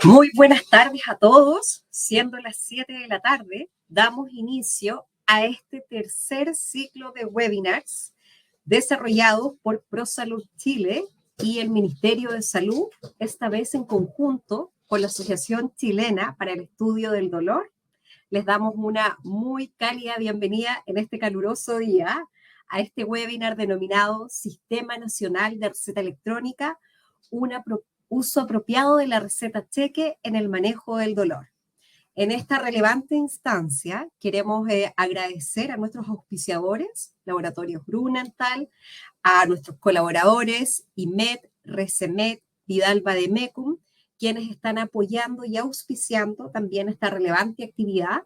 Muy buenas tardes a todos. Siendo las 7 de la tarde, damos inicio a este tercer ciclo de webinars desarrollados por ProSalud Chile y el Ministerio de Salud, esta vez en conjunto con la Asociación Chilena para el Estudio del Dolor. Les damos una muy cálida bienvenida en este caluroso día a este webinar denominado Sistema Nacional de Receta Electrónica, uso apropiado de la receta cheque en el manejo del dolor. En esta relevante instancia queremos agradecer a nuestros auspiciadores, Laboratorios Grunenthal, a nuestros colaboradores, IMED, RECEMED, Vidal Bademecum, quienes están apoyando y auspiciando también esta relevante actividad.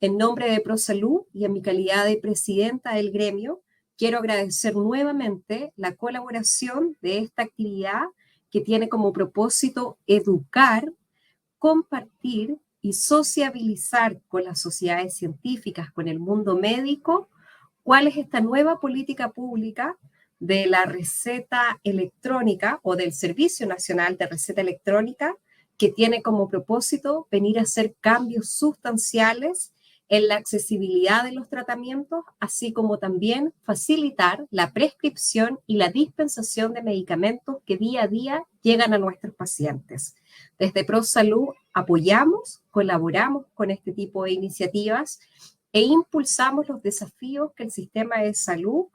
En nombre de ProSalud y en mi calidad de presidenta del gremio, quiero agradecer nuevamente la colaboración de esta actividad que tiene como propósito educar, compartir y sociabilizar con las sociedades científicas, con el mundo médico, cuál es esta nueva política pública de la receta electrónica o del Servicio Nacional de Receta Electrónica, que tiene como propósito venir a hacer cambios sustanciales en la accesibilidad de los tratamientos, así como también facilitar la prescripción y la dispensación de medicamentos que día a día llegan a nuestros pacientes. Desde ProSalud apoyamos, colaboramos con este tipo de iniciativas e impulsamos los desafíos que el sistema de salud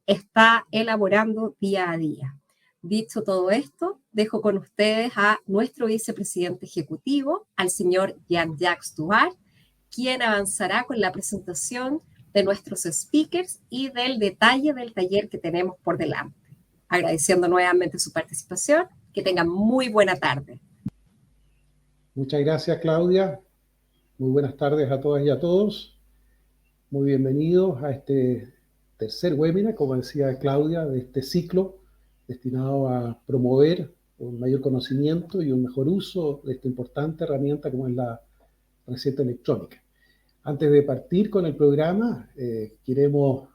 está elaborando día a día. Dicho todo esto, dejo con ustedes a nuestro vicepresidente ejecutivo, al señor Jean-Jacques Duart, quien avanzará con la presentación de nuestros speakers y del detalle del taller que tenemos por delante. Agradeciendo nuevamente su participación, que tengan muy buena tarde. Muchas gracias, Claudia. Muy buenas tardes a todas y a todos. Muy bienvenidos a este tercer webinar, como decía Claudia, de este ciclo destinado a promover un mayor conocimiento y un mejor uso de esta importante herramienta como es la receta electrónica. Antes de partir con el programa, queremos,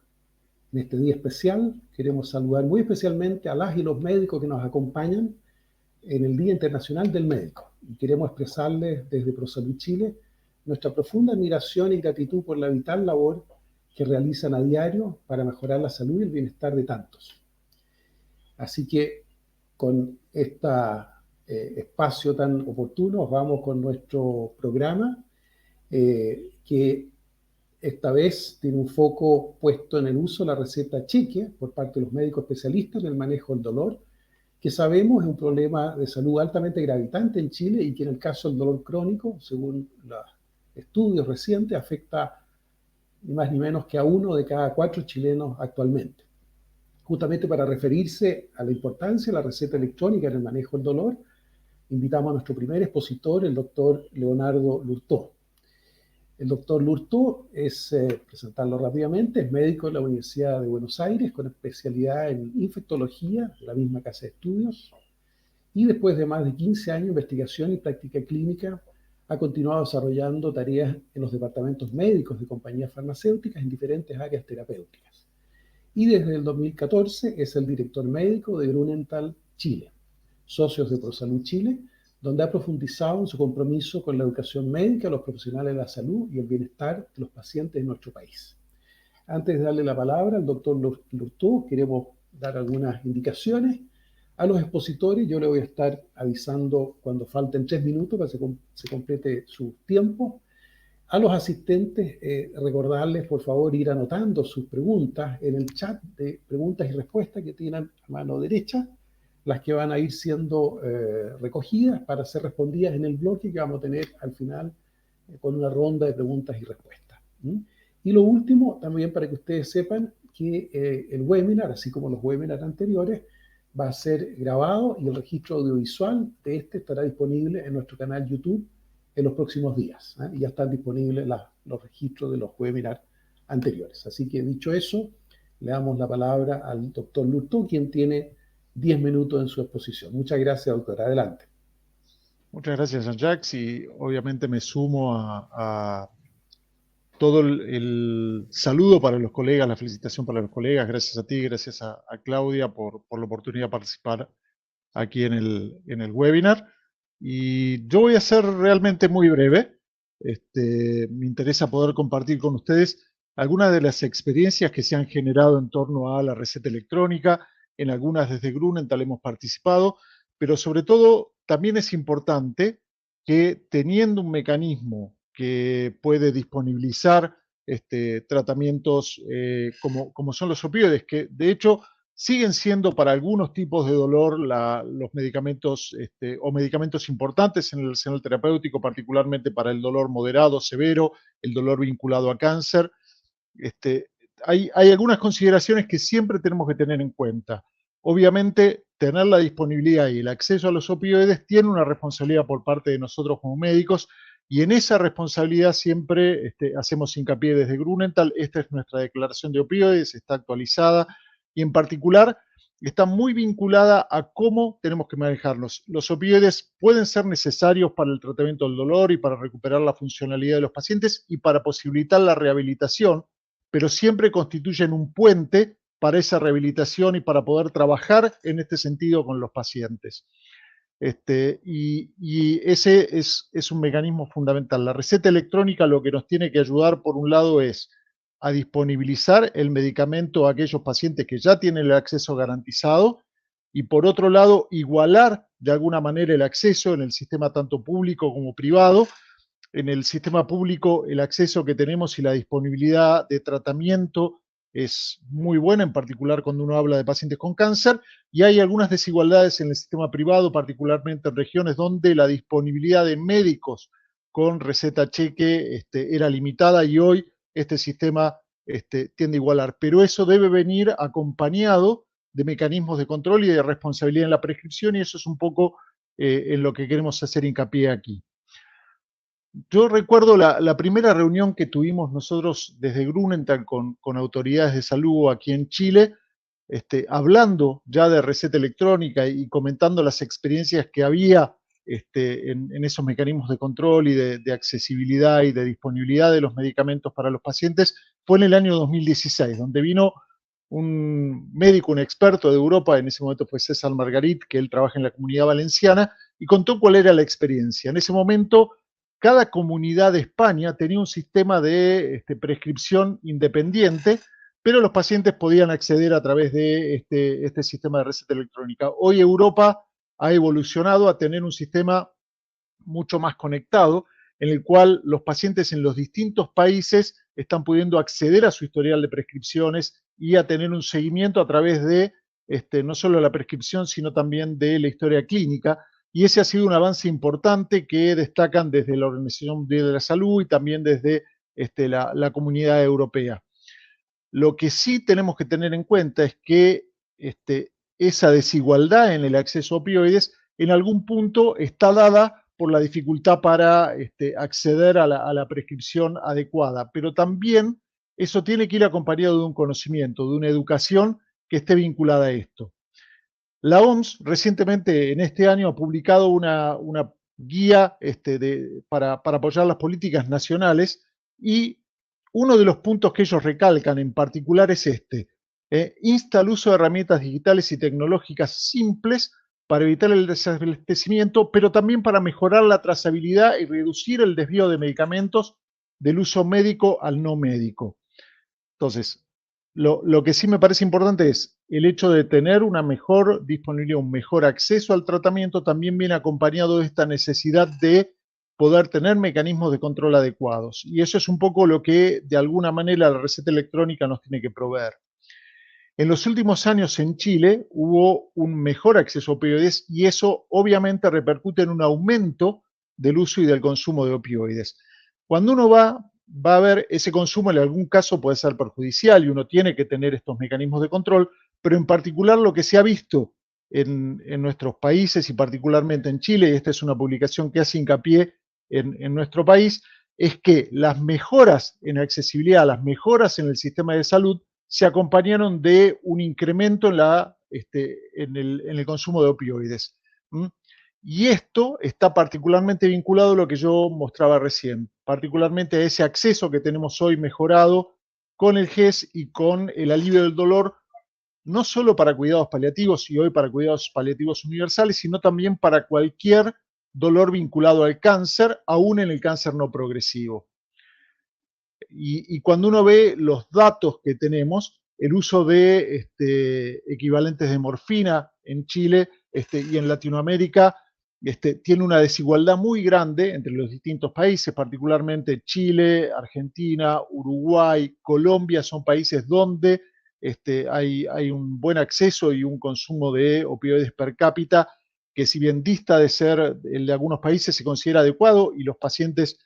en este día especial, queremos saludar muy especialmente a las y los médicos que nos acompañan en el Día Internacional del Médico. Y queremos expresarles desde ProSalud Chile nuestra profunda admiración y gratitud por la vital labor que realizan a diario para mejorar la salud y el bienestar de tantos. Así que con este espacio tan oportuno vamos con nuestro programa, que esta vez tiene un foco puesto en el uso de la receta cheque por parte de los médicos especialistas en el manejo del dolor, que sabemos es un problema de salud altamente gravitante en Chile y que en el caso del dolor crónico, según los estudios recientes, afecta ni más ni menos que a 1 de cada 4 chilenos actualmente. Justamente para referirse a la importancia de la receta electrónica en el manejo del dolor, invitamos a nuestro primer expositor, el doctor Leonardo Lurtó. El doctor Lurtó es, presentarlo rápidamente, es médico de la Universidad de Buenos Aires con especialidad en infectología, la misma casa de estudios, y después de más de 15 años de investigación y práctica clínica, ha continuado desarrollando tareas en los departamentos médicos de compañías farmacéuticas en diferentes áreas terapéuticas. Y desde el 2014 es el director médico de Grunenthal Chile, socios de ProSalud Chile, donde ha profundizado en su compromiso con la educación médica a los profesionales de la salud y el bienestar de los pacientes de nuestro país. Antes de darle la palabra al doctor Lurtó, queremos dar algunas indicaciones. A los expositores yo le voy a estar avisando cuando falten 3 minutos para que se complete su tiempo. A los asistentes, recordarles por favor ir anotando sus preguntas en el chat de preguntas y respuestas que tienen a mano derecha, las que van a ir siendo recogidas para ser respondidas en el bloque que vamos a tener al final con una ronda de preguntas y respuestas. Y lo último, también para que ustedes sepan que el webinar, así como los webinars anteriores, va a ser grabado y el registro audiovisual de este estará disponible en nuestro canal YouTube en los próximos días. Y ya están disponibles los registros de los webinars anteriores. Así que dicho eso, le damos la palabra al doctor Lurtó, quien tiene 10 minutos en su exposición. Muchas gracias, doctor. Adelante. Muchas gracias, Jean-Jacques, y obviamente me sumo a todo el saludo para los colegas, la felicitación para los colegas. Gracias a ti, gracias a Claudia por la oportunidad de participar aquí en el webinar. Y yo voy a ser realmente muy breve. Me interesa poder compartir con ustedes algunas de las experiencias que se han generado en torno a la receta electrónica. En algunas desde Grunenthal hemos participado, pero sobre todo también es importante que teniendo un mecanismo que puede disponibilizar tratamientos como son los opioides, que de hecho siguen siendo para algunos tipos de dolor los medicamentos o medicamentos importantes en el arsenal terapéutico, particularmente para el dolor moderado, severo, el dolor vinculado a cáncer. Hay algunas consideraciones que siempre tenemos que tener en cuenta. Obviamente, tener la disponibilidad y el acceso a los opioides tiene una responsabilidad por parte de nosotros como médicos, y en esa responsabilidad siempre hacemos hincapié desde Grunenthal. Esta es nuestra declaración de opioides, está actualizada, y en particular está muy vinculada a cómo tenemos que manejarlos. Los opioides pueden ser necesarios para el tratamiento del dolor y para recuperar la funcionalidad de los pacientes y para posibilitar la rehabilitación, pero siempre constituyen un puente para esa rehabilitación y para poder trabajar en este sentido con los pacientes. Y ese es un mecanismo fundamental. La receta electrónica lo que nos tiene que ayudar, por un lado, es a disponibilizar el medicamento a aquellos pacientes que ya tienen el acceso garantizado, y por otro lado, igualar de alguna manera el acceso en el sistema tanto público como privado. En el sistema público el acceso que tenemos y la disponibilidad de tratamiento es muy buena, en particular cuando uno habla de pacientes con cáncer, y hay algunas desigualdades en el sistema privado, particularmente en regiones donde la disponibilidad de médicos con receta cheque era limitada, y hoy este sistema tiende a igualar. Pero eso debe venir acompañado de mecanismos de control y de responsabilidad en la prescripción, y eso es un poco en lo que queremos hacer hincapié aquí. Yo recuerdo la primera reunión que tuvimos nosotros desde Grunenthal con autoridades de salud aquí en Chile, hablando ya de receta electrónica y comentando las experiencias que había en esos mecanismos de control y de accesibilidad y de disponibilidad de los medicamentos para los pacientes, fue en el año 2016, donde vino un médico, un experto de Europa, en ese momento fue César Margarit, que él trabaja en la Comunidad Valenciana, y contó cuál era la experiencia. En ese momento, cada comunidad de España tenía un sistema de prescripción independiente, pero los pacientes podían acceder a través de este sistema de receta electrónica. Hoy Europa ha evolucionado a tener un sistema mucho más conectado, en el cual los pacientes en los distintos países están pudiendo acceder a su historial de prescripciones y a tener un seguimiento a través de no solo la prescripción, sino también de la historia clínica. Y ese ha sido un avance importante que destacan desde la Organización Mundial de la Salud y también desde la Comunidad Europea. Lo que sí tenemos que tener en cuenta es que esa desigualdad en el acceso a opioides en algún punto está dada por la dificultad para acceder a la prescripción adecuada, pero también eso tiene que ir acompañado de un conocimiento, de una educación que esté vinculada a esto. La OMS recientemente en este año ha publicado una guía para apoyar las políticas nacionales, y uno de los puntos que ellos recalcan en particular es insta el uso de herramientas digitales y tecnológicas simples para evitar el desabastecimiento, pero también para mejorar la trazabilidad y reducir el desvío de medicamentos del uso médico al no médico. Entonces, lo que sí me parece importante es el hecho de tener una mejor disponibilidad, un mejor acceso al tratamiento, también viene acompañado de esta necesidad de poder tener mecanismos de control adecuados. Y eso es un poco lo que, de alguna manera, la receta electrónica nos tiene que proveer. En los últimos años en Chile hubo un mejor acceso a opioides, y eso obviamente repercute en un aumento del uso y del consumo de opioides. Cuando uno va a ver ese consumo, en algún caso puede ser perjudicial y uno tiene que tener estos mecanismos de control, pero en particular lo que se ha visto en nuestros países y particularmente en Chile, y esta es una publicación que hace hincapié en nuestro país, es que las mejoras en accesibilidad, las mejoras en el sistema de salud se acompañaron de un incremento en el consumo de opioides. Y esto está particularmente vinculado a lo que yo mostraba recién, particularmente a ese acceso que tenemos hoy mejorado con el GES y con el alivio del dolor, no solo para cuidados paliativos y hoy para cuidados paliativos universales, sino también para cualquier dolor vinculado al cáncer, aún en el cáncer no progresivo. Y cuando uno ve los datos que tenemos, el uso de equivalentes de morfina en Chile y en Latinoamérica tiene una desigualdad muy grande entre los distintos países, particularmente Chile, Argentina, Uruguay, Colombia, son países donde hay un buen acceso y un consumo de opioides per cápita que, si bien dista de ser el de algunos países, se considera adecuado y los pacientes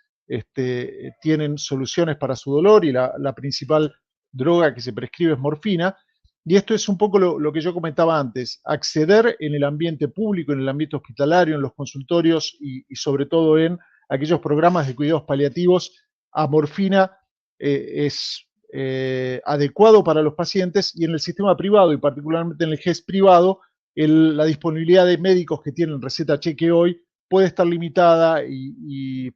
tienen soluciones para su dolor, y la principal droga que se prescribe es morfina. Y esto es un poco lo que yo comentaba antes: acceder en el ambiente público, en el ámbito hospitalario, en los consultorios y sobre todo en aquellos programas de cuidados paliativos a morfina es adecuado para los pacientes, y en el sistema privado y particularmente en el GES privado, la disponibilidad de médicos que tienen receta cheque hoy puede estar limitada, y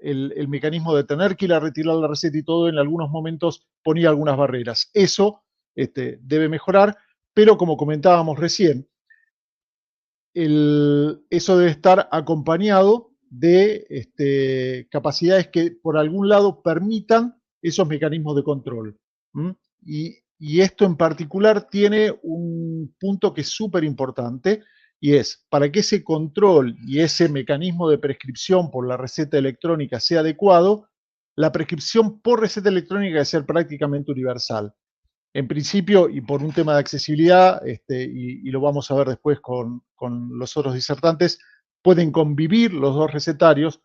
el mecanismo de tener que ir a retirar la receta y todo en algunos momentos ponía algunas barreras. Eso debe mejorar, pero como comentábamos recién, eso debe estar acompañado de capacidades que por algún lado permitan esos mecanismos de control. Y esto en particular tiene un punto que es súper importante, y es, para que ese control y ese mecanismo de prescripción por la receta electrónica sea adecuado, la prescripción por receta electrónica debe ser prácticamente universal. En principio, y por un tema de accesibilidad, y lo vamos a ver después con los otros disertantes, pueden convivir los dos recetarios,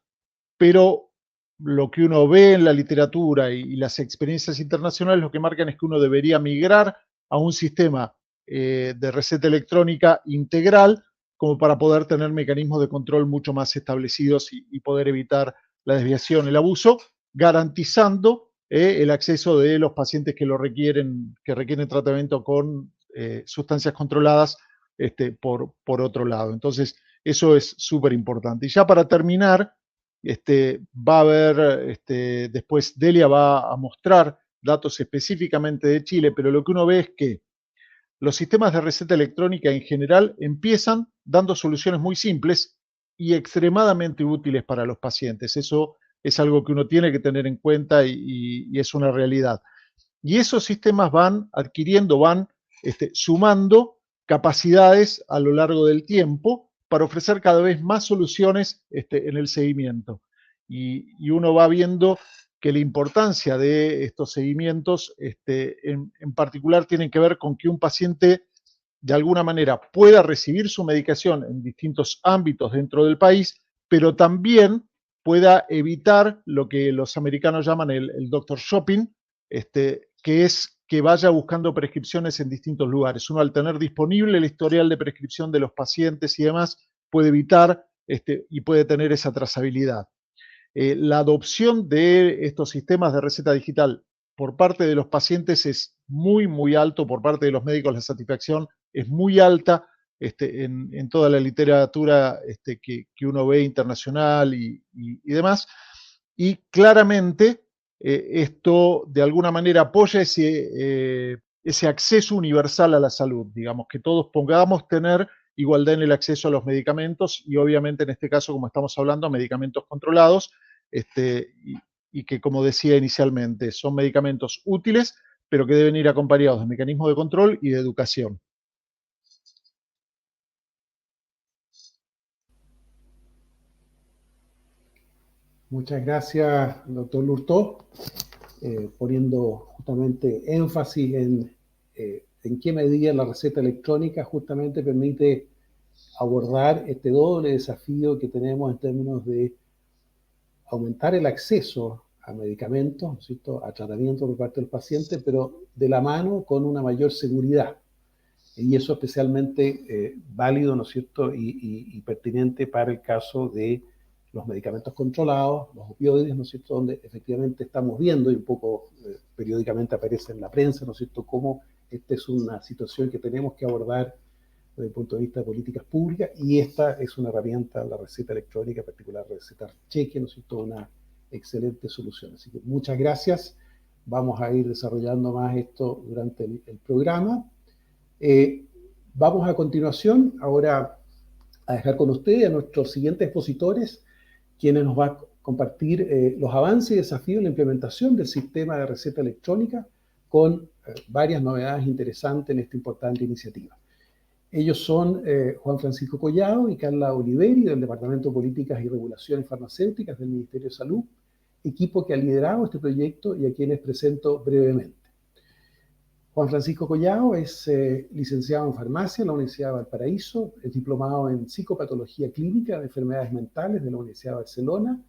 pero lo que uno ve en la literatura y las experiencias internacionales lo que marcan es que uno debería migrar a un sistema de receta electrónica integral, como para poder tener mecanismos de control mucho más establecidos y poder evitar la desviación, el abuso, garantizando el acceso de los pacientes que requieren tratamiento con sustancias controladas por otro lado. Entonces, eso es súper importante. Y ya para terminar, va a haber, después Delia va a mostrar datos específicamente de Chile, pero lo que uno ve es que los sistemas de receta electrónica en general empiezan dando soluciones muy simples y extremadamente útiles para los pacientes. Eso es algo que uno tiene que tener en cuenta y es una realidad. Y esos sistemas van adquiriendo, van sumando capacidades a lo largo del tiempo para ofrecer cada vez más soluciones en el seguimiento. Y uno va viendo que la importancia de estos seguimientos en particular tienen que ver con que un paciente de alguna manera pueda recibir su medicación en distintos ámbitos dentro del país, pero también pueda evitar lo que los americanos llaman el doctor shopping, que es que vaya buscando prescripciones en distintos lugares. Uno, al tener disponible el historial de prescripción de los pacientes y demás, puede evitar y puede tener esa trazabilidad. La adopción de estos sistemas de receta digital por parte de los pacientes es muy, muy alto. Por parte de los médicos la satisfacción es muy alta en toda la literatura que uno ve internacional y demás. Y claramente esto de alguna manera apoya ese acceso universal a la salud, digamos, que todos podamos tener igualdad en el acceso a los medicamentos, y obviamente en este caso, como estamos hablando, medicamentos controlados, y que, como decía inicialmente, son medicamentos útiles, pero que deben ir acompañados de mecanismos de control y de educación. Muchas gracias, doctor Lurtó, poniendo justamente énfasis en qué medida la receta electrónica justamente permite abordar este doble desafío que tenemos en términos de aumentar el acceso a medicamentos, ¿no es cierto?, a tratamiento por parte del paciente, pero de la mano con una mayor seguridad. Y eso especialmente válido, ¿no es cierto?, y pertinente para el caso de los medicamentos controlados, los opioides, ¿no es cierto?, donde efectivamente estamos viendo, y un poco periódicamente aparece en la prensa, ¿no es cierto?, cómo esta es una situación que tenemos que abordar desde el punto de vista de políticas públicas, y esta es una herramienta, la receta electrónica, en particular receta cheque, ¿no es cierto?, una excelente solución. Así que muchas gracias. Vamos a ir desarrollando más esto durante el programa. Vamos a continuación ahora a dejar con ustedes a nuestros siguientes expositores, quienes nos van a compartir los avances y desafíos en la implementación del sistema de receta electrónica con varias novedades interesantes en esta importante iniciativa. Ellos son Juan Francisco Collado y Carla Oliveri del Departamento de Políticas y Regulaciones Farmacéuticas del Ministerio de Salud, equipo que ha liderado este proyecto y a quienes presento brevemente. Juan Francisco Collado es licenciado en farmacia en la Universidad de Valparaíso, es diplomado en psicopatología clínica de enfermedades mentales de la Universidad de Barcelona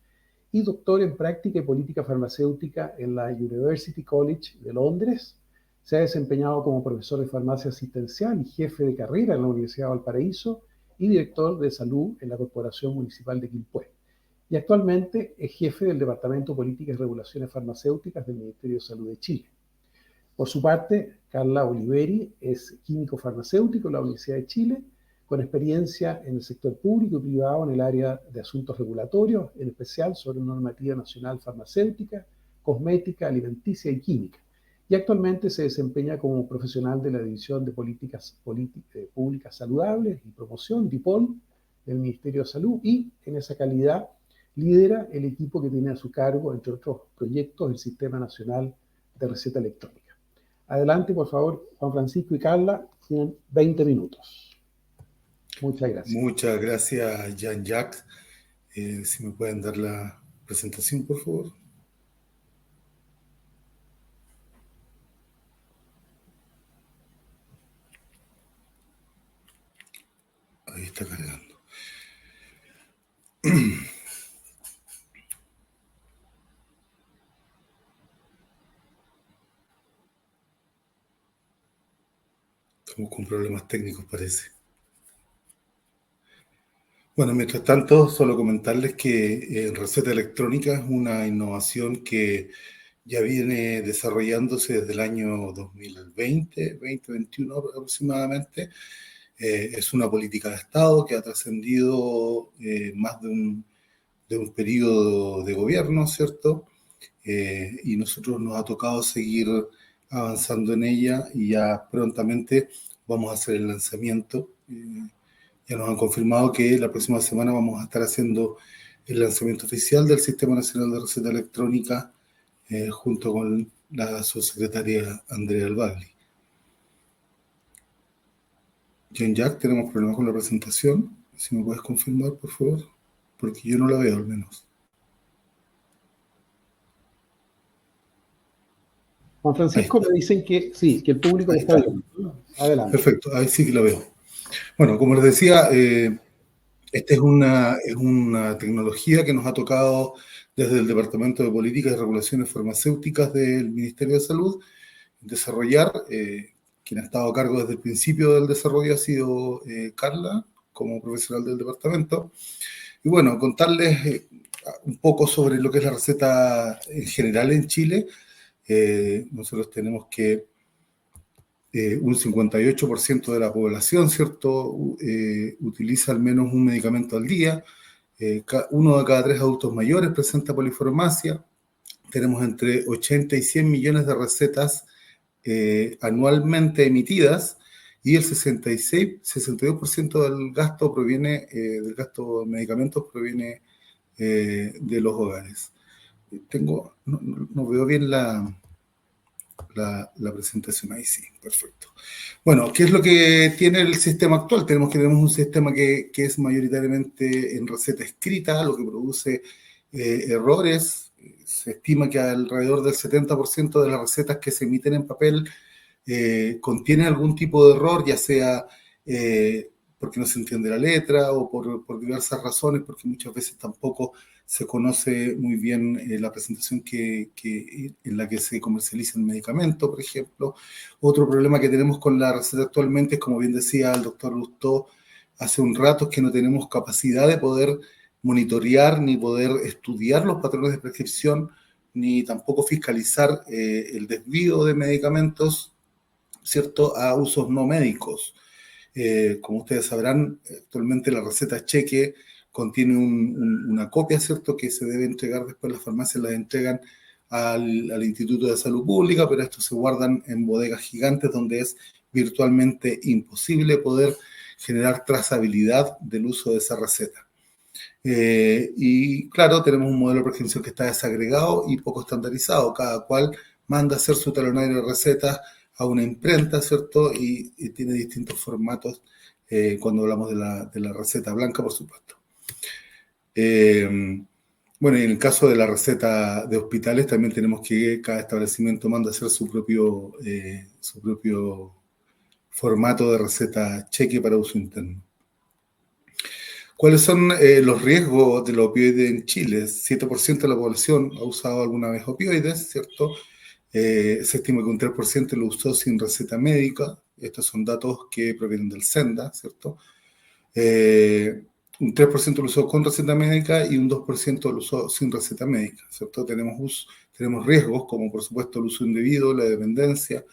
y doctor en práctica y política farmacéutica en la University College de Londres. Se ha desempeñado como profesor de farmacia asistencial y jefe de carrera en la Universidad de Valparaíso y director de salud en la Corporación Municipal de Quilpué. Y actualmente es jefe del Departamento de Políticas y Regulaciones Farmacéuticas del Ministerio de Salud de Chile. Por su parte, Carla Oliveri es químico farmacéutico en la Universidad de Chile, con experiencia en el sector público y privado en el área de asuntos regulatorios, en especial sobre normativa nacional farmacéutica, cosmética, alimenticia y química. Y actualmente se desempeña como profesional de la División de Políticas Públicas Saludables y Promoción, DIPOL, del Ministerio de Salud, y en esa calidad lidera el equipo que tiene a su cargo, entre otros proyectos, el Sistema Nacional de Receta Electrónica. Adelante, por favor, Juan Francisco y Carla, tienen 20 minutos. Muchas gracias. Muchas gracias, Jean-Jacques. Si me pueden dar la presentación, por favor. Ahí está cargando. Estamos con problemas técnicos, parece. Bueno, mientras tanto, solo comentarles que receta electrónica es una innovación que ya viene desarrollándose desde el año 2021 aproximadamente. Es una política de Estado que ha trascendido más de un periodo de gobierno, ¿cierto? Y nosotros nos ha tocado seguir avanzando en ella y ya prontamente vamos a hacer el lanzamiento. Ya nos han confirmado que la próxima semana vamos a estar haciendo el lanzamiento oficial del Sistema Nacional de Receta Electrónica junto con la subsecretaria Andrea Albagli. Jean-Jacques, tenemos problemas con la presentación. Si me puedes confirmar, por favor, porque yo no la veo al menos. Juan Francisco, me dicen que sí, que el público está bien. Adelante. Perfecto, ahí sí que la veo. Bueno, como les decía, esta es una tecnología que nos ha tocado desde el Departamento de Políticas y Regulaciones Farmacéuticas del Ministerio de Salud desarrollar. Quien ha estado a cargo desde el principio del desarrollo ha sido Carla, como profesional del departamento. Y bueno, contarles un poco sobre lo que es la receta en general en Chile. Nosotros tenemos que un 58% de la población, ¿cierto?, utiliza al menos un medicamento al día. 1 de cada 3 adultos mayores presenta polifarmacia. Tenemos entre 80 y 100 millones de recetas anualmente emitidas y el 62% del gasto proviene, del gasto de medicamentos proviene de los hogares. No veo bien la presentación ahí, sí, perfecto. Bueno, ¿qué es lo que tiene el sistema actual? Tenemos un sistema que es mayoritariamente en receta escrita, lo que produce errores. Se estima que alrededor del 70% de las recetas que se emiten en papel contienen algún tipo de error, ya sea porque no se entiende la letra o por diversas razones, porque muchas veces tampoco se conoce muy bien la presentación en la que se comercializa el medicamento, por ejemplo. Otro problema que tenemos con la receta actualmente es, como bien decía el doctor Lustó hace un rato, es que no tenemos capacidad de poder monitorear ni poder estudiar los patrones de prescripción, ni tampoco fiscalizar el desvío de medicamentos, ¿cierto?, a usos no médicos. Como ustedes sabrán, actualmente la receta cheque contiene una copia, ¿cierto?, que se debe entregar después, las farmacias las entregan al Instituto de Salud Pública, pero estos se guardan en bodegas gigantes donde es virtualmente imposible poder generar trazabilidad del uso de esa receta. Y claro, tenemos un modelo de prescripción que está desagregado y poco estandarizado. Cada cual manda a hacer su talonario de recetas a una imprenta, ¿cierto? Y tiene distintos formatos cuando hablamos de la receta blanca, por supuesto. Bueno, y en el caso de la receta de hospitales, también tenemos que cada establecimiento manda a hacer su propio formato de receta cheque para uso interno. ¿Cuáles son los riesgos de los opioides en Chile? 7% de la población ha usado alguna vez opioides, ¿cierto? Se estima que un 3% lo usó sin receta médica. Estos son datos que provienen del SENDA, ¿cierto? Un 3% lo usó con receta médica y un 2% lo usó sin receta médica, ¿cierto? Tenemos riesgos como, por supuesto, el uso indebido, la dependencia,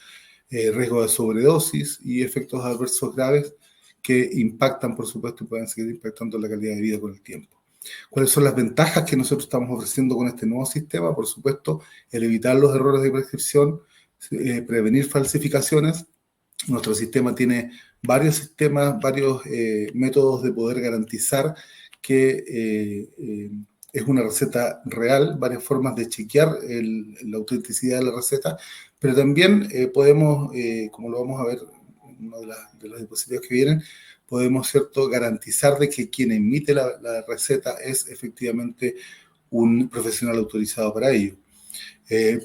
riesgo de sobredosis y efectos adversos graves que impactan, por supuesto, y pueden seguir impactando la calidad de vida con el tiempo. ¿Cuáles son las ventajas que nosotros estamos ofreciendo con este nuevo sistema? Por supuesto, el evitar los errores de prescripción, prevenir falsificaciones. Nuestro sistema tiene varios sistemas, varios métodos de poder garantizar que es una receta real, varias formas de chequear la autenticidad de la receta, pero también podemos, como lo vamos a ver en una de las diapositivas que vienen, podemos, ¿cierto?, garantizar de que quien emite la receta es efectivamente un profesional autorizado para ello.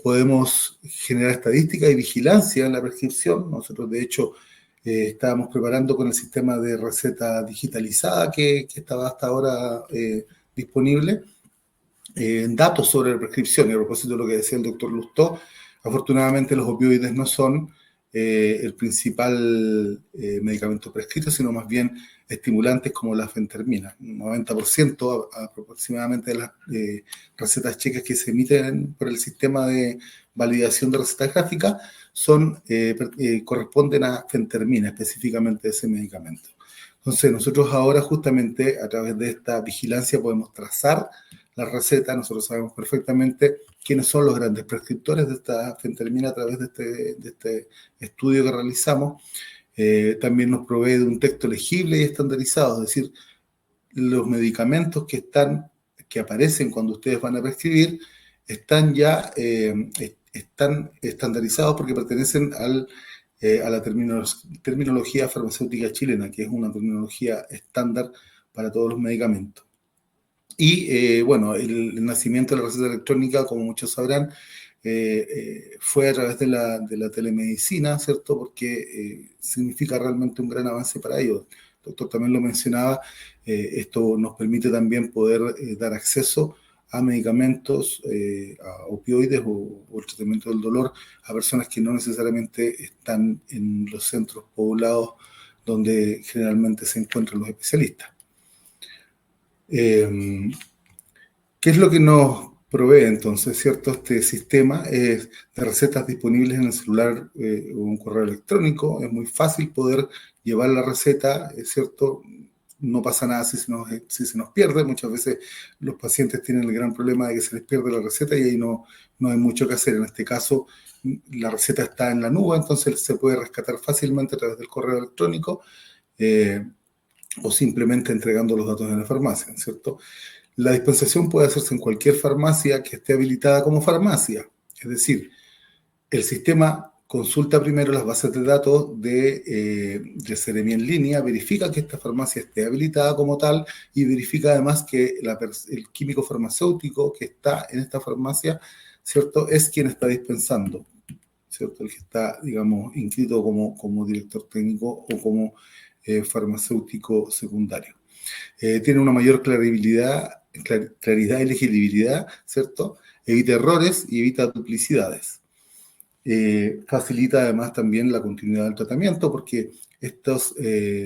Podemos generar estadística y vigilancia en la prescripción. Nosotros, de hecho, estábamos preparando con el sistema de receta digitalizada que estaba hasta ahora disponible, datos sobre la prescripción. Y a propósito de lo que decía el doctor Lustó, afortunadamente los opioides no son el principal medicamento prescrito, sino más bien estimulantes como la fentermina. Un 90% aproximadamente de las recetas checas que se emiten por el sistema de validación de recetas gráficas corresponden a fentermina, específicamente ese medicamento. Entonces, nosotros ahora justamente a través de esta vigilancia podemos trazar la receta. Nosotros sabemos perfectamente quiénes son los grandes prescriptores de esta fentermina a través de este estudio que realizamos. También nos provee de un texto legible y estandarizado, es decir, los medicamentos que aparecen cuando ustedes van a prescribir están ya están estandarizados porque pertenecen a la terminología farmacéutica chilena, que es una terminología estándar para todos los medicamentos. Y bueno, el nacimiento de la receta electrónica, como muchos sabrán, fue a través de la telemedicina, ¿cierto? Porque significa realmente un gran avance para ellos. El doctor también lo mencionaba, esto nos permite también poder dar acceso a medicamentos, a opioides o el tratamiento del dolor a personas que no necesariamente están en los centros poblados donde generalmente se encuentran los especialistas. ¿Qué es lo que nos provee entonces, cierto? Este sistema de recetas disponibles en el celular o un correo electrónico. Es muy fácil poder llevar la receta, ¿cierto? No pasa nada si se nos pierde. Muchas veces los pacientes tienen el gran problema de que se les pierde la receta y ahí no hay mucho que hacer. En este caso, la receta está en la nube, entonces se puede rescatar fácilmente a través del correo electrónico o simplemente entregando los datos en la farmacia, ¿cierto? La dispensación puede hacerse en cualquier farmacia que esté habilitada como farmacia. Es decir, el sistema consulta primero las bases de datos de Seremi en línea, verifica que esta farmacia esté habilitada como tal y verifica además que el químico farmacéutico que está en esta farmacia, ¿cierto?, es quien está dispensando, ¿cierto?, el que está, digamos, inscrito como director técnico o como farmacéutico secundario. Tiene una mayor claridad y legibilidad, ¿cierto? Evita errores y evita duplicidades. Facilita además también la continuidad del tratamiento porque estas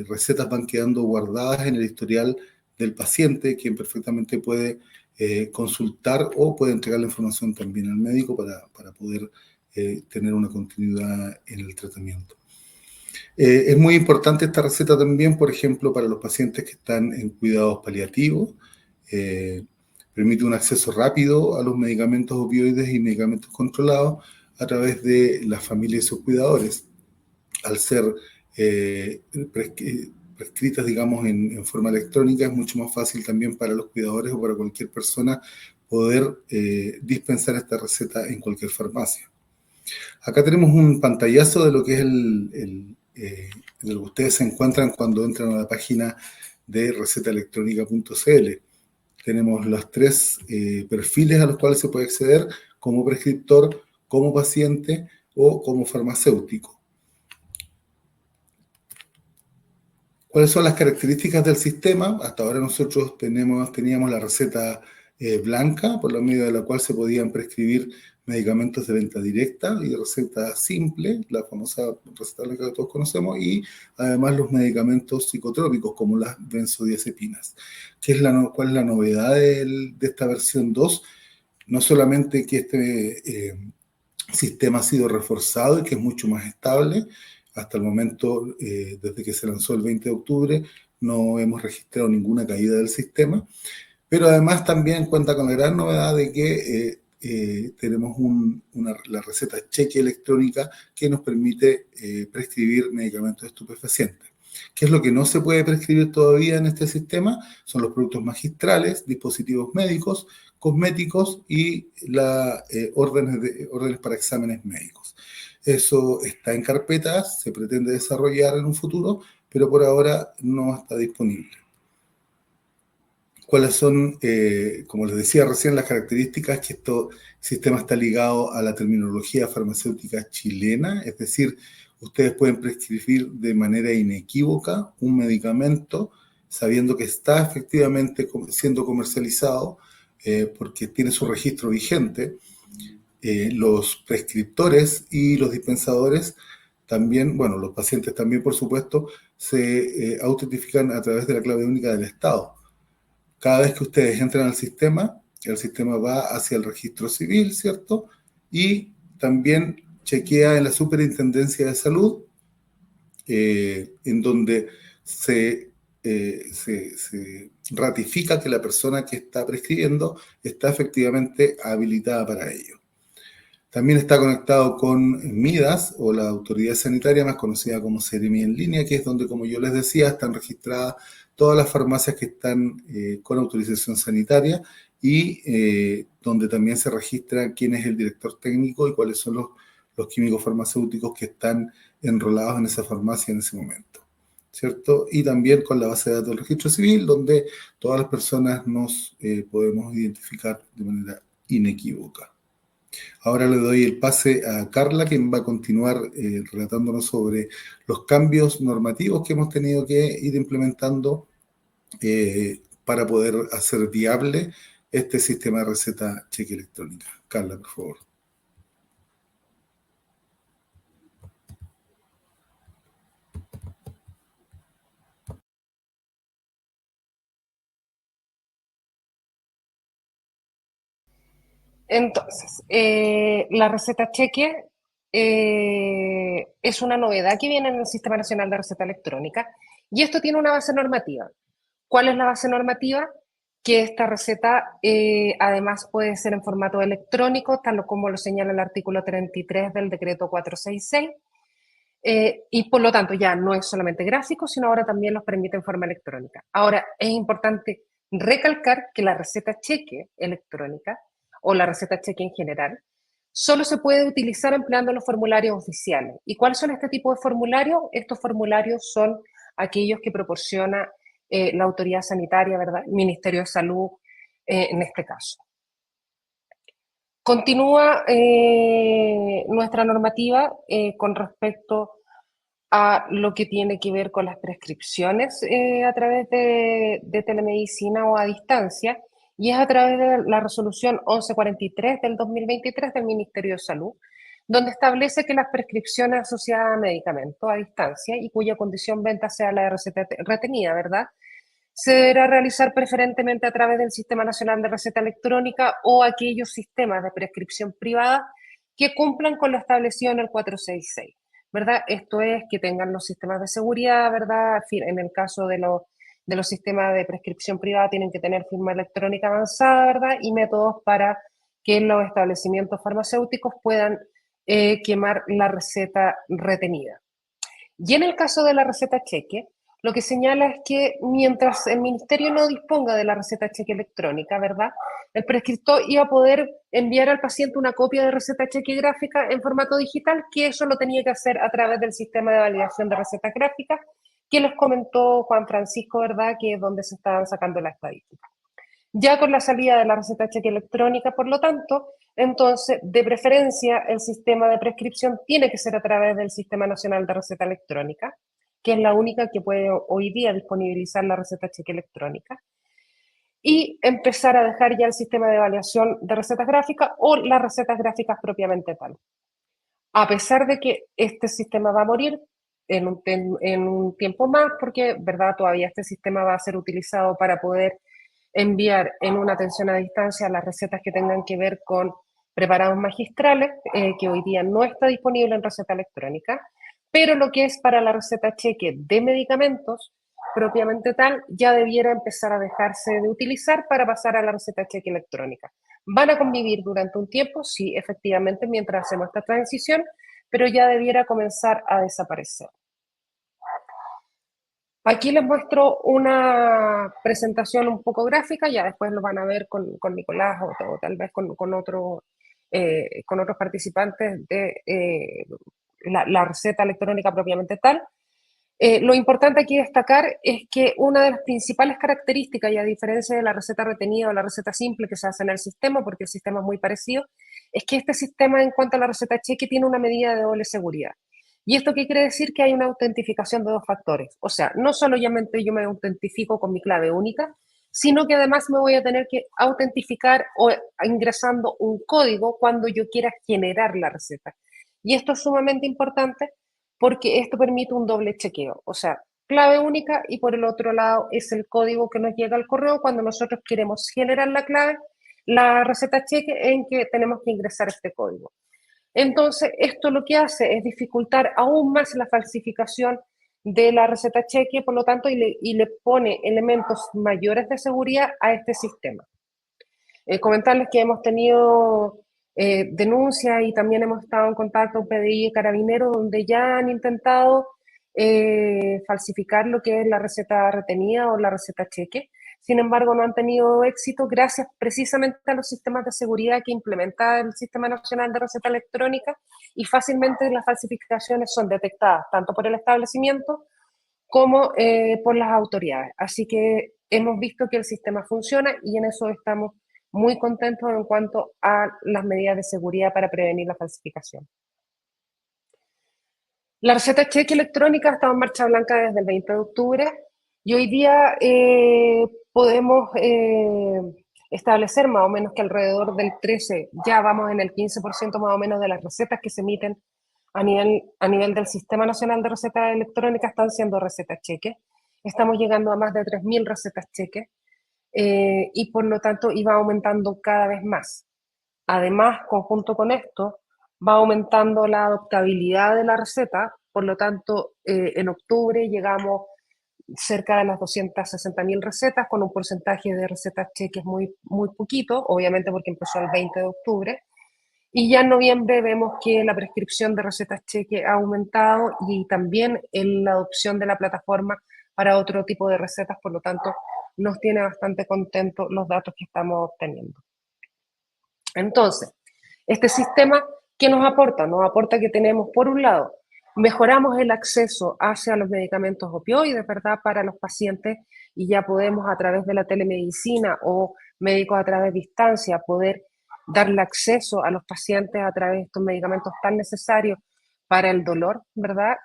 recetas van quedando guardadas en el historial del paciente, quien perfectamente puede consultar o puede entregar la información también al médico para poder tener una continuidad en el tratamiento. Es muy importante esta receta también, por ejemplo, para los pacientes que están en cuidados paliativos. Permite un acceso rápido a los medicamentos opioides y medicamentos controlados a través de la familia y sus cuidadores. Al ser prescritas, digamos, en forma electrónica, es mucho más fácil también para los cuidadores o para cualquier persona poder dispensar esta receta en cualquier farmacia. Acá tenemos un pantallazo de lo que es de lo que ustedes se encuentran cuando entran a la página de recetaelectronica.cl. Tenemos los 3 perfiles a los cuales se puede acceder como prescriptor, como paciente o como farmacéutico. ¿Cuáles son las características del sistema? Hasta ahora nosotros teníamos la receta blanca, por la medio de la cual se podían prescribir medicamentos de venta directa y receta simple, la famosa receta blanca que todos conocemos, y además los medicamentos psicotrópicos como las benzodiazepinas. ¿Cuál es la novedad de esta versión 2? No solamente que este sistema ha sido reforzado y que es mucho más estable. Hasta el momento, desde que se lanzó el 20 de octubre, no hemos registrado ninguna caída del sistema, pero además también cuenta con la gran novedad de que tenemos la receta cheque electrónica que nos permite prescribir medicamentos estupefacientes. ¿Qué es lo que no se puede prescribir todavía en este sistema? Son los productos magistrales, dispositivos médicos, cosméticos y órdenes para exámenes médicos. Eso está en carpetas, se pretende desarrollar en un futuro, pero por ahora no está disponible. ¿Cuáles son, como les decía recién, las características? Que este sistema está ligado a la terminología farmacéutica chilena, es decir, ustedes pueden prescribir de manera inequívoca un medicamento sabiendo que está efectivamente siendo comercializado porque tiene su registro vigente. Los prescriptores y los dispensadores también, bueno, los pacientes también, por supuesto, se autentifican a través de la clave única del Estado. Cada vez que ustedes entran al sistema, el sistema va hacia el registro civil, ¿cierto? Y también chequea en la Superintendencia de Salud, en donde se ratifica que la persona que está prescribiendo está efectivamente habilitada para ello. También está conectado con MIDAS, o la autoridad sanitaria más conocida como Seremi en línea, que es donde, como yo les decía, están registradas todas las farmacias que están con autorización sanitaria y donde también se registra quién es el director técnico y cuáles son los químicos farmacéuticos que están enrolados en esa farmacia en ese momento, ¿cierto? Y también con la base de datos del registro civil, donde todas las personas nos podemos identificar de manera inequívoca. Ahora le doy el pase a Carla, quien va a continuar relatándonos sobre los cambios normativos que hemos tenido que ir implementando para poder hacer viable este sistema de receta cheque electrónica. Carla, por favor. Entonces, la receta cheque es una novedad que viene en el Sistema Nacional de Receta Electrónica y esto tiene una base normativa. ¿Cuál es la base normativa? Que esta receta además puede ser en formato electrónico, tal como lo señala el artículo 33 del decreto 466, y por lo tanto ya no es solamente gráfico, sino ahora también los permite en forma electrónica. Ahora, es importante recalcar que la receta cheque electrónica o la receta cheque en general, solo se puede utilizar empleando los formularios oficiales. ¿Y cuáles son este tipo de formularios? Estos formularios son aquellos que proporciona la autoridad sanitaria, ¿verdad? El Ministerio de Salud, en este caso. Continúa nuestra normativa con respecto a lo que tiene que ver con las prescripciones a través de telemedicina o a distancia, y es a través de la resolución 1143 del 2023 del Ministerio de Salud, donde establece que las prescripciones asociadas a medicamentos a distancia y cuya condición venta sea la de receta retenida, ¿verdad?, se deberá realizar preferentemente a través del Sistema Nacional de Receta Electrónica o aquellos sistemas de prescripción privada que cumplan con lo establecido en el 466, ¿verdad? Esto es que tengan los sistemas de seguridad, ¿verdad? En el caso de los sistemas de prescripción privada tienen que tener firma electrónica avanzada, ¿verdad? Y métodos para que los establecimientos farmacéuticos puedan quemar la receta retenida. Y en el caso de la receta cheque, lo que señala es que mientras el ministerio no disponga de la receta cheque electrónica, ¿verdad?, el prescriptor iba a poder enviar al paciente una copia de receta cheque gráfica en formato digital, que eso lo tenía que hacer a través del sistema de validación de recetas gráficas, que les comentó Juan Francisco, ¿verdad?, que es donde se estaban sacando las estadísticas. Ya con la salida de la receta cheque electrónica, por lo tanto, entonces, de preferencia, el sistema de prescripción tiene que ser a través del Sistema Nacional de Receta Electrónica, que es la única que puede hoy día disponibilizar la receta cheque electrónica, y empezar a dejar ya el sistema de evaluación de recetas gráficas o las recetas gráficas propiamente tal. A pesar de que este sistema va a morir en un tiempo más, porque, ¿verdad?, todavía este sistema va a ser utilizado para poder enviar en una atención a distancia las recetas que tengan que ver con preparados magistrales, que hoy día no está disponible en receta electrónica, pero lo que es para la receta cheque de medicamentos, propiamente tal, ya debiera empezar a dejarse de utilizar para pasar a la receta cheque electrónica. Van a convivir durante un tiempo, sí, efectivamente, mientras hacemos esta transición, pero ya debiera comenzar a desaparecer. Aquí les muestro una presentación un poco gráfica, ya después lo van a ver con Nicolás o tal vez con otros participantes de la receta electrónica propiamente tal. Lo importante aquí destacar es que una de las principales características, y a diferencia de la receta retenida o la receta simple que se hace en el sistema, porque el sistema es muy parecido, es que este sistema en cuanto a la receta cheque tiene una medida de doble seguridad. ¿Y esto qué quiere decir? Que hay una autentificación de dos factores. O sea, no solamente yo me autentifico con mi clave única, sino que además me voy a tener que autentificar o ingresando un código cuando yo quiera generar la receta. Y esto es sumamente importante porque esto permite un doble chequeo. O sea, clave única y por el otro lado es el código que nos llega al correo cuando nosotros queremos generar la clave, la receta cheque en que tenemos que ingresar este código. Entonces, esto lo que hace es dificultar aún más la falsificación de la receta cheque, por lo tanto, y le pone elementos mayores de seguridad a este sistema. Comentarles que hemos tenido denuncias y también hemos estado en contacto con PDI y Carabineros, donde ya han intentado falsificar lo que es la receta retenida o la receta cheque. Sin embargo, no han tenido éxito gracias precisamente a los sistemas de seguridad que implementa el Sistema Nacional de Receta Electrónica, y fácilmente las falsificaciones son detectadas tanto por el establecimiento como por las autoridades. Así que hemos visto que el sistema funciona y en eso estamos muy contentos en cuanto a las medidas de seguridad para prevenir la falsificación. La receta cheque electrónica ha estado en marcha blanca desde el 20 de octubre y hoy día podemos establecer más o menos que alrededor del 13, ya vamos en el 15% más o menos de las recetas que se emiten a nivel del Sistema Nacional de Recetas Electrónicas están siendo recetas cheque. Estamos llegando a más de 3.000 recetas cheque y por lo tanto iba aumentando cada vez más. Además, conjunto con esto, va aumentando la adoptabilidad de la receta, por lo tanto, en octubre llegamos cerca de las 260.000 recetas, con un porcentaje de recetas cheques muy, muy poquito, obviamente porque empezó el 20 de octubre, y ya en noviembre vemos que la prescripción de recetas cheque ha aumentado y también la adopción de la plataforma para otro tipo de recetas, por lo tanto, nos tiene bastante contentos los datos que estamos obteniendo. Entonces, este sistema, ¿qué nos aporta? Nos aporta que tenemos, por un lado, mejoramos el acceso hacia los medicamentos opioides, ¿verdad?, para los pacientes, y ya podemos a través de la telemedicina o médicos a través de distancia poder darle acceso a los pacientes a través de estos medicamentos tan necesarios para el dolor, ¿verdad?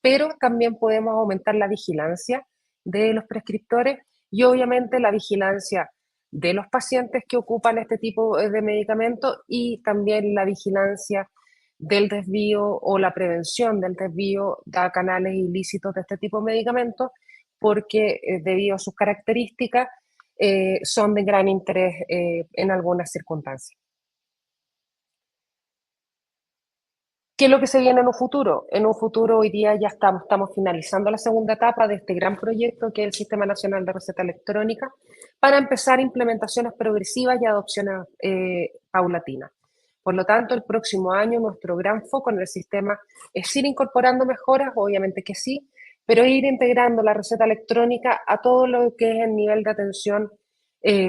Pero también podemos aumentar la vigilancia de los prescriptores y obviamente la vigilancia de los pacientes que ocupan este tipo de medicamentos y también la vigilancia del desvío o la prevención del desvío a canales ilícitos de este tipo de medicamentos, porque debido a sus características son de gran interés en algunas circunstancias. ¿Qué es lo que se viene en un futuro? En un futuro hoy día ya estamos finalizando la segunda etapa de este gran proyecto que es el Sistema Nacional de Receta Electrónica para empezar implementaciones progresivas y adopciones paulatinas. Por lo tanto, el próximo año nuestro gran foco en el sistema es ir incorporando mejoras, obviamente que sí, pero ir integrando la receta electrónica a todo lo que es el nivel de atención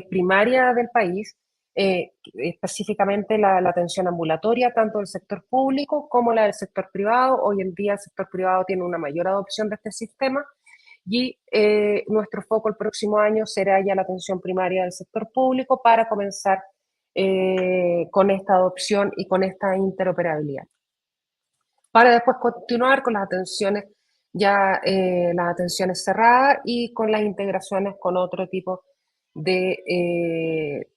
primaria del país, específicamente la atención ambulatoria, tanto del sector público como la del sector privado. Hoy en día el sector privado tiene una mayor adopción de este sistema y nuestro foco el próximo año será ya la atención primaria del sector público para comenzar con esta adopción y con esta interoperabilidad. Para después continuar con las atenciones las atenciones cerradas y con las integraciones con otro tipo de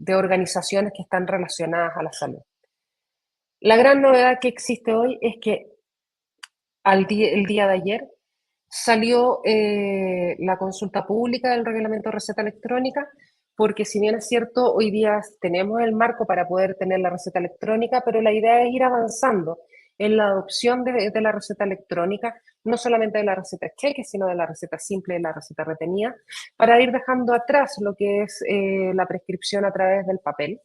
organizaciones que están relacionadas a la salud. La gran novedad que existe hoy es que el día de ayer salió la consulta pública del reglamento de receta electrónica, porque si bien es cierto, hoy día tenemos el marco para poder tener la receta electrónica, pero la idea es ir avanzando en la adopción de la receta electrónica, no solamente de la receta cheque, sino de la receta simple y la receta retenida, para ir dejando atrás lo que es la prescripción a través del papel,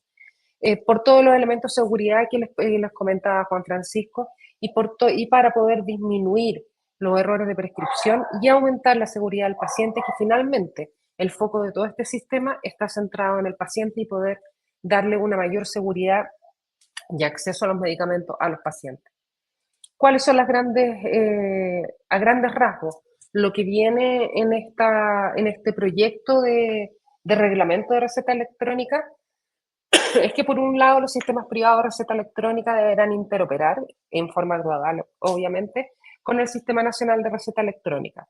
por todos los elementos de seguridad que les comentaba Juan Francisco, y para poder disminuir los errores de prescripción y aumentar la seguridad del paciente, que finalmente el foco de todo este sistema está centrado en el paciente y poder darle una mayor seguridad y acceso a los medicamentos a los pacientes. ¿Cuáles son a grandes rasgos? Lo que viene en este proyecto de reglamento de receta electrónica es que, por un lado, los sistemas privados de receta electrónica deberán interoperar en forma gradual, obviamente, con el Sistema Nacional de Receta Electrónica.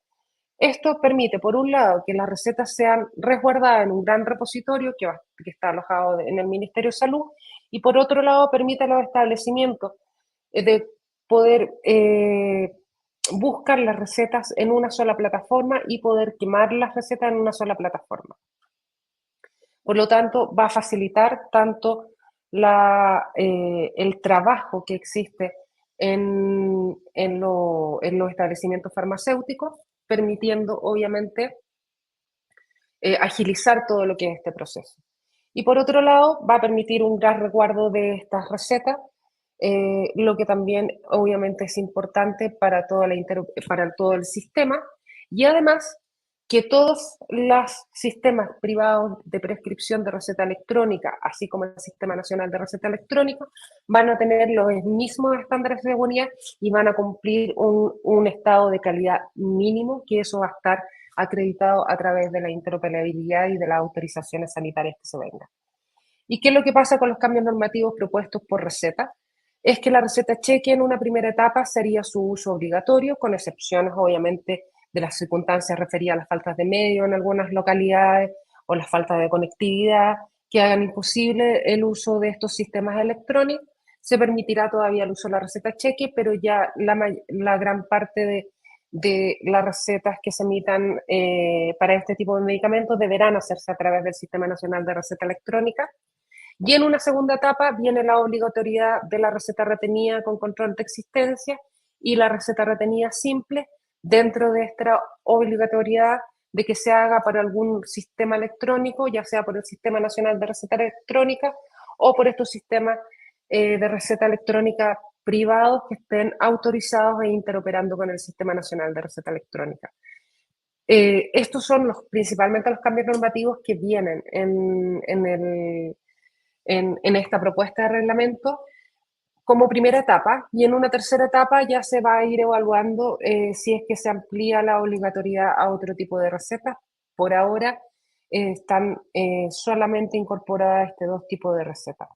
Esto permite, por un lado, que las recetas sean resguardadas en un gran repositorio que está alojado en el Ministerio de Salud, y por otro lado, permite a los establecimientos de poder buscar las recetas en una sola plataforma y poder quemar las recetas en una sola plataforma. Por lo tanto, va a facilitar tanto el trabajo que existe en los establecimientos farmacéuticos, permitiendo, obviamente, agilizar todo lo que es este proceso. Y por otro lado, va a permitir un gran resguardo de estas recetas, lo que también, obviamente, es importante para todo el sistema, y además que todos los sistemas privados de prescripción de receta electrónica, así como el Sistema Nacional de Receta Electrónica, van a tener los mismos estándares de seguridad y van a cumplir un estado de calidad mínimo, que eso va a estar acreditado a través de la interoperabilidad y de las autorizaciones sanitarias que se vengan. ¿Y qué es lo que pasa con los cambios normativos propuestos por receta? Es que la receta cheque en una primera etapa sería su uso obligatorio, con excepciones, obviamente, de las circunstancias referidas a las faltas de medios en algunas localidades o las faltas de conectividad que hagan imposible el uso de estos sistemas electrónicos. Se permitirá todavía el uso de la receta cheque, pero ya la gran parte de las recetas que se emitan para este tipo de medicamentos deberán hacerse a través del Sistema Nacional de Receta Electrónica. Y en una segunda etapa viene la obligatoriedad de la receta retenida con control de existencia y la receta retenida simple, dentro de esta obligatoriedad de que se haga por algún sistema electrónico, ya sea por el Sistema Nacional de Receta Electrónica o por estos sistemas de receta electrónica privados que estén autorizados e interoperando con el Sistema Nacional de Receta Electrónica. Estos son principalmente los cambios normativos que vienen en esta propuesta de reglamento como primera etapa, y en una tercera etapa ya se va a ir evaluando si es que se amplía la obligatoriedad a otro tipo de recetas. Por ahora están solamente incorporadas dos tipos de recetas.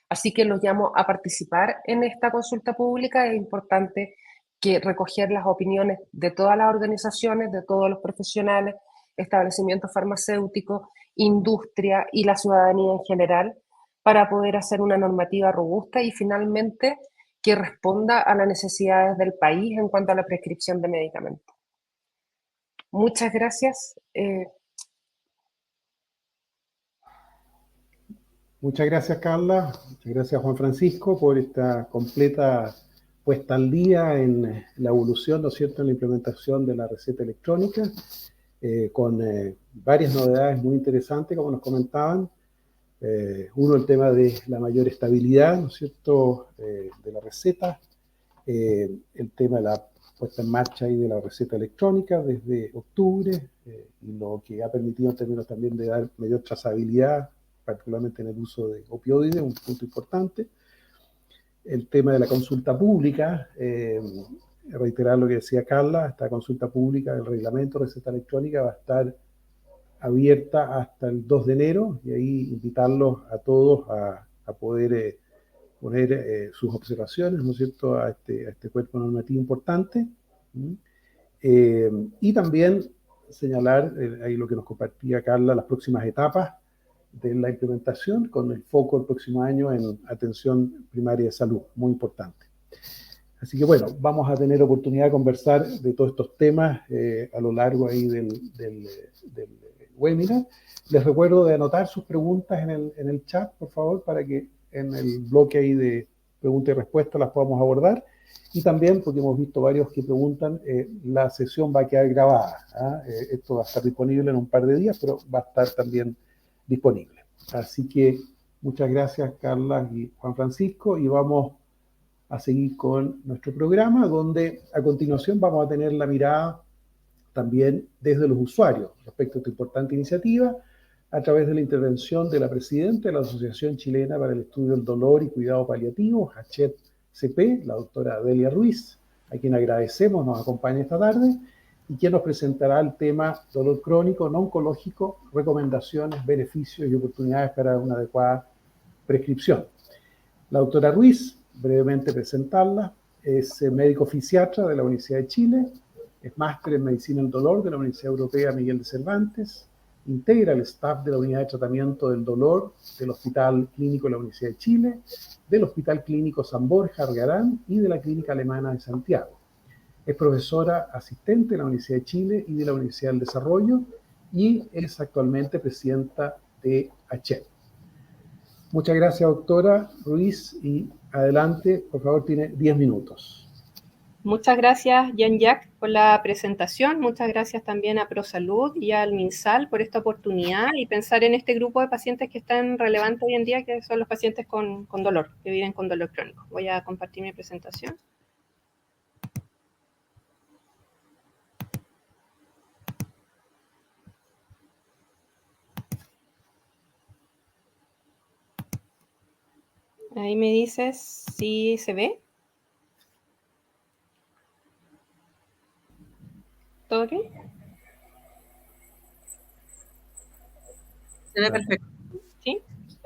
Así que los llamo a participar en esta consulta pública. Es importante que recoger las opiniones de todas las organizaciones, de todos los profesionales, establecimientos farmacéuticos, industria y la ciudadanía en general, para poder hacer una normativa robusta y finalmente que responda a las necesidades del país en cuanto a la prescripción de medicamentos. Muchas gracias. Muchas gracias, Carla. Muchas gracias, Juan Francisco, por esta completa puesta al día en la evolución, ¿no es cierto?, en la implementación de la receta electrónica, con varias novedades muy interesantes, como nos comentaban. Uno, el tema de la mayor estabilidad, ¿no es cierto?, de la receta, el tema de la puesta en marcha ahí de la receta electrónica desde octubre, y lo que ha permitido en términos también de dar mayor trazabilidad, particularmente en el uso de opioides, un punto importante. El tema de la consulta pública, reiterar lo que decía Carla, esta consulta pública del reglamento de receta electrónica va a estar abierta hasta el 2 de enero, y ahí invitarlos a todos a poder poner sus observaciones, ¿no es cierto?, a este cuerpo normativo importante. Y también señalar, ahí lo que nos compartía Carla, las próximas etapas de la implementación, con el foco el próximo año en atención primaria de salud, muy importante. Así que bueno, vamos a tener oportunidad de conversar de todos estos temas a lo largo ahí del webinar. Les recuerdo de anotar sus preguntas en el chat, por favor, para que en el bloque ahí de preguntas y respuestas las podamos abordar. Y también, porque hemos visto varios que preguntan, la sesión va a quedar grabada, ¿eh? Esto va a estar disponible en un par de días, pero va a estar también disponible. Así que muchas gracias, Carla y Juan Francisco, y vamos a seguir con nuestro programa, donde a continuación vamos a tener la mirada también desde los usuarios respecto a esta importante iniciativa, a través de la intervención de la presidenta de la Asociación Chilena para el Estudio del Dolor y Cuidado Paliativo, ACHET-CP, la doctora Delia Ruiz, a quien agradecemos nos acompaña esta tarde, y quien nos presentará el tema dolor crónico no oncológico, recomendaciones, beneficios y oportunidades para una adecuada prescripción. La doctora Ruiz, brevemente presentarla, es médico fisiatra de la Universidad de Chile, es máster en Medicina del Dolor de la Universidad Europea Miguel de Cervantes, integra el staff de la Unidad de Tratamiento del Dolor del Hospital Clínico de la Universidad de Chile, del Hospital Clínico San Borja Argarán y de la Clínica Alemana de Santiago. Es profesora asistente de la Universidad de Chile y de la Universidad del Desarrollo, y es actualmente presidenta de ACHET. Muchas gracias, doctora Ruiz, y adelante, por favor, tiene 10 minutos. Muchas gracias, Jean-Jacques, por la presentación. Muchas gracias también a ProSalud y al MinSal por esta oportunidad y pensar en este grupo de pacientes que están relevantes hoy en día, que son los pacientes con dolor, que viven con dolor crónico. Voy a compartir mi presentación. Ahí me dices si se ve. ¿Todo ok? Se ve perfecto. ¿Sí?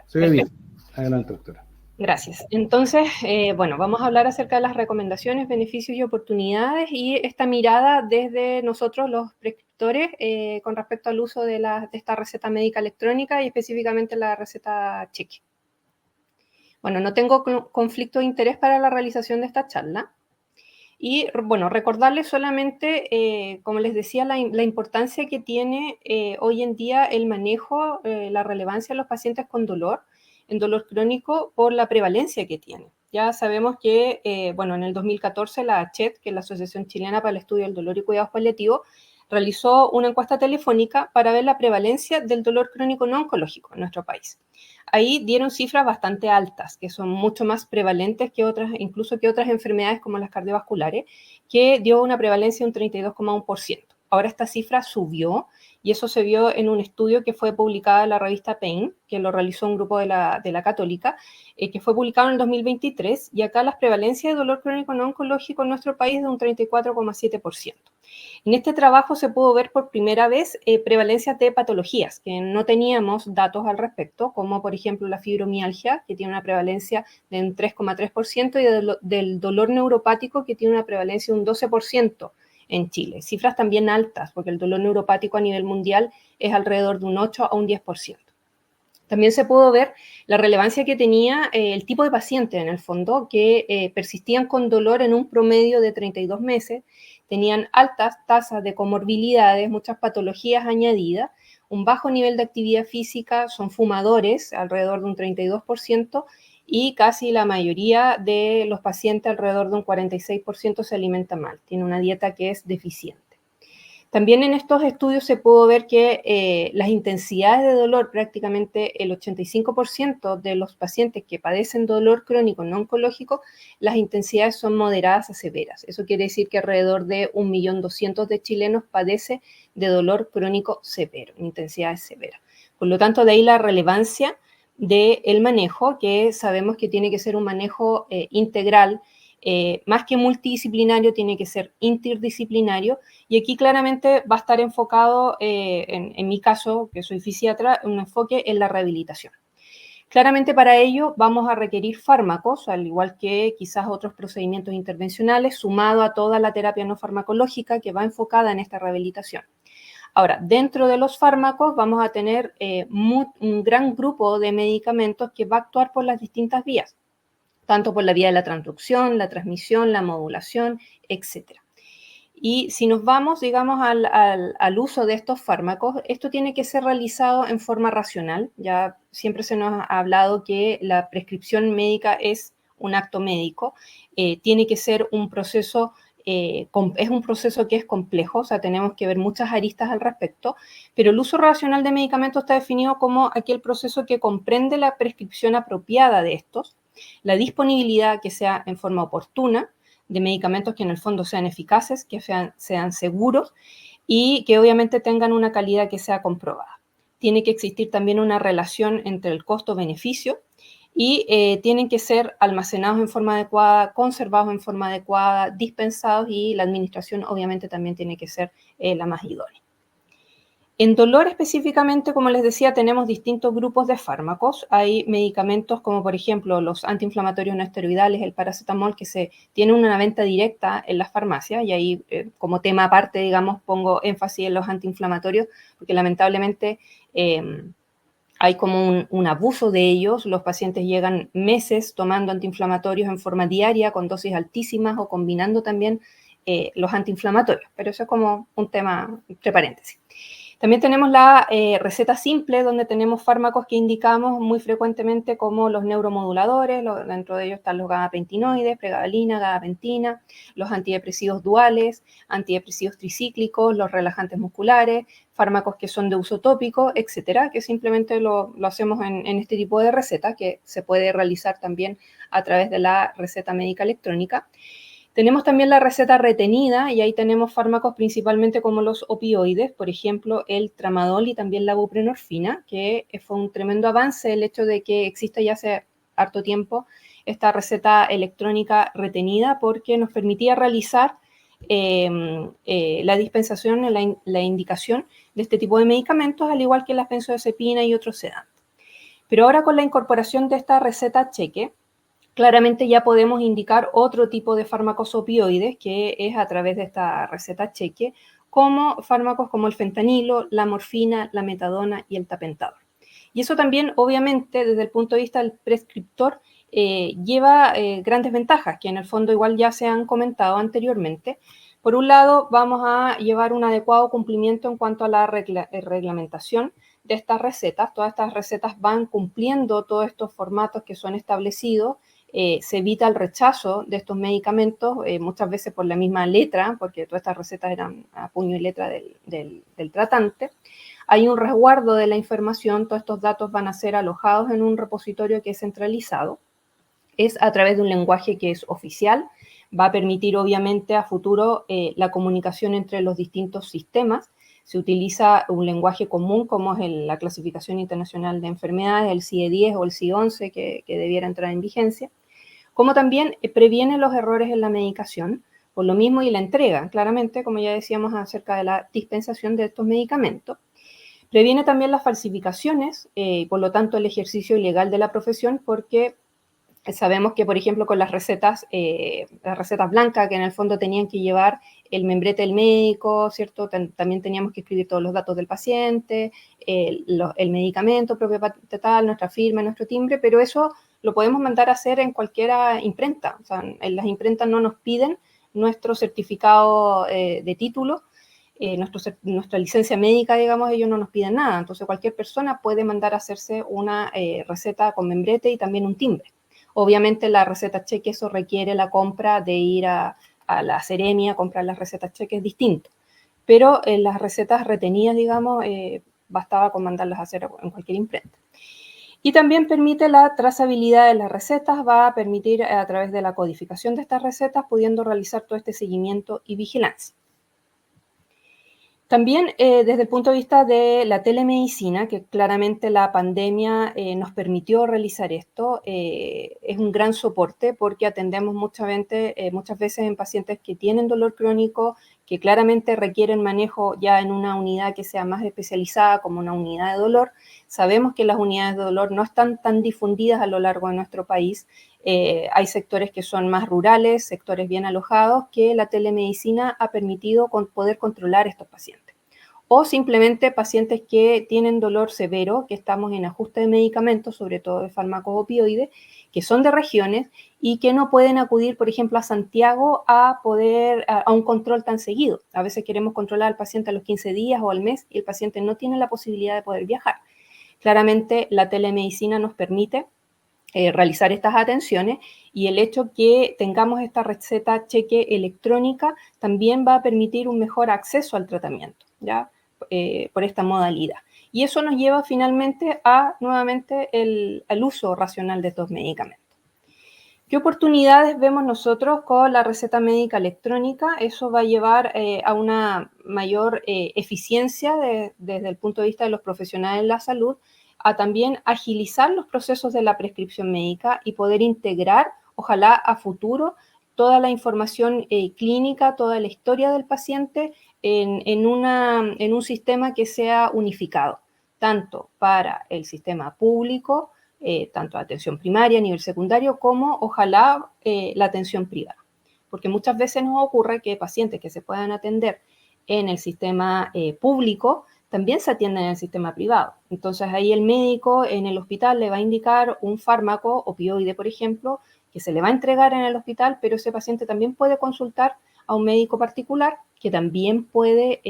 Se ve bien. Adelante, doctora. Gracias. Entonces, bueno, vamos a hablar acerca de las recomendaciones, beneficios y oportunidades, y esta mirada desde nosotros, los prescriptores, con respecto al uso de esta receta médica electrónica y específicamente la receta cheque. Bueno, no tengo conflicto de interés para la realización de esta charla. Y bueno, recordarles solamente, como les decía, la importancia que tiene hoy en día el manejo, la relevancia de los pacientes con dolor, en dolor crónico, por la prevalencia que tiene. Ya sabemos que, bueno, en el 2014 la ACHET, que es la Asociación Chilena para el Estudio del Dolor y Cuidados Paliativos, realizó una encuesta telefónica para ver la prevalencia del dolor crónico no oncológico en nuestro país. Ahí dieron cifras bastante altas, que son mucho más prevalentes que otras, incluso que otras enfermedades como las cardiovasculares, que dio una prevalencia de un 32,1%. Ahora esta cifra subió, y eso se vio en un estudio que fue publicado en la revista Pain, que lo realizó un grupo de la Católica, que fue publicado en el 2023, y acá las prevalencias de dolor crónico no oncológico en nuestro país es de un 34,7%. En este trabajo se pudo ver por primera vez prevalencias de patologías que no teníamos datos al respecto, como por ejemplo la fibromialgia, que tiene una prevalencia de un 3,3%, y del dolor neuropático, que tiene una prevalencia de un 12% en Chile. Cifras también altas, porque el dolor neuropático a nivel mundial es alrededor de un 8 a un 10%. También se pudo ver la relevancia que tenía el tipo de paciente, en el fondo, que persistían con dolor en un promedio de 32 meses, tenían altas tasas de comorbilidades, muchas patologías añadidas, un bajo nivel de actividad física, son fumadores, alrededor de un 32%, y casi la mayoría de los pacientes, alrededor de un 46%, se alimenta mal, tiene una dieta que es deficiente. También en estos estudios se pudo ver que las intensidades de dolor, prácticamente el 85% de los pacientes que padecen dolor crónico no oncológico, las intensidades son moderadas a severas. Eso quiere decir que alrededor de 1.200.000 de chilenos padece de dolor crónico severo, intensidades severas. Por lo tanto, de ahí la relevancia del manejo, que sabemos que tiene que ser un manejo integral, más que multidisciplinario, tiene que ser interdisciplinario, y aquí claramente va a estar enfocado, en mi caso, que soy fisiatra, un enfoque en la rehabilitación. Claramente para ello vamos a requerir fármacos, al igual que quizás otros procedimientos intervencionales, sumado a toda la terapia no farmacológica que va enfocada en esta rehabilitación. Ahora, dentro de los fármacos vamos a tener un gran grupo de medicamentos que va a actuar por las distintas vías, tanto por la vía de la transducción, la transmisión, la modulación, etc. Y si nos vamos, digamos, al uso de estos fármacos, esto tiene que ser realizado en forma racional. Ya siempre se nos ha hablado que la prescripción médica es un acto médico, tiene que ser un proceso, es un proceso que es complejo, o sea, tenemos que ver muchas aristas al respecto, pero el uso racional de medicamentos está definido como aquel proceso que comprende la prescripción apropiada de estos, la disponibilidad que sea en forma oportuna, de medicamentos que en el fondo sean eficaces, que sean seguros y que obviamente tengan una calidad que sea comprobada. Tiene que existir también una relación entre el costo-beneficio y tienen que ser almacenados en forma adecuada, conservados en forma adecuada, dispensados, y la administración obviamente también tiene que ser la más idónea. En dolor específicamente, como les decía, tenemos distintos grupos de fármacos. Hay medicamentos como, por ejemplo, los antiinflamatorios no esteroidales, el paracetamol, que se tiene una venta directa en las farmacias, y ahí como tema aparte, digamos, pongo énfasis en los antiinflamatorios, porque lamentablemente hay como un abuso de ellos. Los pacientes llegan meses tomando antiinflamatorios en forma diaria con dosis altísimas o combinando también los antiinflamatorios, pero eso es como un tema entre paréntesis. También tenemos la receta simple, donde tenemos fármacos que indicamos muy frecuentemente como los neuromoduladores, dentro de ellos están los gabapentinoides, pregabalina, gabapentina, los antidepresivos duales, antidepresivos tricíclicos, los relajantes musculares, fármacos que son de uso tópico, etcétera, que simplemente lo hacemos en este tipo de receta, que se puede realizar también a través de la receta médica electrónica. Tenemos también la receta retenida, y ahí tenemos fármacos principalmente como los opioides, por ejemplo, el tramadol y también la buprenorfina, que fue un tremendo avance el hecho de que exista ya hace harto tiempo esta receta electrónica retenida, porque nos permitía realizar la dispensación, la indicación de este tipo de medicamentos, al igual que las benzodiazepinas y otros sedantes. Pero ahora, con la incorporación de esta receta cheque, claramente ya podemos indicar otro tipo de fármacos opioides, que es a través de esta receta cheque, como fármacos como el fentanilo, la morfina, la metadona y el tapentadol. Y eso también, obviamente, desde el punto de vista del prescriptor, lleva grandes ventajas, que en el fondo igual ya se han comentado anteriormente. Por un lado, vamos a llevar un adecuado cumplimiento en cuanto a la reglamentación de estas recetas. Todas estas recetas van cumpliendo todos estos formatos que son establecidos. Se evita el rechazo de estos medicamentos, muchas veces por la misma letra, porque todas estas recetas eran a puño y letra del tratante. Hay un resguardo de la información, todos estos datos van a ser alojados en un repositorio que es centralizado. Es a través de un lenguaje que es oficial, va a permitir obviamente a futuro la comunicación entre los distintos sistemas. Se utiliza un lenguaje común como es la Clasificación Internacional de Enfermedades, el CIE-10 o el CIE-11, que debiera entrar en vigencia, como también previene los errores en la medicación, por lo mismo, y la entrega, claramente, como ya decíamos acerca de la dispensación de estos medicamentos. Previene también las falsificaciones, por lo tanto el ejercicio ilegal de la profesión, porque sabemos que, por ejemplo, con las recetas blancas, que en el fondo tenían que llevar el membrete del médico, ¿cierto? También teníamos que escribir todos los datos del paciente, el medicamento propio patental, nuestra firma, nuestro timbre, pero eso lo podemos mandar a hacer en cualquier imprenta. O sea, en las imprentas no nos piden nuestro certificado de título, nuestra licencia médica, digamos, ellos no nos piden nada. Entonces, cualquier persona puede mandar a hacerse una receta con membrete y también un timbre. Obviamente, la receta cheque, eso requiere la compra de ir a la Seremia a comprar las recetas cheque, es distinto. pero las recetas retenidas, digamos, bastaba con mandarlas a hacer en cualquier imprenta. Y también permite la trazabilidad de las recetas, va a permitir a través de la codificación de estas recetas, pudiendo realizar todo este seguimiento y vigilancia. También desde el punto de vista de la telemedicina, que claramente la pandemia nos permitió realizar esto, es un gran soporte porque atendemos muchas veces en pacientes que tienen dolor crónico, que claramente requieren manejo ya en una unidad que sea más especializada como una unidad de dolor. Sabemos que las unidades de dolor no están tan difundidas a lo largo de nuestro país. Hay sectores que son más rurales, sectores bien alojados, que la telemedicina ha permitido poder controlar estos pacientes. O simplemente pacientes que tienen dolor severo, que estamos en ajuste de medicamentos, sobre todo de fármacos opioides, que son de regiones y que no pueden acudir, por ejemplo, a Santiago a un control tan seguido. A veces queremos controlar al paciente a los 15 días o al mes y el paciente no tiene la posibilidad de poder viajar. Claramente la telemedicina nos permite realizar estas atenciones y el hecho que tengamos esta receta cheque electrónica también va a permitir un mejor acceso al tratamiento, ¿ya? Por esta modalidad. Y eso nos lleva finalmente a, nuevamente, al uso racional de estos medicamentos. ¿Qué oportunidades vemos nosotros con la receta médica electrónica? Eso va a llevar a una mayor eficiencia desde el punto de vista de los profesionales de la salud, a también agilizar los procesos de la prescripción médica y poder integrar, ojalá a futuro, toda la información clínica, toda la historia del paciente en un sistema que sea unificado, tanto para el sistema público, tanto atención primaria a nivel secundario, como ojalá la atención privada. Porque muchas veces nos ocurre que pacientes que se puedan atender en el sistema público también se atienden en el sistema privado. Entonces ahí el médico en el hospital le va a indicar un fármaco opioide, por ejemplo, que se le va a entregar en el hospital, pero ese paciente también puede consultar a un médico particular que también puede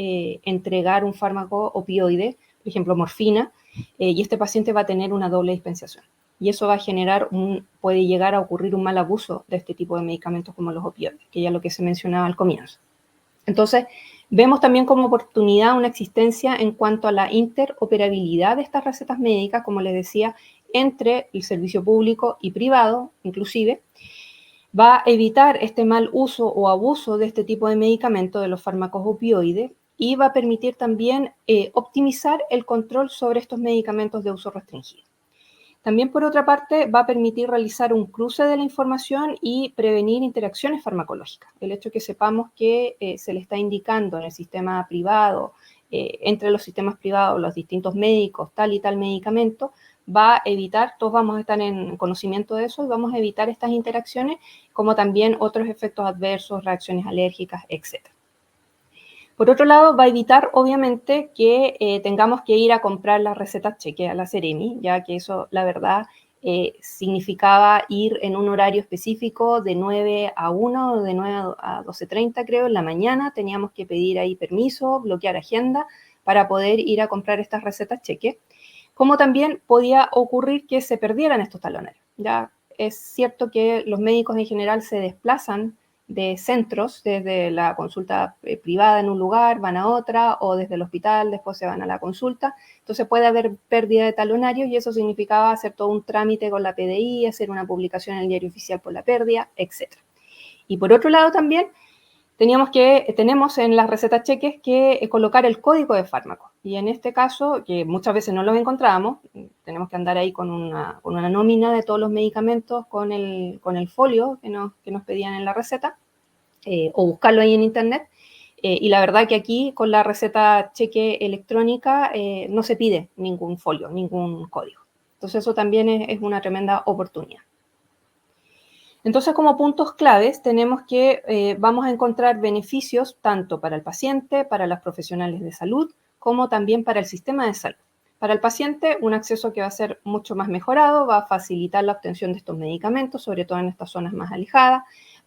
entregar un fármaco opioide, por ejemplo, morfina, y este paciente va a tener una doble dispensación. Y eso va a generar puede llegar a ocurrir un mal abuso de este tipo de medicamentos como los opioides, que ya es lo que se mencionaba al comienzo. Entonces, vemos también como oportunidad una existencia en cuanto a la interoperabilidad de estas recetas médicas, como les decía, entre el servicio público y privado, inclusive. Va a evitar este mal uso o abuso de este tipo de medicamentos, de los fármacos opioides, y va a permitir también optimizar el control sobre estos medicamentos de uso restringido. También, por otra parte, va a permitir realizar un cruce de la información y prevenir interacciones farmacológicas. El hecho de que sepamos que se le está indicando en el sistema privado, entre los sistemas privados, los distintos médicos, tal y tal medicamento, va a evitar, todos vamos a estar en conocimiento de eso y vamos a evitar estas interacciones, como también otros efectos adversos, reacciones alérgicas, etc. Por otro lado, va a evitar, obviamente, que tengamos que ir a comprar las recetas cheque a la Seremi, ya que eso, la verdad, significaba ir en un horario específico de 9 a 1, de 9 a 12:30, creo, en la mañana. Teníamos que pedir ahí permiso, bloquear agenda, para poder ir a comprar estas recetas cheque. Como también podía ocurrir que se perdieran estos talonarios. Ya es cierto que los médicos en general se desplazan de centros, desde la consulta privada en un lugar, van a otra, o desde el hospital, después se van a la consulta. Entonces puede haber pérdida de talonarios y eso significaba hacer todo un trámite con la PDI, hacer una publicación en el diario oficial por la pérdida, etc. Y por otro lado también, tenemos en las recetas cheques que colocar el código de fármaco. Y en este caso, que muchas veces no los encontrábamos, tenemos que andar ahí con una nómina de todos los medicamentos, con el folio que nos pedían en la receta, o buscarlo ahí en internet. Y la verdad que aquí con la receta cheque electrónica no se pide ningún folio, ningún código. Entonces eso también es una tremenda oportunidad. Entonces, como puntos claves, tenemos que vamos a encontrar beneficios tanto para el paciente, para los profesionales de salud, como también para el sistema de salud. Para el paciente, un acceso que va a ser mucho más mejorado, va a facilitar la obtención de estos medicamentos, sobre todo en estas zonas más alejadas,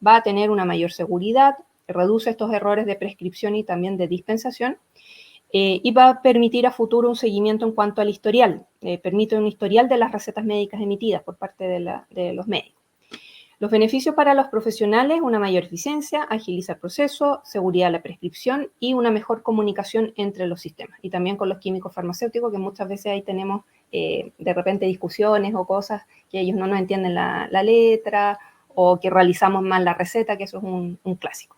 va a tener una mayor seguridad, reduce estos errores de prescripción y también de dispensación, y va a permitir a futuro un seguimiento en cuanto al historial, permite un historial de las recetas médicas emitidas por parte de los médicos. Los beneficios para los profesionales: una mayor eficiencia, agiliza el proceso, seguridad de la prescripción y una mejor comunicación entre los sistemas. Y también con los químicos farmacéuticos, que muchas veces ahí tenemos de repente discusiones o cosas que ellos no nos entienden la letra, o que realizamos mal la receta, que eso es un clásico.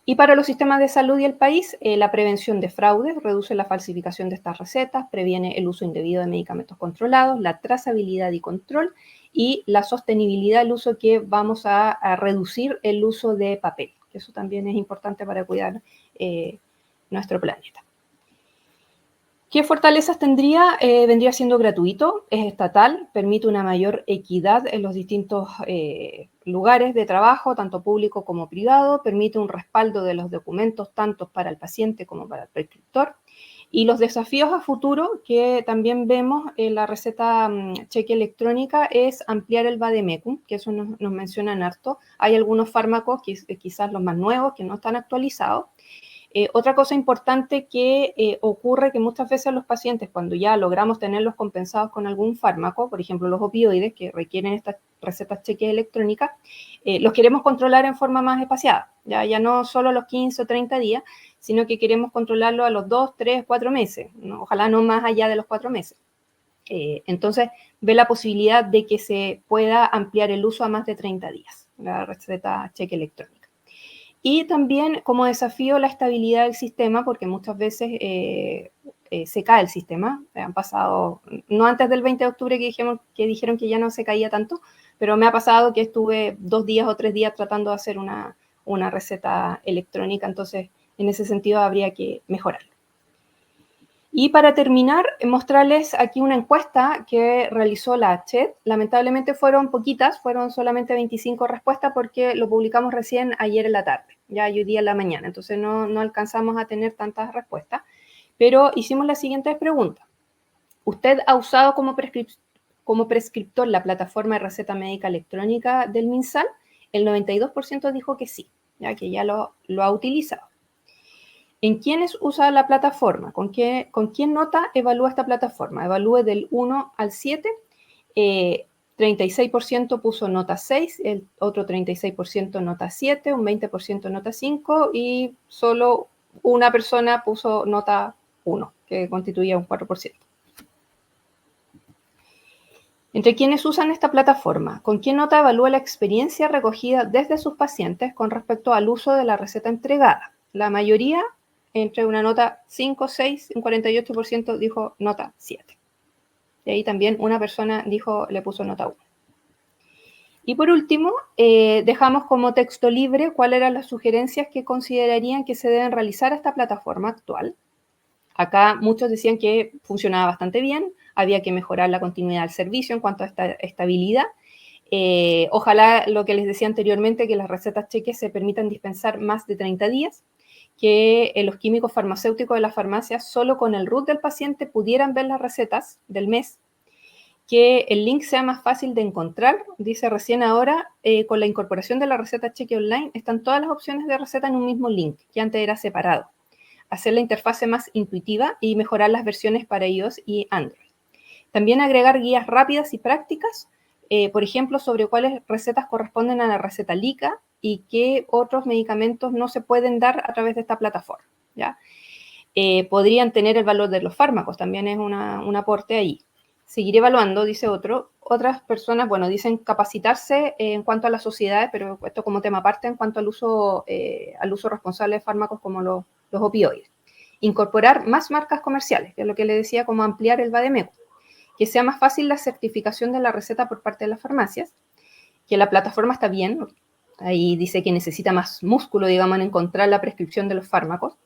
Y para los sistemas de salud y el país, la prevención de fraudes, reduce la falsificación de estas recetas, previene el uso indebido de medicamentos controlados, la trazabilidad y control, y la sostenibilidad del uso, que vamos a reducir el uso de papel, que eso también es importante para cuidar nuestro planeta. ¿Qué fortalezas tendría? Vendría siendo gratuito, es estatal, permite una mayor equidad en los distintos lugares de trabajo, tanto público como privado, permite un respaldo de los documentos tanto para el paciente como para el prescriptor. Y los desafíos a futuro que también vemos en la receta cheque electrónica es ampliar el vademecum, que eso nos mencionan harto. Hay algunos fármacos, quizás los más nuevos, que no están actualizados. Otra cosa importante que ocurre, que muchas veces los pacientes, cuando ya logramos tenerlos compensados con algún fármaco, por ejemplo los opioides, que requieren estas recetas cheques electrónicas, los queremos controlar en forma más espaciada, ya no solo a los 15 o 30 días, sino que queremos controlarlo a los 2, 3, 4 meses, ¿no? Ojalá no más allá de los 4 meses. Entonces, ve la posibilidad de que se pueda ampliar el uso a más de 30 días, la receta cheque electrónica. Y también como desafío la estabilidad del sistema, porque muchas veces se cae el sistema. Han pasado, no antes del 20 de octubre que dijeron que ya no se caía tanto, pero me ha pasado que estuve 2 días o 3 días tratando de hacer una receta electrónica, entonces en ese sentido habría que mejorarlo. Y para terminar, mostrarles aquí una encuesta que realizó la CHED. Lamentablemente fueron poquitas, fueron solamente 25 respuestas, porque lo publicamos recién ayer en la tarde, ya hoy día en la mañana, entonces no alcanzamos a tener tantas respuestas, pero hicimos las siguientes preguntas. ¿Usted ha usado como prescriptor la plataforma de receta médica electrónica del MinSal? El 92% dijo que sí, ya que ya lo ha utilizado. ¿En quiénes usa la plataforma? ¿Con quién nota evalúa esta plataforma? Evalúe del 1 al 7. 36% puso nota 6, el otro 36% nota 7, un 20% nota 5 y solo una persona puso nota 1, que constituía un 4%. Entre quienes usan esta plataforma, ¿con quién nota evalúa la experiencia recogida desde sus pacientes con respecto al uso de la receta entregada? La mayoría, entre una nota 5, 6, un 48% dijo nota 7. Y ahí también una persona le puso nota 1. Y por último, dejamos como texto libre cuáles eran las sugerencias que considerarían que se deben realizar a esta plataforma actual. Acá muchos decían que funcionaba bastante bien, había que mejorar la continuidad del servicio en cuanto a esta estabilidad. Ojalá, lo que les decía anteriormente, que las recetas cheques se permitan dispensar más de 30 días, que los químicos farmacéuticos de las farmacias solo con el root del paciente pudieran ver las recetas del mes, que el link sea más fácil de encontrar. Dice recién ahora, con la incorporación de la receta cheque online, están todas las opciones de receta en un mismo link, que antes era separado. Hacer la interfase más intuitiva y mejorar las versiones para iOS y Android. También agregar guías rápidas y prácticas, por ejemplo, sobre cuáles recetas corresponden a la receta LICA y qué otros medicamentos no se pueden dar a través de esta plataforma, ¿ya? Podrían tener el valor de los fármacos, también es un aporte ahí. Seguir evaluando, dice otro. Otras personas, bueno, dicen capacitarse en cuanto a las sociedades, pero esto como tema aparte, en cuanto al uso responsable de fármacos como los opioides. Incorporar más marcas comerciales, que es lo que le decía, como ampliar el vademecum. Que sea más fácil la certificación de la receta por parte de las farmacias, que la plataforma está bien, ahí dice que necesita más músculo, digamos, en encontrar la prescripción de los fármacos,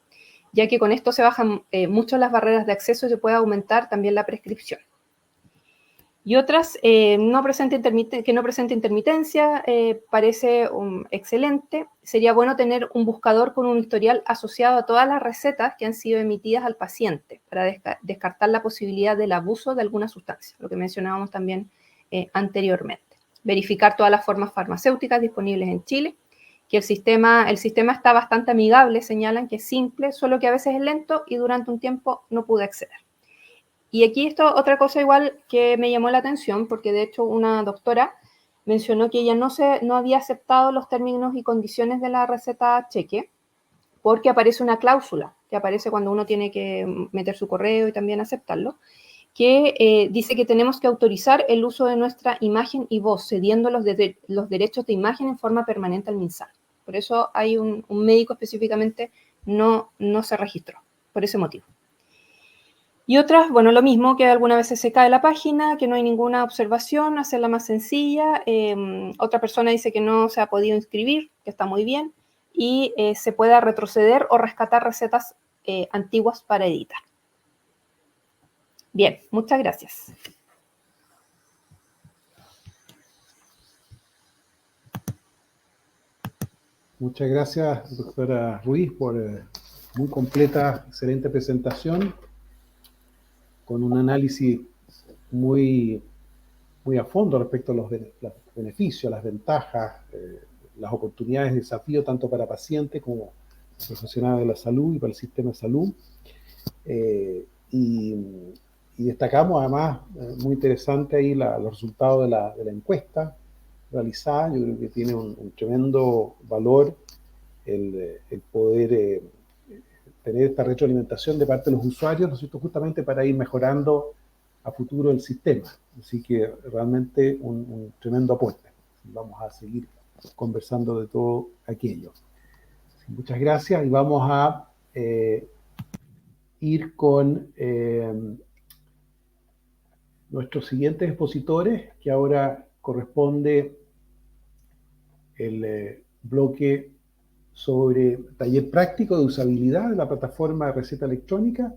ya que con esto se bajan mucho las barreras de acceso y se puede aumentar también la prescripción. Y otras, que no presente intermitencia, parece excelente. Sería bueno tener un buscador con un historial asociado a todas las recetas que han sido emitidas al paciente para descartar la posibilidad del abuso de alguna sustancia, lo que mencionábamos también anteriormente. Verificar todas las formas farmacéuticas disponibles en Chile, que el sistema está bastante amigable, señalan que es simple, solo que a veces es lento y durante un tiempo no pude acceder. Y aquí otra cosa igual que me llamó la atención, porque de hecho una doctora mencionó que ella no había aceptado los términos y condiciones de la receta cheque, porque aparece una cláusula que aparece cuando uno tiene que meter su correo y también aceptarlo, que dice que tenemos que autorizar el uso de nuestra imagen y voz, cediendo los derechos de imagen en forma permanente al MinSal. Por eso hay un médico específicamente no se registró, por ese motivo. Y otras, bueno, lo mismo, que algunas veces se cae la página, que no hay ninguna observación, hacerla más sencilla. Otra persona dice que no se ha podido inscribir, que está muy bien, y se pueda retroceder o rescatar recetas antiguas para editar. Bien, muchas gracias. Muchas gracias, doctora Ruiz, por muy completa, excelente presentación, con un análisis muy a fondo respecto a los beneficios, las ventajas, las oportunidades de desafío, tanto para pacientes como profesionales de la salud y para el sistema de salud. Y destacamos además, muy interesante ahí los resultados de la encuesta realizada. Yo creo que tiene un tremendo valor el poder tener esta retroalimentación de parte de los usuarios, ¿no es cierto?, justamente para ir mejorando a futuro el sistema. Así que realmente un tremendo aporte. Vamos a seguir conversando de todo aquello. Muchas gracias y vamos a ir con nuestros siguientes expositores, que ahora corresponde el bloque sobre taller práctico de usabilidad de la plataforma de receta electrónica,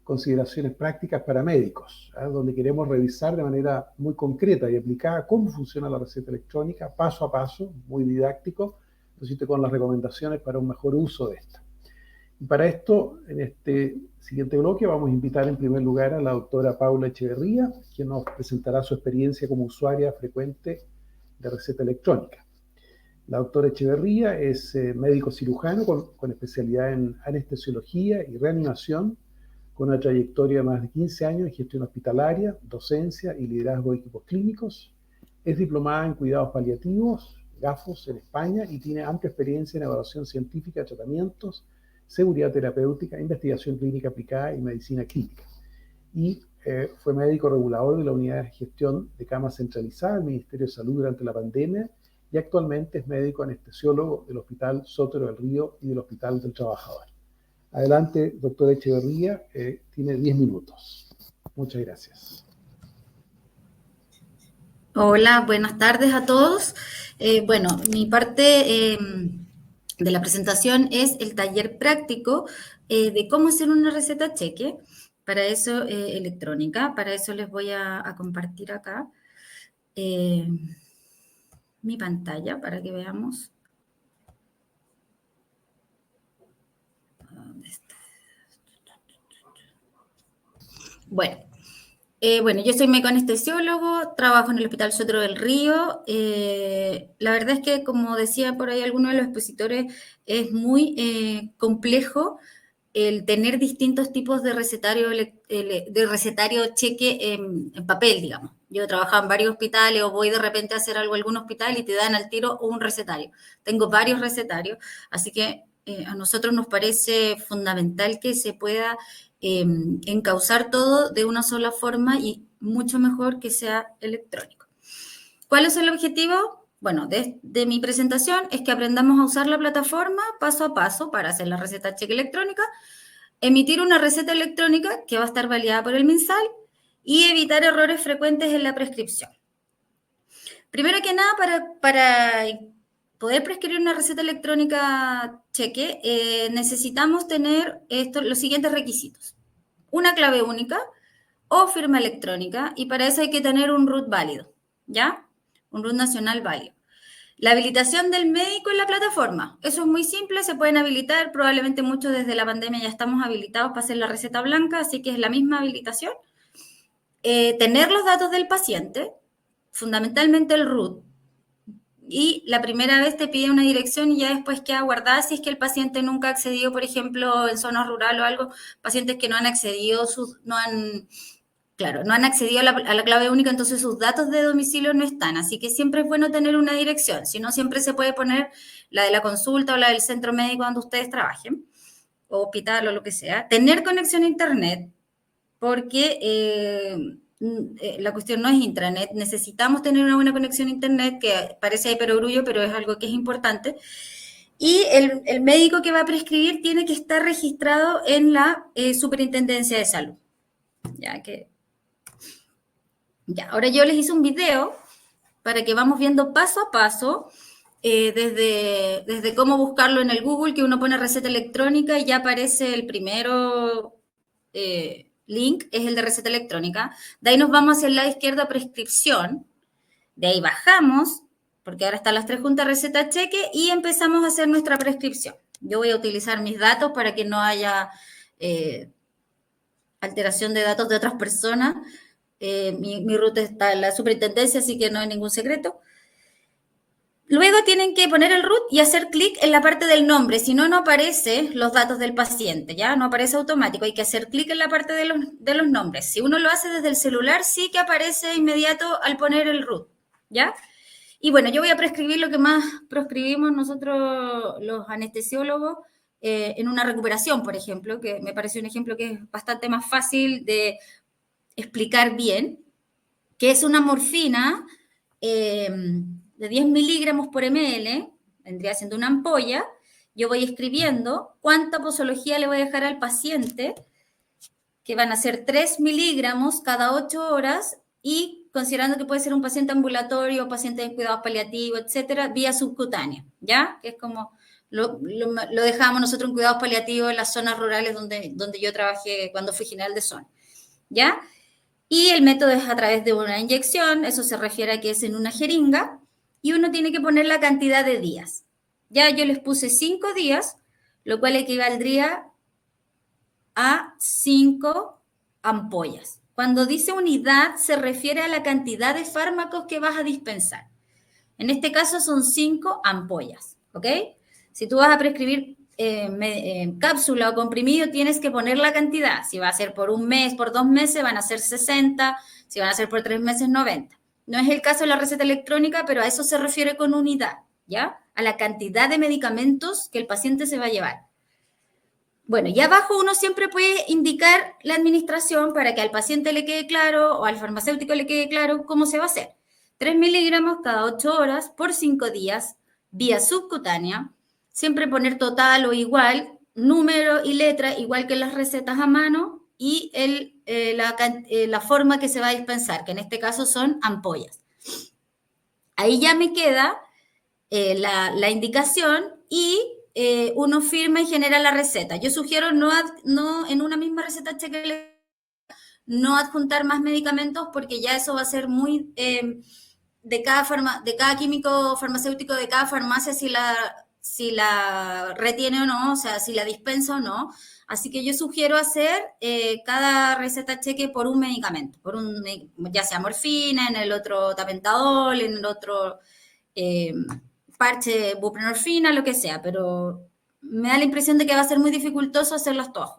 consideraciones prácticas para médicos, donde queremos revisar de manera muy concreta y aplicada cómo funciona la receta electrónica, paso a paso, muy didáctico, con las recomendaciones para un mejor uso de esta. Y para esto, en este siguiente bloque, vamos a invitar en primer lugar a la doctora Paula Echeverría, quien nos presentará su experiencia como usuaria frecuente de receta electrónica. La doctora Echeverría es médico cirujano con especialidad en anestesiología y reanimación, con una trayectoria de más de 15 años en gestión hospitalaria, docencia y liderazgo de equipos clínicos. Es diplomada en cuidados paliativos, GAFOS, en España, y tiene amplia experiencia en evaluación científica de tratamientos, seguridad terapéutica, investigación clínica aplicada y medicina clínica. Y fue médico regulador de la Unidad de Gestión de Camas Centralizada del Ministerio de Salud durante la pandemia, y actualmente es médico anestesiólogo del Hospital Sotero del Río y del Hospital del Trabajador. Adelante, doctora Echeverría, tiene 10 minutos. Muchas gracias. Hola, buenas tardes a todos. Bueno, mi parte de la presentación es el taller práctico de cómo hacer una receta cheque, para eso electrónica. Para eso les voy a compartir acá mi pantalla para que veamos. ¿Dónde está? Bueno, yo soy médico anestesiólogo, trabajo en el Hospital Sotero del Río. La verdad es que, como decía por ahí alguno de los expositores, es muy complejo el tener distintos tipos de recetario cheque en papel, digamos. Yo he trabajado en varios hospitales o voy de repente a hacer algo en algún hospital y te dan al tiro un recetario. Tengo varios recetarios, así que a nosotros nos parece fundamental que se pueda encauzar todo de una sola forma y mucho mejor que sea electrónico. ¿Cuál es el objetivo? Bueno, de mi presentación es que aprendamos a usar la plataforma paso a paso para hacer la receta cheque electrónica, emitir una receta electrónica que va a estar validada por el MinSal y evitar errores frecuentes en la prescripción. Primero que nada, para poder prescribir una receta electrónica cheque, necesitamos tener los siguientes requisitos. Una clave única o firma electrónica, y para eso hay que tener un RUT válido, ¿ya? Un RUT nacional válido. La habilitación del médico en la plataforma. Eso es muy simple, se pueden habilitar. Probablemente muchos desde la pandemia ya estamos habilitados para hacer la receta blanca, así que es la misma habilitación. Tener los datos del paciente, fundamentalmente el RUT. Y la primera vez te pide una dirección y ya después queda guardada si es que el paciente nunca ha accedido, por ejemplo, en zonas rurales o algo, pacientes que no han accedido, no han claro, no han accedido a la clave única, entonces sus datos de domicilio no están. Así que siempre es bueno tener una dirección. Si no, siempre se puede poner la de la consulta o la del centro médico donde ustedes trabajen, o hospital o lo que sea. Tener conexión a internet, porque la cuestión no es intranet. Necesitamos tener una buena conexión a internet, que parece ahí perogrullo, pero es algo que es importante. Y el médico que va a prescribir tiene que estar registrado en la Superintendencia de Salud. Ya, ahora yo les hice un video para que vamos viendo paso a paso, desde cómo buscarlo en el Google, que uno pone receta electrónica y ya aparece el primero link, es el de receta electrónica. De ahí nos vamos hacia el lado izquierdo a prescripción. De ahí bajamos, porque ahora están las 3 juntas, receta, cheque, y empezamos a hacer nuestra prescripción. Yo voy a utilizar mis datos para que no haya alteración de datos de otras personas. Mi ruta está en la superintendencia, así que no hay ningún secreto. Luego tienen que poner el root y hacer clic en la parte del nombre, si no, no aparecen los datos del paciente, ¿ya? No aparece automático, hay que hacer clic en la parte de los nombres. Si uno lo hace desde el celular, sí que aparece inmediato al poner el root, ¿ya? Y bueno, yo voy a prescribir lo que más prescribimos nosotros los anestesiólogos en una recuperación, por ejemplo, que me parece un ejemplo que es bastante más fácil de explicar bien, que es una morfina de 10 miligramos por ml, vendría siendo una ampolla. Yo voy escribiendo cuánta posología le voy a dejar al paciente, que van a ser 3 miligramos cada 8 horas, y considerando que puede ser un paciente ambulatorio, paciente en cuidados paliativos, etcétera, vía subcutánea, ¿ya? Que es como lo dejamos nosotros en cuidados paliativos en las zonas rurales donde yo trabajé cuando fui general de zona, ¿ya? Y el método es a través de una inyección, eso se refiere a que es en una jeringa, y uno tiene que poner la cantidad de días. Ya yo les puse 5 días, lo cual equivaldría a 5 ampollas. Cuando dice unidad, se refiere a la cantidad de fármacos que vas a dispensar. En este caso son 5 ampollas, ¿ok? Si tú vas a prescribir cápsula o comprimido, tienes que poner la cantidad. Si va a ser por un mes, por 2 meses, van a ser 60. Si van a ser por 3 meses, 90. No es el caso de la receta electrónica, pero a eso se refiere con unidad, ¿ya? A la cantidad de medicamentos que el paciente se va a llevar. Bueno, y abajo uno siempre puede indicar la administración para que al paciente le quede claro o al farmacéutico le quede claro cómo se va a hacer. 3 miligramos cada 8 horas por 5 días, vía subcutánea. Siempre poner total o igual, número y letra, igual que en las recetas a mano, y la forma que se va a dispensar, que en este caso son ampollas. Ahí ya me queda la indicación y uno firma y genera la receta. Yo sugiero no en una misma receta cheque no adjuntar más medicamentos, porque ya eso va a ser muy de cada químico farmacéutico, de cada farmacia, si la retiene o no, o sea, si la dispensa o no. Así que yo sugiero hacer cada receta cheque por un medicamento, ya sea morfina, en el otro tapentadol, en el otro parche buprenorfina, lo que sea, pero me da la impresión de que va a ser muy dificultoso hacerlas todas.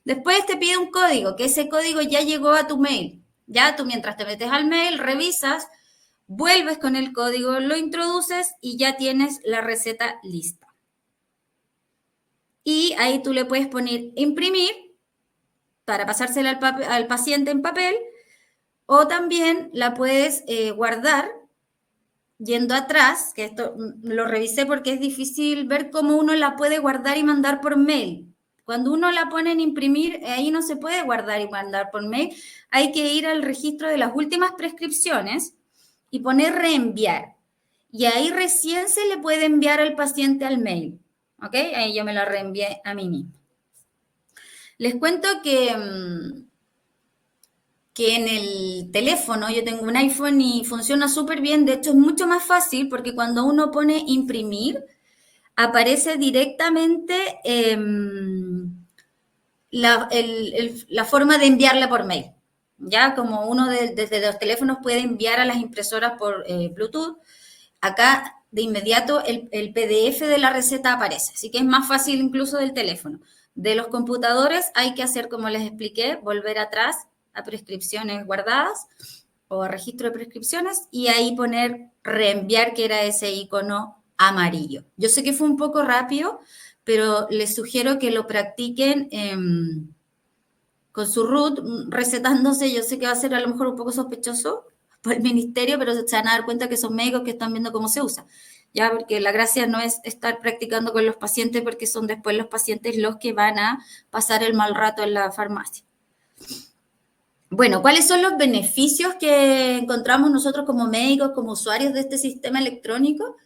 Después te pide un código, que ese código ya llegó a tu mail. Ya tú, mientras te metes al mail, revisas, vuelves con el código, lo introduces y ya tienes la receta lista. Y ahí tú le puedes poner imprimir para pasársela al paciente en papel, o también la puedes guardar yendo atrás, que esto lo revisé porque es difícil ver cómo uno la puede guardar y mandar por mail. Cuando uno la pone en imprimir, ahí no se puede guardar y mandar por mail. Hay que ir al registro de las últimas prescripciones y poner reenviar. Y ahí recién se le puede enviar al paciente al mail. ¿Ok? Ahí yo me la reenvié a mí misma. Les cuento que en el teléfono, yo tengo un iPhone y funciona súper bien. De hecho, es mucho más fácil porque cuando uno pone imprimir, aparece directamente la forma de enviarla por mail. Ya como uno desde los teléfonos puede enviar a las impresoras por Bluetooth, acá de inmediato el PDF de la receta aparece. Así que es más fácil incluso del teléfono. De los computadores hay que hacer, como les expliqué, volver atrás a prescripciones guardadas o a registro de prescripciones y ahí poner reenviar, que era ese icono amarillo. Yo sé que fue un poco rápido, pero les sugiero que lo practiquen con su root, recetándose. Yo sé que va a ser a lo mejor un poco sospechoso por el ministerio, pero se van a dar cuenta que son médicos que están viendo cómo se usa. Ya, porque la gracia no es estar practicando con los pacientes, porque son después los pacientes los que van a pasar el mal rato en la farmacia. Bueno, ¿cuáles son los beneficios que encontramos nosotros como médicos, como usuarios de este sistema electrónico?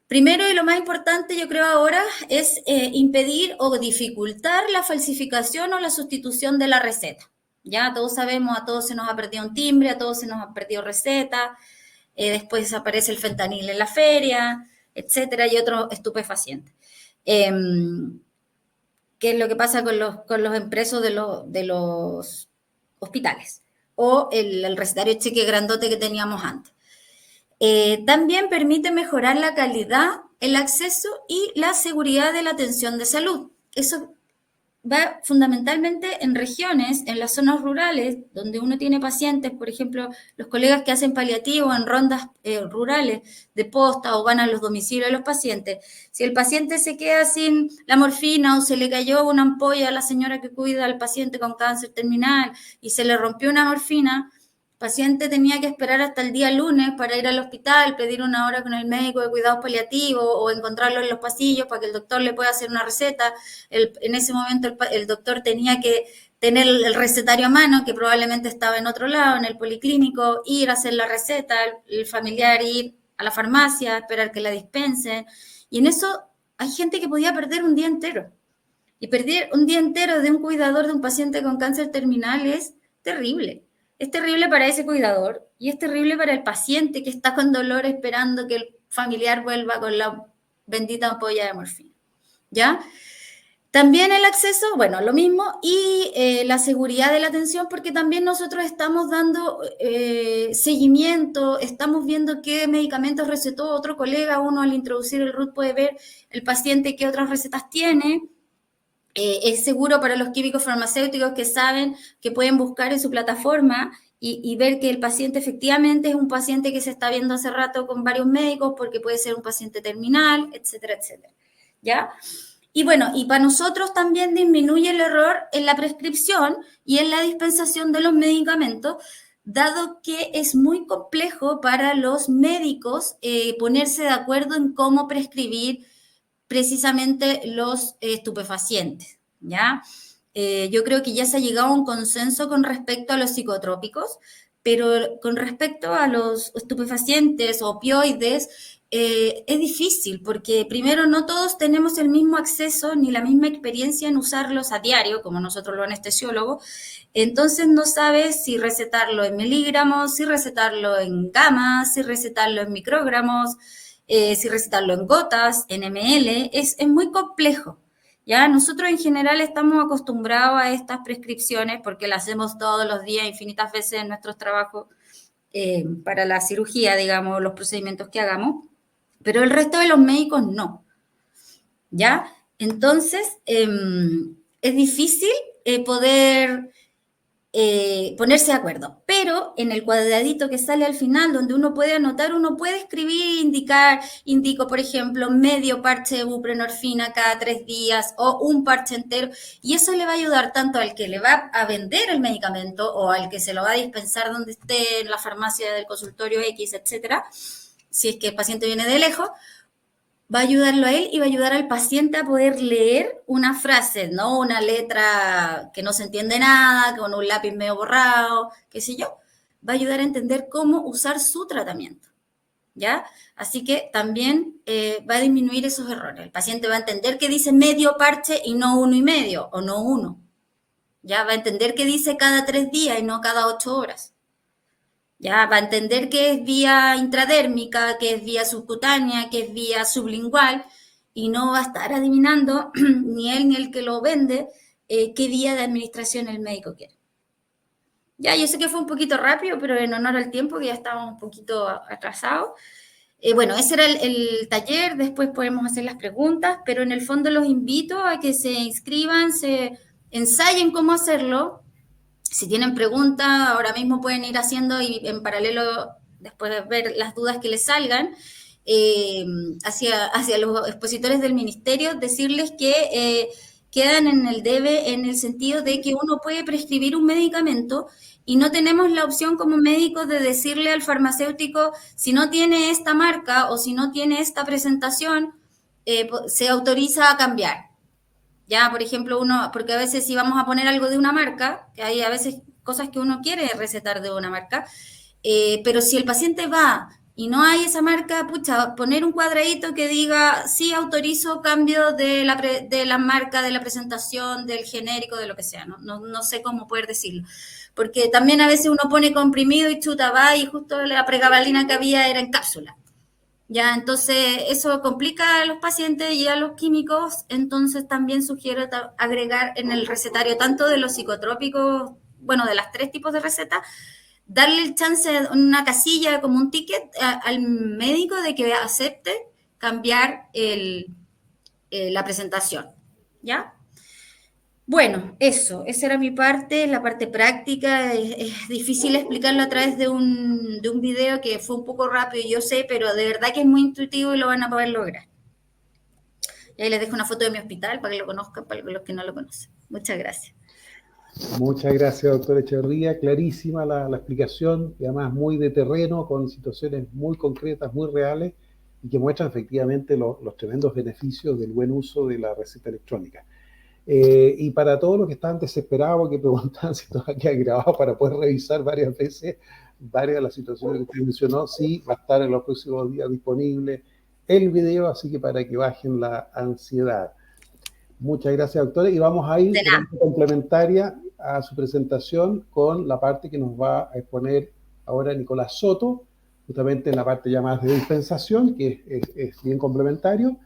Primero y lo más importante, yo creo ahora, es impedir o dificultar la falsificación o la sustitución de la receta. Ya todos sabemos, a todos se nos ha perdido un timbre, a todos se nos ha perdido receta, después aparece el fentanil en la feria, etcétera, y otros estupefacientes. ¿Qué es lo que pasa con los impresos de los hospitales? O el recetario cheque grandote que teníamos antes. También permite mejorar la calidad, el acceso y la seguridad de la atención de salud. Eso va fundamentalmente en regiones, en las zonas rurales, donde uno tiene pacientes, por ejemplo, los colegas que hacen paliativo en rondas rurales de posta o van a los domicilios de los pacientes. Si el paciente se queda sin la morfina o se le cayó una ampolla a la señora que cuida al paciente con cáncer terminal y se le rompió una morfina, el paciente tenía que esperar hasta el día lunes para ir al hospital, pedir una hora con el médico de cuidados paliativos o encontrarlo en los pasillos para que el doctor le pueda hacer una receta. En ese momento el doctor tenía que tener el recetario a mano, que probablemente estaba en otro lado, en el policlínico, ir a hacer la receta, el familiar ir a la farmacia, esperar que la dispensen. Y en eso hay gente que podía perder un día entero. Y perder un día entero de un cuidador de un paciente con cáncer terminal es terrible. Es terrible para ese cuidador y es terrible para el paciente que está con dolor esperando que el familiar vuelva con la bendita ampolla de morfina, ¿ya? También el acceso, bueno, lo mismo, y la seguridad de la atención, porque también nosotros estamos dando seguimiento, estamos viendo qué medicamentos recetó otro colega, uno al introducir el RUT puede ver el paciente qué otras recetas tiene. Es seguro para los químicos farmacéuticos que saben que pueden buscar en su plataforma y ver que el paciente efectivamente es un paciente que se está viendo hace rato con varios médicos porque puede ser un paciente terminal, etcétera, etcétera, ¿ya? Y bueno, y para nosotros también disminuye el error en la prescripción y en la dispensación de los medicamentos, dado que es muy complejo para los médicos ponerse de acuerdo en cómo prescribir precisamente los estupefacientes, ¿ya? Yo creo que ya se ha llegado a un consenso con respecto a los psicotrópicos, pero con respecto a los estupefacientes o opioides, es difícil, porque primero no todos tenemos el mismo acceso ni la misma experiencia en usarlos a diario, como nosotros los anestesiólogos, entonces no sabes si recetarlo en miligramos, si recetarlo en gamas, si recetarlo en microgramos, si recetarlo en gotas, en ml, es muy complejo, ¿ya? Nosotros en general estamos acostumbrados a estas prescripciones porque las hacemos todos los días, infinitas veces en nuestros trabajos para la cirugía, digamos, los procedimientos que hagamos, pero el resto de los médicos no, ¿ya? Entonces, es difícil poder ponerse de acuerdo, pero en el cuadradito que sale al final, donde uno puede anotar, uno puede escribir, indico, por ejemplo, medio parche de buprenorfina cada 3 días o un parche entero, y eso le va a ayudar tanto al que le va a vender el medicamento o al que se lo va a dispensar donde esté, en la farmacia del consultorio X, etcétera, si es que el paciente viene de lejos, va a ayudarlo a él y va a ayudar al paciente a poder leer una frase, no una letra que no se entiende nada, con un lápiz medio borrado, qué sé yo. Va a ayudar a entender cómo usar su tratamiento, ¿ya? Así que también va a disminuir esos errores. El paciente va a entender que dice medio parche y no 1,5 o no 1. Ya va a entender que dice cada 3 días y no cada 8 horas. Ya va a entender que es vía intradérmica, que es vía subcutánea, que es vía sublingual, y no va a estar adivinando ni él ni el que lo vende qué vía de administración el médico quiere. Ya, yo sé que fue un poquito rápido, pero en honor al tiempo, que ya estábamos un poquito atrasados. Bueno, ese era el taller, después podemos hacer las preguntas, pero en el fondo los invito a que se inscriban, se ensayen cómo hacerlo, Si tienen preguntas, ahora mismo pueden ir haciendo y en paralelo después ver las dudas que les salgan. Hacia los expositores del ministerio, decirles que quedan en el debe en el sentido de que uno puede prescribir un medicamento y no tenemos la opción como médicos de decirle al farmacéutico, si no tiene esta marca o si no tiene esta presentación, se autoriza a cambiar. Ya, por ejemplo, porque a veces si vamos a poner algo de una marca, que hay a veces cosas que uno quiere recetar de una marca, pero si el paciente va y no hay esa marca, pucha, poner un cuadradito que diga, sí, autorizo cambio de la marca, de la presentación, del genérico, de lo que sea, no sé cómo poder decirlo. Porque también a veces uno pone comprimido y chuta, va y justo la pregabalina que había era en cápsula. Ya, entonces eso complica a los pacientes y a los químicos, entonces también sugiero agregar en el recetario tanto de los psicotrópicos, bueno, de las 3 tipos de recetas, darle el chance, una casilla como un ticket al médico de que acepte cambiar la presentación, ¿ya? Bueno, esa era mi parte, la parte práctica. Es difícil explicarlo a través de un video que fue un poco rápido, yo sé, pero de verdad que es muy intuitivo y lo van a poder lograr. Y ahí les dejo una foto de mi hospital para que lo conozcan, para los que no lo conocen. Muchas gracias. Muchas gracias, doctora Echeverría. Clarísima la explicación y además muy de terreno, con situaciones muy concretas, muy reales y que muestran efectivamente los tremendos beneficios del buen uso de la receta electrónica. Y para todos los que están desesperados, que preguntan si esto queda grabado para poder revisar varias veces varias de las situaciones que usted mencionó, sí, va a estar en los próximos días disponible el video, así que para que bajen la ansiedad. Muchas gracias, doctora. Y vamos a ir complementaria a su presentación con la parte que nos va a exponer ahora Nicolás Soto, justamente en la parte ya más de dispensación, que es bien complementario.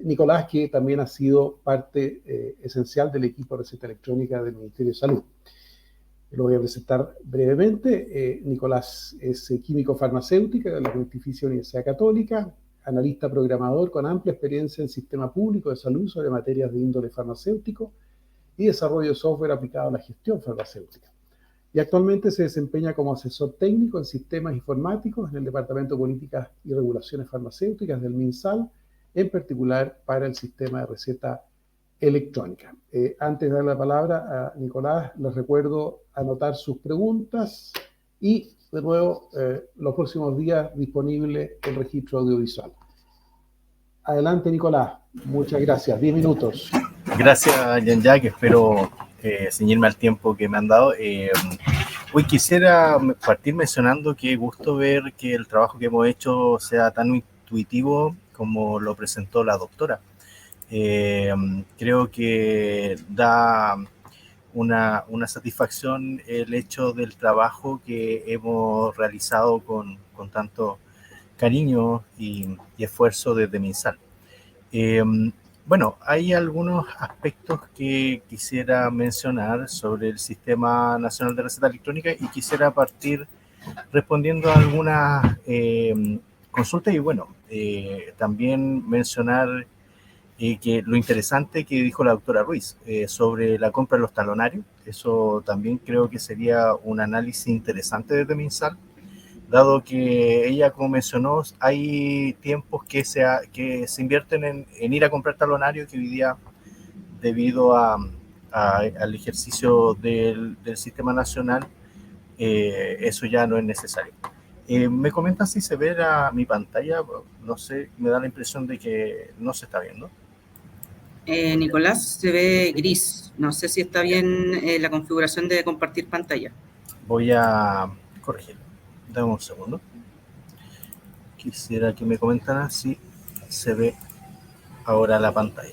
Nicolás, que también ha sido parte esencial del equipo de receta electrónica del Ministerio de Salud. Lo voy a presentar brevemente. Nicolás es químico farmacéutico de la Pontificia Universidad Católica, analista programador con amplia experiencia en sistema público de salud sobre materias de índole farmacéutico y desarrollo de software aplicado a la gestión farmacéutica. Y actualmente se desempeña como asesor técnico en sistemas informáticos en el Departamento de Políticas y Regulaciones Farmacéuticas del MinSal, en particular para el sistema de receta electrónica. Antes de dar la palabra a Nicolás, les recuerdo anotar sus preguntas y, de nuevo, los próximos días disponible el registro audiovisual. Adelante, Nicolás. Muchas gracias. 10 minutos. Gracias, Jean-Jacques. Espero ceñirme al tiempo que me han dado. Hoy quisiera partir mencionando que gusto ver que el trabajo que hemos hecho sea tan intuitivo como lo presentó la doctora. Creo que da una satisfacción el hecho del trabajo que hemos realizado con tanto cariño y esfuerzo desde MinSal. Bueno, hay algunos aspectos que quisiera mencionar sobre el Sistema Nacional de Receta Electrónica y quisiera partir respondiendo a algunas consultas y bueno, también mencionar que lo interesante que dijo la doctora Ruiz sobre la compra de los talonarios. Eso también creo que sería un análisis interesante desde MinSal, dado que ella, como mencionó, hay tiempos que se invierten en ir a comprar talonarios que hoy día, debido al ejercicio del sistema nacional, eso ya no es necesario. Me comentan si se ve mi pantalla, no sé, me da la impresión de que no se está viendo. Nicolás, se ve gris. No sé si está bien la configuración de compartir pantalla. Voy a corregirlo. Dame un segundo. Quisiera que me comentaran si se ve ahora la pantalla.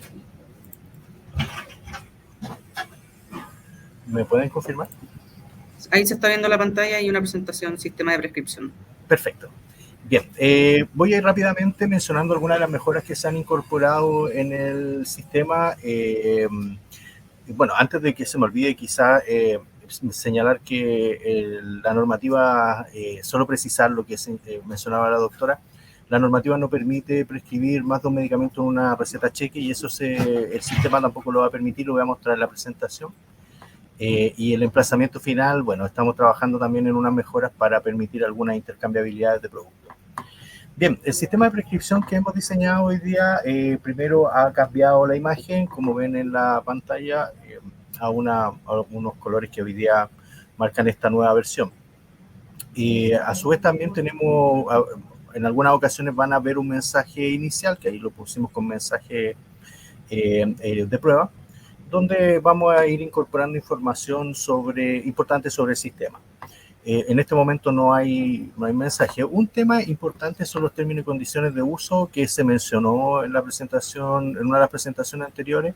¿Me pueden confirmar? Ahí se está viendo la pantalla y una presentación sistema de prescripción. Perfecto. Bien, voy a ir rápidamente mencionando algunas de las mejoras que se han incorporado en el sistema. Bueno, antes de que se me olvide, quizá señalar que la normativa, solo precisar lo que mencionaba la doctora, la normativa no permite prescribir más de un medicamento en una receta cheque y eso el sistema tampoco lo va a permitir, lo voy a mostrar en la presentación. Y el emplazamiento final, bueno, estamos trabajando también en unas mejoras para permitir algunas intercambiabilidades de productos. Bien, el sistema de prescripción que hemos diseñado hoy día, primero ha cambiado la imagen, como ven en la pantalla, a unos colores que hoy día marcan esta nueva versión. Y a su vez también tenemos, en algunas ocasiones van a ver un mensaje inicial, que ahí lo pusimos con mensaje de prueba, donde vamos a ir incorporando información importante sobre el sistema. En este momento no hay mensaje. Un tema importante son los términos y condiciones de uso que se mencionó en la presentación, en una de las presentaciones anteriores.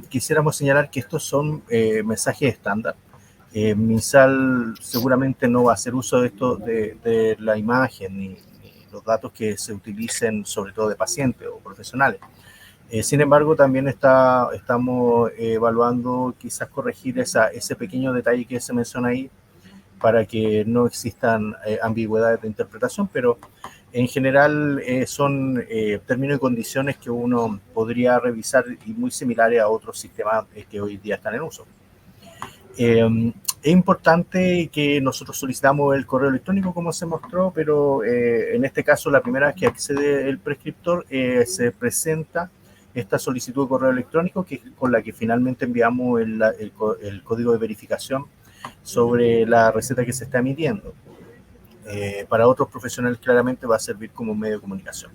Quisiéramos señalar que estos son mensajes estándar. MinSal seguramente no va a hacer uso de esto de la imagen ni los datos que se utilicen, sobre todo de pacientes o profesionales. Sin embargo, también estamos evaluando quizás corregir ese pequeño detalle que se menciona ahí para que no existan ambigüedades de interpretación, pero en general son términos y condiciones que uno podría revisar y muy similares a otros sistemas que hoy día están en uso. Es importante que nosotros solicitamos el correo electrónico, como se mostró, pero en este caso, la primera vez que accede el prescriptor, se presenta esta solicitud de correo electrónico, que es con la que finalmente enviamos el código de verificación sobre la receta que se está emitiendo. Para otros profesionales claramente va a servir como un medio de comunicación.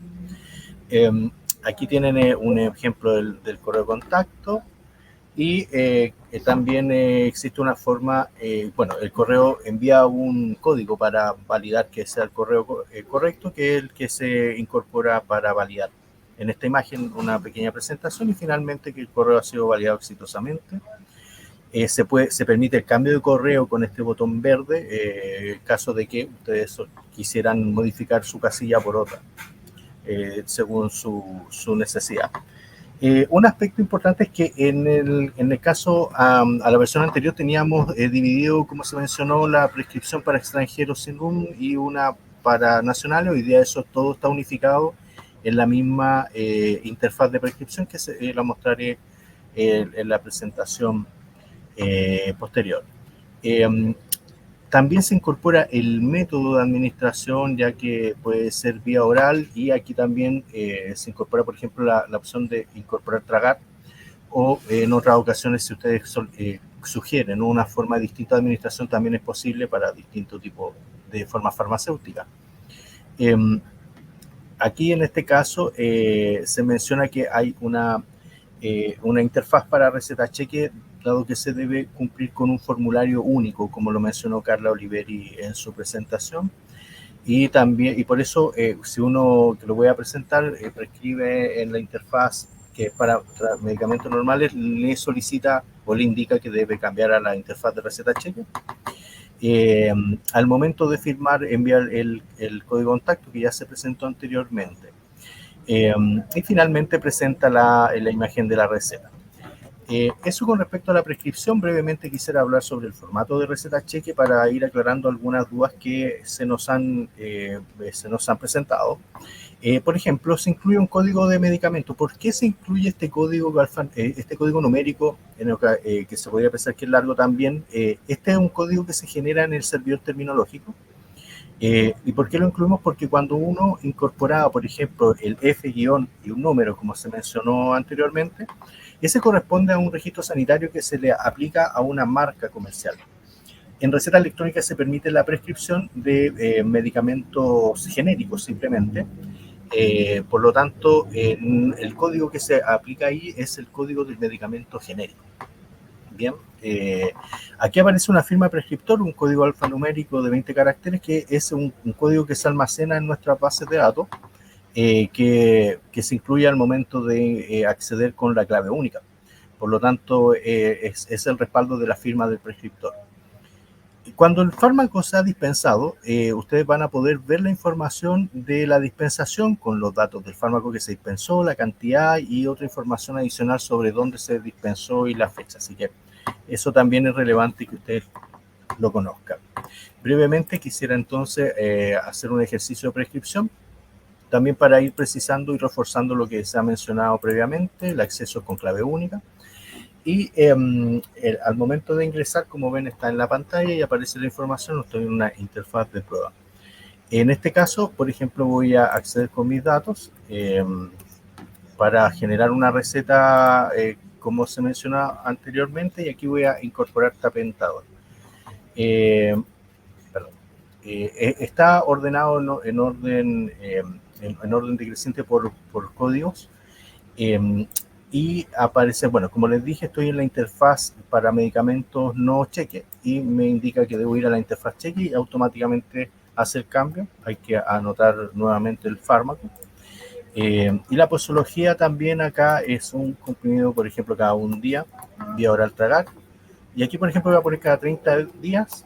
Aquí tienen un ejemplo del correo de contacto. Y también existe una forma, bueno, el correo envía un código para validar que sea el correo correcto, que es el que se incorpora para validar. En esta imagen una pequeña presentación y finalmente que el correo ha sido validado exitosamente. Se permite el cambio de correo con este botón verde, en caso de que ustedes quisieran modificar su casilla por otra, según su necesidad. Un aspecto importante es que en el caso a la versión anterior teníamos dividido, como se mencionó, la prescripción para extranjeros sin RUM y una para nacionales. Hoy día eso todo está unificado en la misma interfaz de prescripción que la mostraré en la presentación posterior. También se incorpora el método de administración, ya que puede ser vía oral, y aquí también se incorpora, por ejemplo, la opción de incorporar tragar, o en otras ocasiones, si ustedes sugieren una forma distinta de administración, también es posible para distintos tipos de formas farmacéuticas. Aquí en este caso se menciona que hay una interfaz para receta cheque, dado que se debe cumplir con un formulario único, como lo mencionó Carla Oliveri en su presentación. Y también, y por eso, si uno, que lo voy a presentar, prescribe en la interfaz que es para medicamentos normales, le solicita o le indica que debe cambiar a la interfaz de receta cheque. Al momento de firmar, enviar el código de contacto que ya se presentó anteriormente. Y finalmente presenta la imagen de la receta. Eso con respecto a la prescripción. Brevemente quisiera hablar sobre el formato de receta cheque para ir aclarando algunas dudas que se nos han presentado. Por ejemplo, se incluye un código de medicamento. ¿Por qué se incluye este código numérico que se podría pensar que es largo también? Este es un código que se genera en el servidor terminológico. ¿Y por qué lo incluimos? Porque cuando uno incorporaba, por ejemplo, el F- y un número, como se mencionó anteriormente, ese corresponde a un registro sanitario que se le aplica a una marca comercial. En receta electrónica se permite la prescripción de medicamentos genéricos simplemente. Por lo tanto, el código que se aplica ahí es el código del medicamento genérico. Bien, aquí aparece una firma de prescriptor, un código alfanumérico de 20 caracteres, que es un código que se almacena en nuestras bases de datos, que se incluye al momento de acceder con la clave única. Por lo tanto, es el respaldo de la firma del prescriptor. Cuando el fármaco sea dispensado, ustedes van a poder ver la información de la dispensación con los datos del fármaco que se dispensó, la cantidad y otra información adicional sobre dónde se dispensó y la fecha. Así que eso también es relevante que ustedes lo conozcan. Brevemente quisiera entonces hacer un ejercicio de prescripción, también para ir precisando y reforzando lo que se ha mencionado previamente, el acceso con clave única. Y al momento de ingresar, como ven, está en la pantalla y aparece la información, estoy en una interfaz de prueba. En este caso, por ejemplo, voy a acceder con mis datos para generar una receta como se mencionaba anteriormente, y aquí voy a incorporar tapentador. Está ordenado en orden decreciente por códigos. Y aparece, bueno, como les dije, estoy en la interfaz para medicamentos no cheque y me indica que debo ir a la interfaz cheque y automáticamente hace el cambio. Hay que anotar nuevamente el fármaco. Y la posología también acá es un comprimido, por ejemplo, cada un día, vía oral tragar. Y aquí, por ejemplo, voy a poner cada 30 días.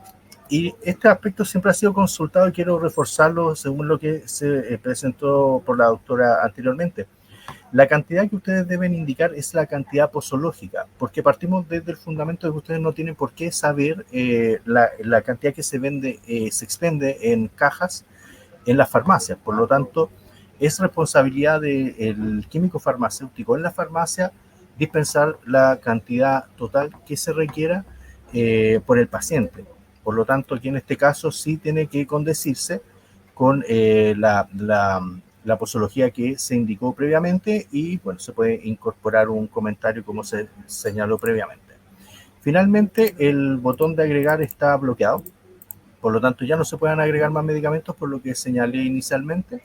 Y este aspecto siempre ha sido consultado y quiero reforzarlo según lo que se presentó por la doctora anteriormente. La cantidad que ustedes deben indicar es la cantidad posológica, porque partimos desde el fundamento de que ustedes no tienen por qué saber la cantidad que se vende, se expende en cajas en las farmacias. Por lo tanto, es responsabilidad del químico farmacéutico en la farmacia dispensar la cantidad total que se requiera por el paciente. Por lo tanto, aquí en este caso sí tiene que condecirse con la posología que se indicó previamente y, bueno, se puede incorporar un comentario como se señaló previamente. Finalmente, el botón de agregar está bloqueado. Por lo tanto, ya no se pueden agregar más medicamentos por lo que señalé inicialmente.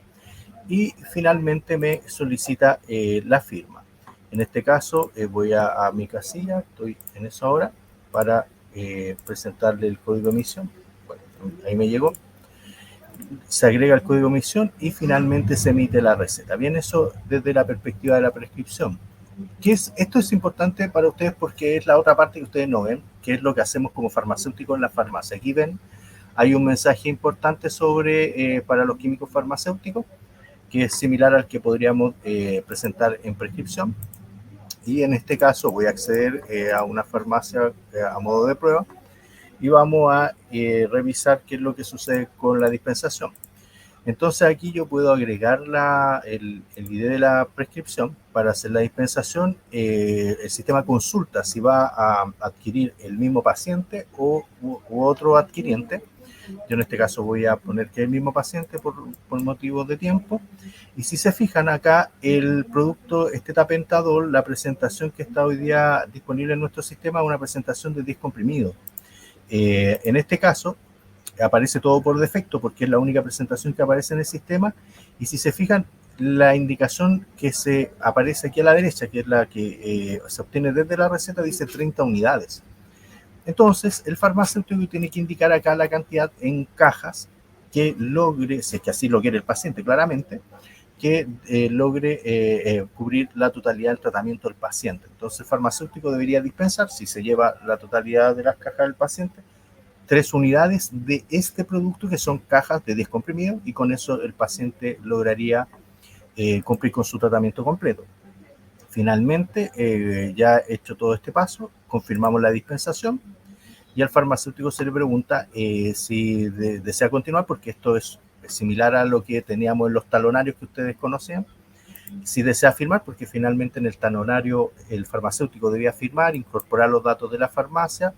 Y finalmente me solicita la firma. En este caso voy a mi casilla, estoy en eso ahora, para presentarle el código de emisión. Bueno, ahí me llegó. Se agrega el código de emisión y finalmente se emite la receta. Bien, eso desde la perspectiva de la prescripción. Esto es importante para ustedes porque es la otra parte que ustedes no ven, que es lo que hacemos como farmacéuticos en la farmacia. Aquí ven, hay un mensaje importante para los químicos farmacéuticos, que es similar al que podríamos presentar en prescripción. Y en este caso voy a acceder a una farmacia a modo de prueba y vamos a revisar qué es lo que sucede con la dispensación. Entonces aquí yo puedo agregar el ID de la prescripción para hacer la dispensación. El sistema consulta si va a adquirir el mismo paciente u otro adquiriente. Yo en este caso voy a poner que es el mismo paciente por motivos de tiempo. Y si se fijan acá, el producto, este tapentador, la presentación que está hoy día disponible en nuestro sistema es una presentación de 10 comprimidos. En este caso, aparece todo por defecto porque es la única presentación que aparece en el sistema. Y si se fijan, la indicación que se aparece aquí a la derecha, que es la que se obtiene desde la receta, dice 30 unidades. Entonces, el farmacéutico tiene que indicar acá la cantidad en cajas que logre, si es que así lo quiere el paciente claramente, que logre cubrir la totalidad del tratamiento del paciente. Entonces, el farmacéutico debería dispensar, si se lleva la totalidad de las cajas del paciente, 3 unidades de este producto, que son cajas de 10 comprimidos, y con eso el paciente lograría cumplir con su tratamiento completo. Finalmente, ya hecho todo este paso, confirmamos la dispensación y al farmacéutico se le pregunta si desea continuar, porque esto es similar a lo que teníamos en los talonarios que ustedes conocían. Si desea firmar, porque finalmente en el talonario el farmacéutico debía firmar, incorporar los datos de la farmacia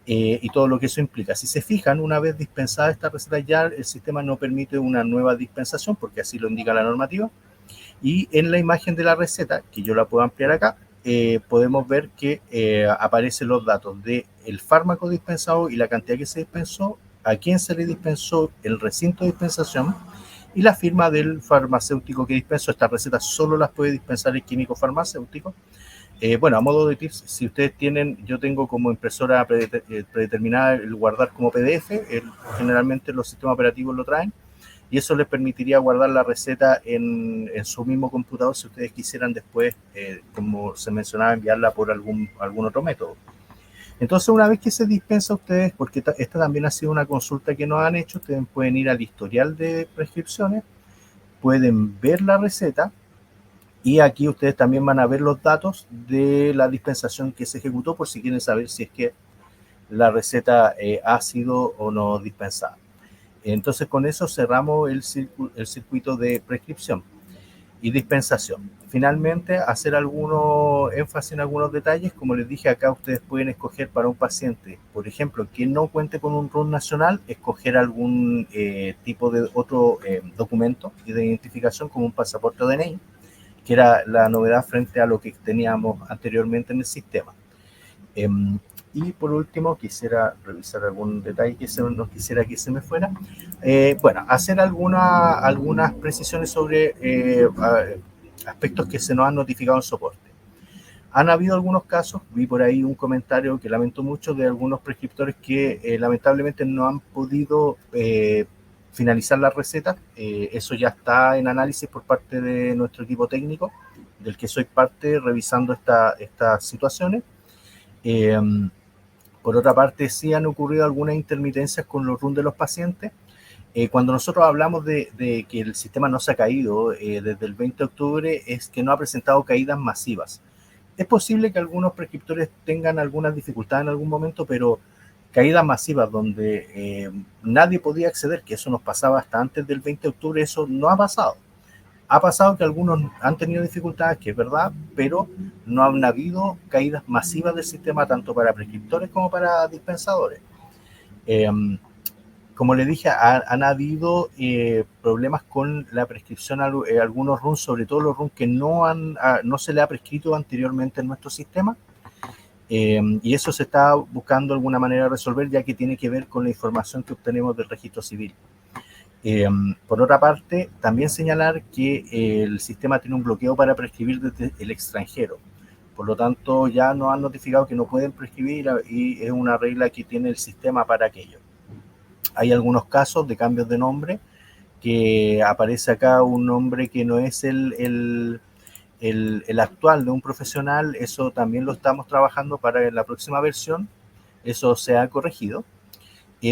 y todo lo que eso implica. Si se fijan, una vez dispensada esta receta, ya el sistema no permite una nueva dispensación, porque así lo indica la normativa. Y en la imagen de la receta, que yo la puedo ampliar acá, podemos ver que aparecen los datos del fármaco dispensado y la cantidad que se dispensó, a quién se le dispensó, el recinto de dispensación y la firma del farmacéutico que dispensó. Estas recetas solo las puede dispensar el químico farmacéutico. Bueno, a modo de tips, si ustedes tienen, yo tengo como impresora predeterminada el guardar como PDF, generalmente los sistemas operativos lo traen, y eso les permitiría guardar la receta en su mismo computador si ustedes quisieran después, como se mencionaba, enviarla por algún otro método. Entonces, una vez que se dispensa ustedes, porque esta también ha sido una consulta que nos han hecho, ustedes pueden ir al historial de prescripciones, pueden ver la receta, y aquí ustedes también van a ver los datos de la dispensación que se ejecutó, por si quieren saber si es que la receta ha sido o no dispensada. Entonces, con eso cerramos el circuito de prescripción. y dispensación. Finalmente, hacer algunos énfasis en algunos detalles. Como les dije, acá ustedes pueden escoger para un paciente, por ejemplo, que no cuente con un RUN nacional, escoger algún tipo de otro documento de identificación, como un pasaporte o DNI, que era la novedad frente a lo que teníamos anteriormente en el sistema. Y por último, quisiera revisar algún detalle que no quisiera que se me fuera. Bueno, hacer algunas precisiones sobre aspectos que se nos han notificado en soporte. Han habido algunos casos, vi por ahí un comentario que lamento mucho de algunos prescriptores que lamentablemente no han podido finalizar la receta. Eso ya está en análisis por parte de nuestro equipo técnico, del que soy parte, revisando estas situaciones. Por otra parte, sí han ocurrido algunas intermitencias con los RUN de los pacientes. Cuando nosotros hablamos de que el sistema no se ha caído desde el 20 de octubre, es que no ha presentado caídas masivas. Es posible que algunos prescriptores tengan algunas dificultades en algún momento, pero caídas masivas donde nadie podía acceder, que eso nos pasaba hasta antes del 20 de octubre, eso no ha pasado. Ha pasado que algunos han tenido dificultades, que es verdad, pero no han habido caídas masivas del sistema, tanto para prescriptores como para dispensadores. Como les dije, han habido problemas con la prescripción a algunos RUN, sobre todo los RUN que no se le ha prescrito anteriormente en nuestro sistema. Y eso se está buscando de alguna manera resolver, ya que tiene que ver con la información que obtenemos del registro civil. Por otra parte, también señalar que el sistema tiene un bloqueo para prescribir desde el extranjero. Por lo tanto, ya nos han notificado que no pueden prescribir y es una regla que tiene el sistema para aquello. Hay algunos casos de cambios de nombre, que aparece acá un nombre que no es el actual de un profesional. Eso también lo estamos trabajando para la próxima versión. Eso se ha corregido.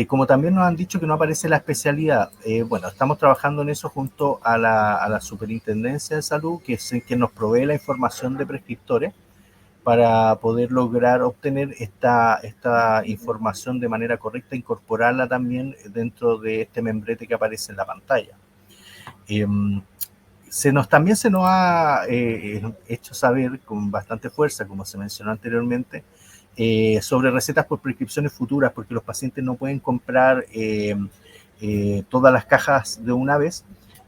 Como también nos han dicho que no aparece la especialidad, bueno, estamos trabajando en eso junto a la Superintendencia de Salud, que es el que nos provee la información de prescriptores para poder lograr obtener esta información de manera correcta e incorporarla también dentro de este membrete que aparece en la pantalla. También se nos ha hecho saber con bastante fuerza, como se mencionó anteriormente, sobre recetas por prescripciones futuras, porque los pacientes no pueden comprar todas las cajas de una vez.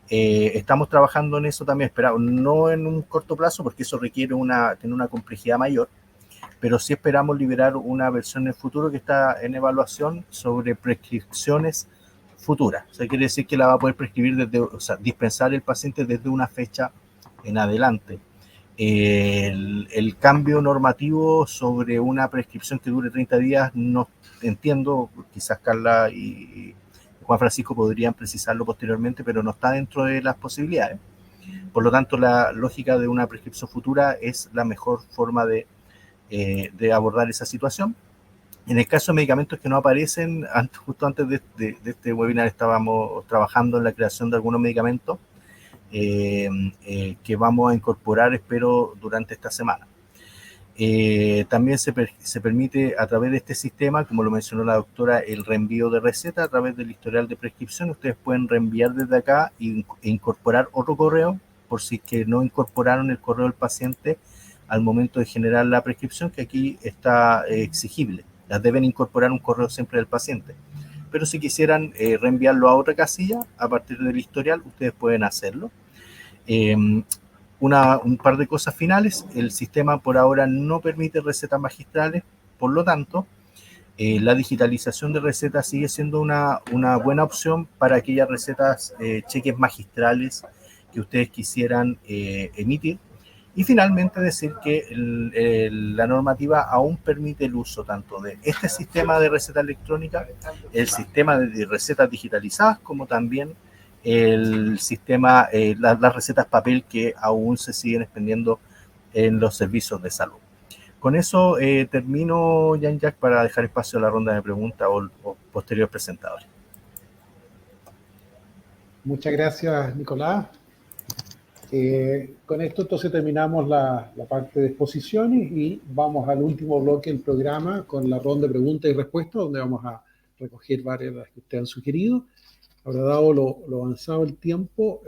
Estamos trabajando en eso también, esperamos, no en un corto plazo, porque eso requiere tener una complejidad mayor, pero sí esperamos liberar una versión en el futuro que está en evaluación sobre prescripciones futuras. O sea, quiere decir que la va a poder prescribir dispensar el paciente desde una fecha en adelante. El cambio normativo sobre una prescripción que dure 30 días, no entiendo, quizás Carla y Juan Francisco podrían precisarlo posteriormente, pero no está dentro de las posibilidades. Por lo tanto, la lógica de una prescripción futura es la mejor forma de abordar esa situación. En el caso de medicamentos que no aparecen, justo antes de este webinar estábamos trabajando en la creación de algunos medicamentos que vamos a incorporar, espero, durante esta semana. También se permite a través de este sistema, como lo mencionó la doctora, el reenvío de receta a través del historial de prescripción. Ustedes pueden reenviar desde acá e incorporar otro correo, por si es que no incorporaron el correo del paciente al momento de generar la prescripción, que aquí está exigible. Las deben incorporar un correo siempre del paciente. Pero si quisieran reenviarlo a otra casilla a partir del historial, ustedes pueden hacerlo. Un par de cosas finales. El sistema por ahora no permite recetas magistrales, por lo tanto, la digitalización de recetas sigue siendo una buena opción para aquellas recetas, cheques magistrales que ustedes quisieran emitir. Y finalmente decir que la normativa aún permite el uso tanto de este sistema de receta electrónica, el sistema de recetas digitalizadas, como también el sistema, las recetas papel que aún se siguen expendiendo en los servicios de salud. Con eso termino, Jean-Jacques, para dejar espacio a la ronda de preguntas o posteriores presentadores. Muchas gracias, Nicolás. Con esto entonces terminamos la parte de exposiciones y vamos al último bloque del programa con la ronda de preguntas y respuestas, donde vamos a recoger varias de las que ustedes han sugerido. Ahora, dado lo avanzado el tiempo,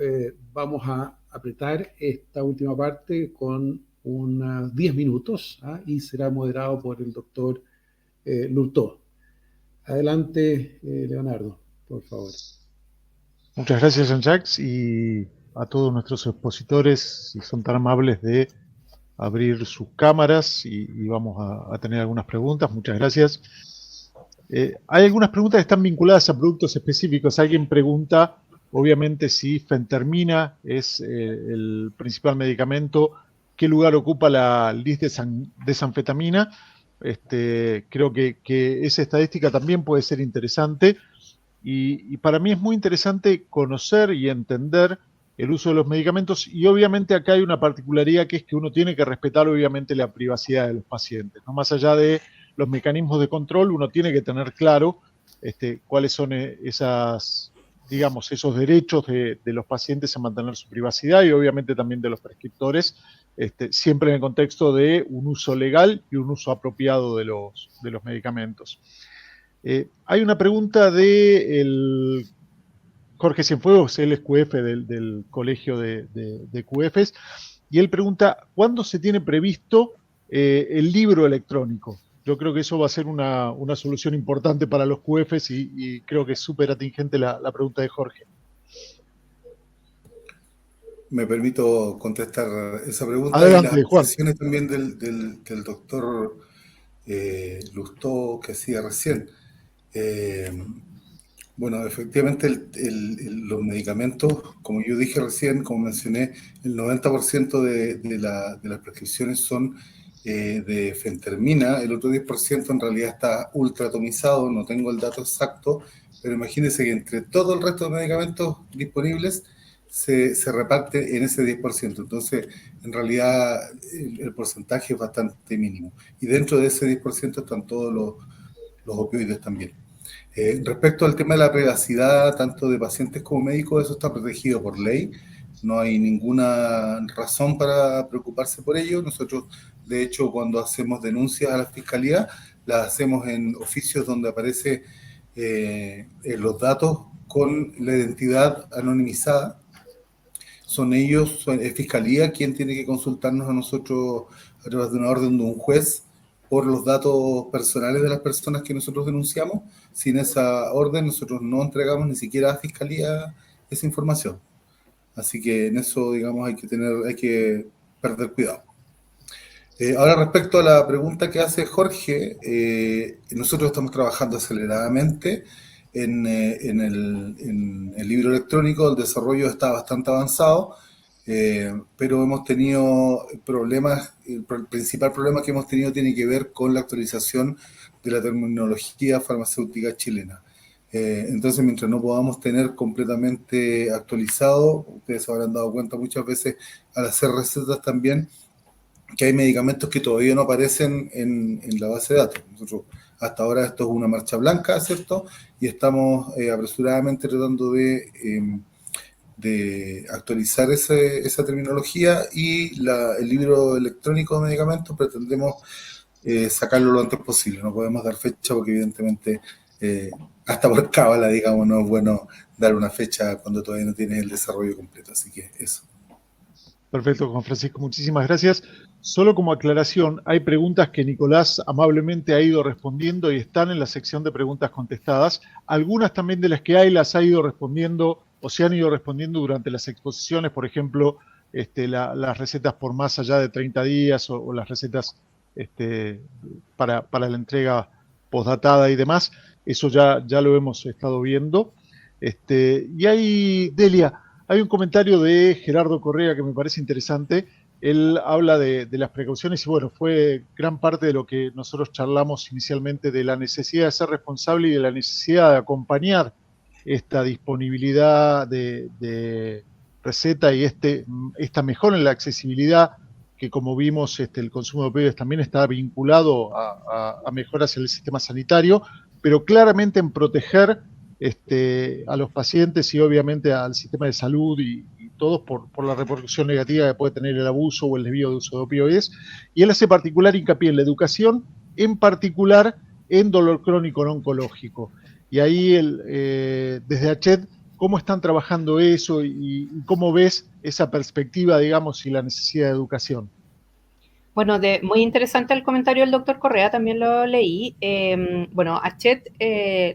vamos a apretar esta última parte con unos 10 minutos y será moderado por el doctor Lurtó. Adelante, Leonardo, por favor. Muchas gracias, Jean-Jacques, y a todos nuestros expositores, si son tan amables de abrir sus cámaras y vamos a tener algunas preguntas. Muchas gracias. Hay algunas preguntas que están vinculadas a productos específicos. Alguien pregunta, obviamente, si fentermina es el principal medicamento, qué lugar ocupa la desanfetamina. Creo que esa estadística también puede ser interesante y para mí es muy interesante conocer y entender el uso de los medicamentos y obviamente acá hay una particularidad que es que uno tiene que respetar obviamente la privacidad de los pacientes, ¿no? Más allá de los mecanismos de control, uno tiene que tener claro cuáles son esos derechos de los pacientes a mantener su privacidad y obviamente también de los prescriptores, siempre en el contexto de un uso legal y un uso apropiado de los medicamentos. Hay una pregunta de Jorge Cienfuegos, él es QF del Colegio de QFs, y él pregunta, ¿cuándo se tiene previsto el libro electrónico? Yo creo que eso va a ser una solución importante para los QFs y creo que es súper atingente la pregunta de Jorge. Me permito contestar esa pregunta. Adelante, y las Juan. expresiones también del doctor Lustó que hacía recién. Bueno, efectivamente los medicamentos, como yo dije recién, como mencioné, el 90% de las prescripciones son de fentermina, el otro 10% en realidad está ultratomizado, no tengo el dato exacto, pero imagínense que entre todo el resto de medicamentos disponibles se reparte en ese 10%, entonces en realidad el porcentaje es bastante mínimo, y dentro de ese 10% están todos los opioides también. Respecto al tema de la privacidad, tanto de pacientes como médicos, eso está protegido por ley, no hay ninguna razón para preocuparse por ello. Nosotros, de hecho, cuando hacemos denuncias a la Fiscalía, las hacemos en oficios donde aparece los datos con la identidad anonimizada. Son ellos, es Fiscalía quien tiene que consultarnos a nosotros a través de una orden de un juez por los datos personales de las personas que nosotros denunciamos. Sin esa orden nosotros no entregamos ni siquiera a Fiscalía esa información. Así que en eso, digamos, hay que perder cuidado. Ahora, respecto a la pregunta que hace Jorge, nosotros estamos trabajando aceleradamente en el libro electrónico. El desarrollo está bastante avanzado, pero hemos tenido problemas. El principal problema que hemos tenido tiene que ver con la actualización de la terminología farmacéutica chilena. Entonces, mientras no podamos tener completamente actualizado, ustedes se habrán dado cuenta muchas veces al hacer recetas también, que hay medicamentos que todavía no aparecen en la base de datos. Nosotros, hasta ahora esto es una marcha blanca, ¿cierto? Y estamos apresuradamente tratando de actualizar esa terminología, y el libro electrónico de medicamentos pretendemos sacarlo lo antes posible. No podemos dar fecha porque evidentemente hasta por cábala, digamos, no es bueno dar una fecha cuando todavía no tienes el desarrollo completo. Así que eso. Perfecto, Juan Francisco, muchísimas gracias. Solo como aclaración, hay preguntas que Nicolás amablemente ha ido respondiendo y están en la sección de preguntas contestadas. Algunas también de las que hay las ha ido respondiendo o se han ido respondiendo durante las exposiciones, por ejemplo, las recetas por más allá de 30 días o las recetas para la entrega postdatada y demás. Eso ya lo hemos estado viendo. Y hay, Delia, hay un comentario de Gerardo Correa que me parece interesante. Él habla de las precauciones y bueno, fue gran parte de lo que nosotros charlamos inicialmente, de la necesidad de ser responsable y de la necesidad de acompañar esta disponibilidad de receta y esta mejora en la accesibilidad, que como vimos el consumo de opioides también está vinculado a mejoras en el sistema sanitario, pero claramente en proteger a los pacientes y obviamente al sistema de salud y todos por la repercusión negativa que puede tener el abuso o el desvío de uso de opioides. Y él hace particular hincapié en la educación, en particular en dolor crónico no oncológico. Y ahí desde ACHED ¿Cómo están trabajando eso y cómo ves esa perspectiva, digamos, y la necesidad de educación? Bueno, muy interesante el comentario del doctor Correa, también lo leí. Bueno, ACHET,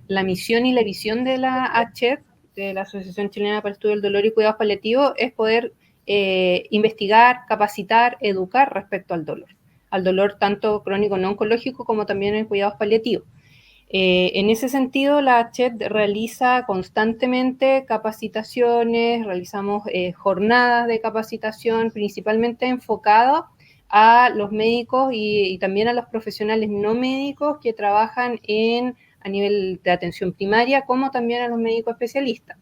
la misión y la visión de la ACHET, de la Asociación Chilena para el Estudio del Dolor y Cuidados Paliativos, es poder investigar, capacitar, educar respecto al dolor tanto crónico no oncológico como también en cuidados paliativos. En ese sentido, la ACHET realiza constantemente capacitaciones, realizamos jornadas de capacitación principalmente enfocadas a los médicos y también a los profesionales no médicos que trabajan a nivel de atención primaria, como también a los médicos especialistas.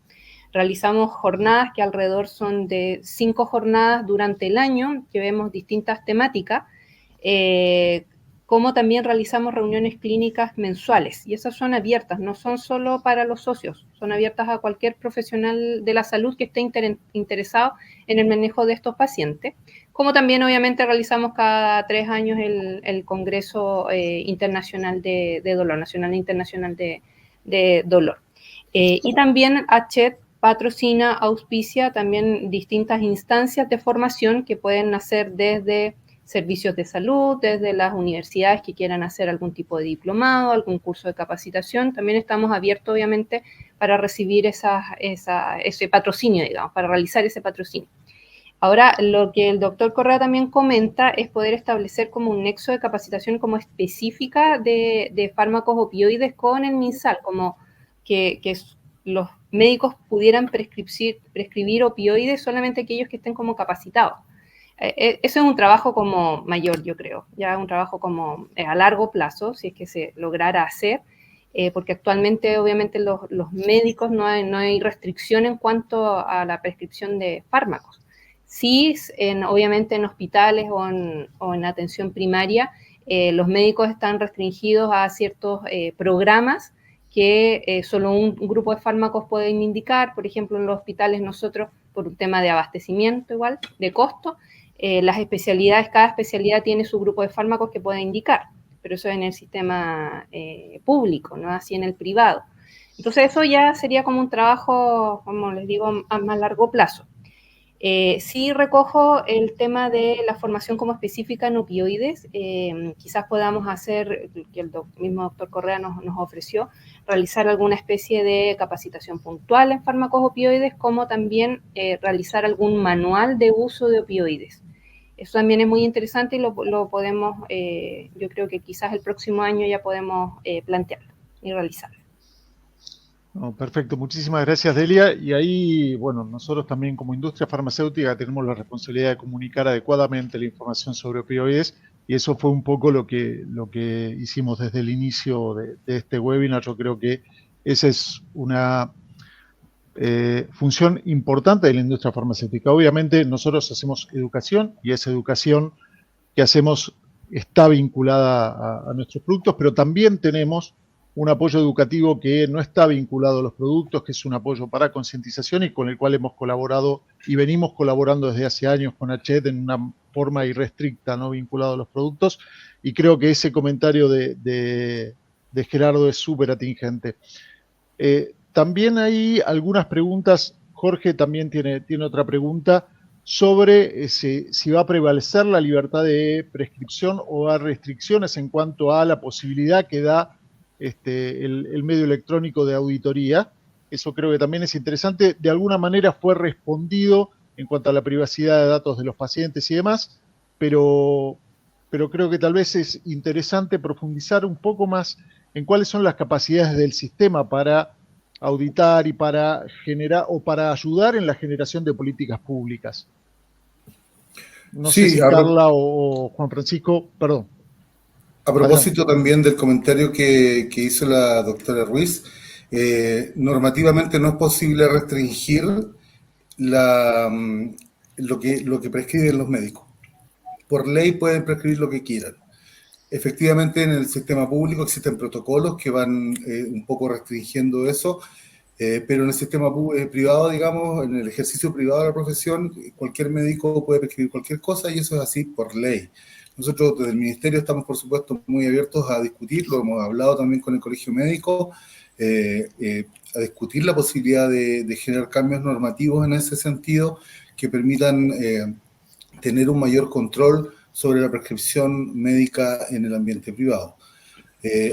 Realizamos jornadas que alrededor son de 5 jornadas durante el año, que vemos distintas temáticas, como también realizamos reuniones clínicas mensuales, y esas son abiertas, no son solo para los socios, son abiertas a cualquier profesional de la salud que esté interesado en el manejo de estos pacientes, como también obviamente realizamos cada 3 años el Congreso Internacional de Dolor, Nacional e Internacional de Dolor. Y también ACHET patrocina, auspicia también distintas instancias de formación que pueden nacer desde servicios de salud, desde las universidades que quieran hacer algún tipo de diplomado, algún curso de capacitación. También estamos abiertos, obviamente, para recibir ese patrocinio, digamos, para realizar ese patrocinio. Ahora, lo que el doctor Correa también comenta es poder establecer como un nexo de capacitación como específica de fármacos opioides con el MinSal, como que los médicos pudieran prescribir opioides solamente aquellos que estén como capacitados. Eso es un trabajo como mayor, yo creo, ya un trabajo como a largo plazo, si es que se lograra hacer, porque actualmente obviamente los médicos no hay restricción en cuanto a la prescripción de fármacos. Sí, obviamente en hospitales o en atención primaria, los médicos están restringidos a ciertos programas que solo un grupo de fármacos pueden indicar. Por ejemplo, en los hospitales nosotros, por un tema de abastecimiento igual, de costo, las especialidades, cada especialidad tiene su grupo de fármacos que puede indicar, pero eso es en el sistema público, no así en el privado. Entonces eso ya sería como un trabajo, como les digo, a más largo plazo. Sí recojo el tema de la formación como específica en opioides. Quizás podamos hacer, que el mismo doctor Correa nos ofreció, realizar alguna especie de capacitación puntual en fármacos opioides, como también realizar algún manual de uso de opioides. Eso también es muy interesante y lo podemos, yo creo que quizás el próximo año ya podemos plantearlo y realizarlo. No, perfecto, muchísimas gracias, Delia. Y ahí, bueno, nosotros también como industria farmacéutica tenemos la responsabilidad de comunicar adecuadamente la información sobre opioides, y eso fue un poco lo que hicimos desde el inicio de este webinar. Yo creo que esa es una función importante de la industria farmacéutica. Obviamente nosotros hacemos educación, y esa educación que hacemos está vinculada a nuestros productos, pero también tenemos un apoyo educativo que no está vinculado a los productos, que es un apoyo para concientización y con el cual hemos colaborado y venimos colaborando desde hace años con ACHET en una forma irrestricta, no vinculado a los productos, y creo que ese comentario de Gerardo es súper atingente. También hay algunas preguntas, Jorge también tiene otra pregunta, sobre si va a prevalecer la libertad de prescripción o a restricciones en cuanto a la posibilidad que da el medio electrónico de auditoría. Eso creo que también es interesante. De alguna manera fue respondido en cuanto a la privacidad de datos de los pacientes y demás, pero creo que tal vez es interesante profundizar un poco más en cuáles son las capacidades del sistema para auditar y para generar o para ayudar en la generación de políticas públicas. No sé si Carla o Juan Francisco, perdón. A propósito también del comentario que hizo la doctora Ruiz, normativamente no es posible restringir lo que prescriben los médicos. Por ley pueden prescribir lo que quieran. Efectivamente, en el sistema público existen protocolos que van un poco restringiendo eso, pero en el sistema privado, digamos, en el ejercicio privado de la profesión, cualquier médico puede prescribir cualquier cosa, y eso es así por ley. Nosotros desde el Ministerio estamos, por supuesto, muy abiertos a discutirlo, hemos hablado también con el Colegio Médico, discutir la posibilidad de generar cambios normativos en ese sentido que permitan tener un mayor control sobre la prescripción médica en el ambiente privado.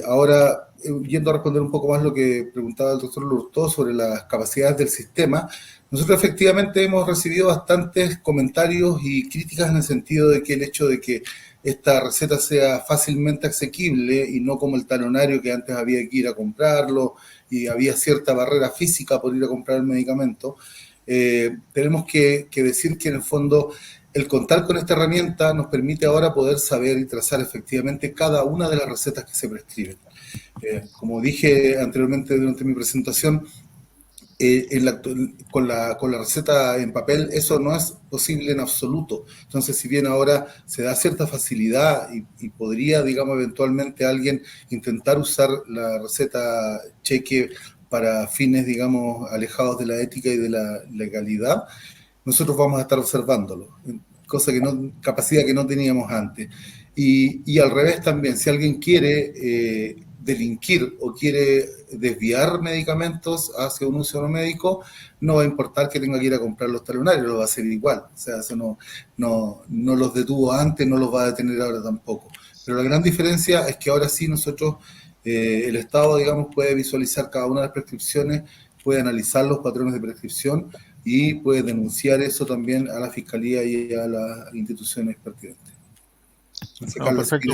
Ahora, yendo a responder un poco más lo que preguntaba el doctor Lurtó sobre las capacidades del sistema, nosotros efectivamente hemos recibido bastantes comentarios y críticas en el sentido de que el hecho de que esta receta sea fácilmente asequible y no como el talonario que antes había que ir a comprarlo y había cierta barrera física por ir a comprar el medicamento, tenemos que decir que en el fondo el contar con esta herramienta nos permite ahora poder saber y trazar efectivamente cada una de las recetas que se prescriben. Como dije anteriormente durante mi presentación, con la receta en papel eso no es posible en absoluto. Entonces, si bien ahora se da cierta facilidad y podría, digamos, eventualmente alguien intentar usar la receta cheque para fines, digamos, alejados de la ética y de la legalidad, nosotros vamos a estar observándolo, capacidad que no teníamos antes. Y al revés también, si alguien quiere delinquir o quiere desviar medicamentos hacia un uso no médico, no va a importar que tenga que ir a comprar los talonarios, lo va a hacer igual. O sea, eso no los detuvo antes, no los va a detener ahora tampoco. Pero la gran diferencia es que ahora sí nosotros, el Estado, digamos, puede visualizar cada una de las prescripciones, puede analizar los patrones de prescripción y puede denunciar eso también a la Fiscalía y a las instituciones pertinentes. Perfecto,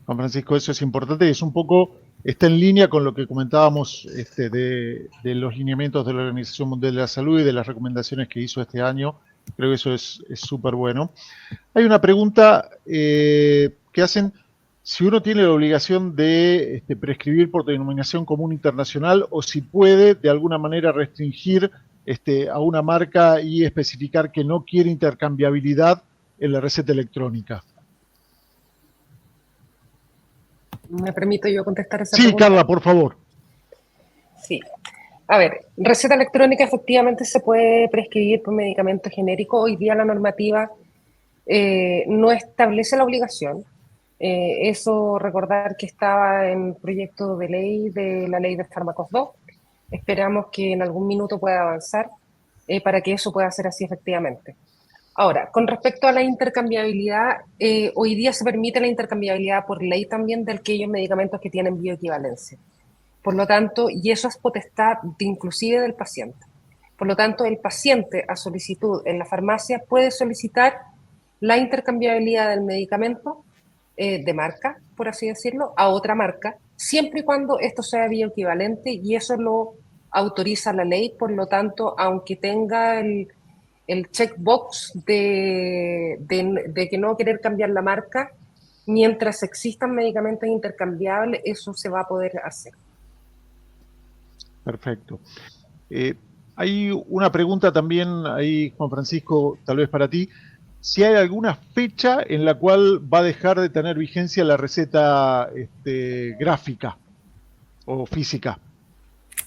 Juan Francisco, eso es importante y es un poco, está en línea con lo que comentábamos de los lineamientos de la Organización Mundial de la Salud y de las recomendaciones que hizo este año. Creo que eso es súper bueno. Hay una pregunta que hacen, si uno tiene la obligación de prescribir por denominación común internacional o si puede de alguna manera restringir a una marca y especificar que no quiere intercambiabilidad en la receta electrónica. ¿Me permito yo contestar esa pregunta? Sí, Carla, por favor. Sí. A ver, receta electrónica efectivamente se puede prescribir por medicamento genérico. Hoy día la normativa no establece la obligación. Eso recordar que estaba en proyecto de ley de la ley de fármacos 2. Esperamos que en algún minuto pueda avanzar para que eso pueda ser así efectivamente. Ahora, con respecto a la intercambiabilidad, hoy día se permite la intercambiabilidad por ley también de aquellos medicamentos que tienen bioequivalencia. Por lo tanto, y eso es potestad inclusive del paciente. Por lo tanto, el paciente a solicitud en la farmacia puede solicitar la intercambiabilidad del medicamento de marca, por así decirlo, a otra marca, siempre y cuando esto sea bioequivalente y eso lo autoriza la ley. Por lo tanto, aunque tenga el checkbox de que no querer cambiar la marca, mientras existan medicamentos intercambiables, eso se va a poder hacer. Perfecto. Hay una pregunta también ahí, Juan Francisco, tal vez para ti. Si hay alguna fecha en la cual va a dejar de tener vigencia la receta gráfica o física.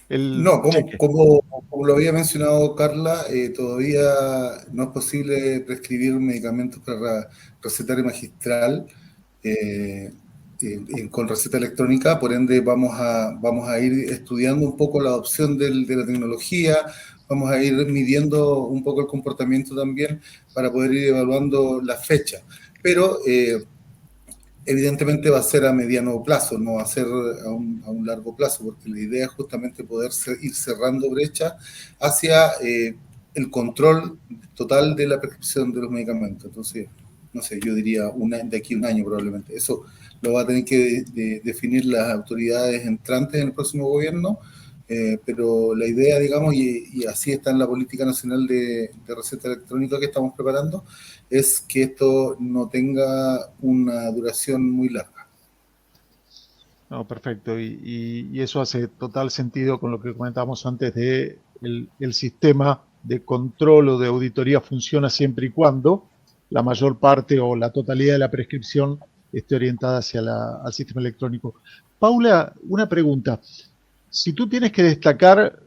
No, como lo había mencionado Carla, todavía no es posible prescribir medicamentos para recetario magistral con receta electrónica, por ende vamos a ir estudiando un poco la adopción de la tecnología, vamos a ir midiendo un poco el comportamiento también para poder ir evaluando la fecha, pero evidentemente va a ser a mediano plazo, no va a ser a un largo plazo, porque la idea es justamente poder ir cerrando brechas hacia el control total de la prescripción de los medicamentos. Entonces, no sé, yo diría de aquí a un año probablemente. Eso lo va a tener que definir las autoridades entrantes en el próximo gobierno, pero la idea, digamos, y así está en la política nacional de receta electrónica que estamos preparando, es que esto no tenga una duración muy larga. No, perfecto, y eso hace total sentido con lo que comentábamos antes de el sistema de control o de auditoría funciona siempre y cuando la mayor parte o la totalidad de la prescripción esté orientada hacia al sistema electrónico. Paula, una pregunta. Si tú tienes que destacar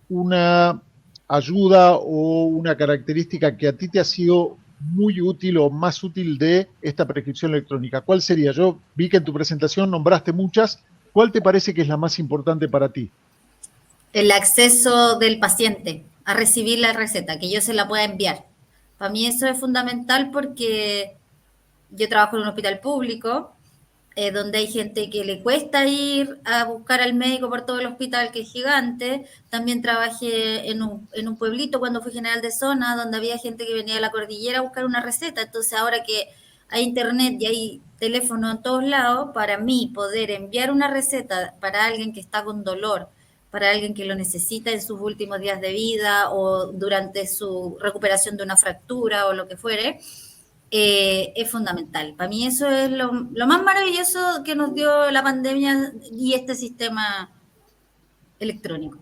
una ayuda o una característica que a ti te ha sido muy útil o más útil de esta prescripción electrónica, ¿cuál sería? Yo vi que en tu presentación nombraste muchas, ¿cuál te parece que es la más importante para ti? El acceso del paciente a recibir la receta, que yo se la pueda enviar. Para mí eso es fundamental porque yo trabajo en un hospital público, donde hay gente que le cuesta ir a buscar al médico por todo el hospital, que es gigante. También trabajé en un pueblito cuando fui general de zona, donde había gente que venía de la cordillera a buscar una receta. Entonces ahora que hay internet y hay teléfono en todos lados, para mí poder enviar una receta para alguien que está con dolor, para alguien que lo necesita en sus últimos días de vida o durante su recuperación de una fractura o lo que fuere, es fundamental. Para mí eso es lo más maravilloso que nos dio la pandemia y este sistema electrónico.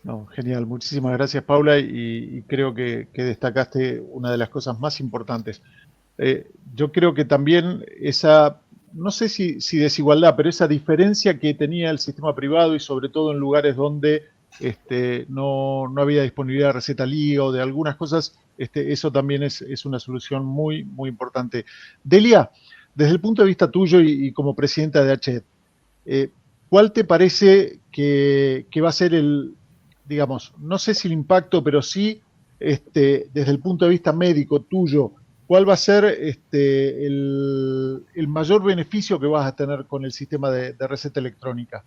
No, genial, muchísimas gracias, Paula, y creo que destacaste una de las cosas más importantes. Yo creo que también esa, no sé si desigualdad, pero esa diferencia que tenía el sistema privado y sobre todo en lugares donde no había disponibilidad de receta liga o de algunas cosas, eso también es una solución muy, muy importante. Delia, desde el punto de vista tuyo y como presidenta de HED, ¿cuál te parece que va a ser digamos, no sé si el impacto, pero sí desde el punto de vista médico tuyo, ¿cuál va a ser el mayor beneficio que vas a tener con el sistema de receta electrónica?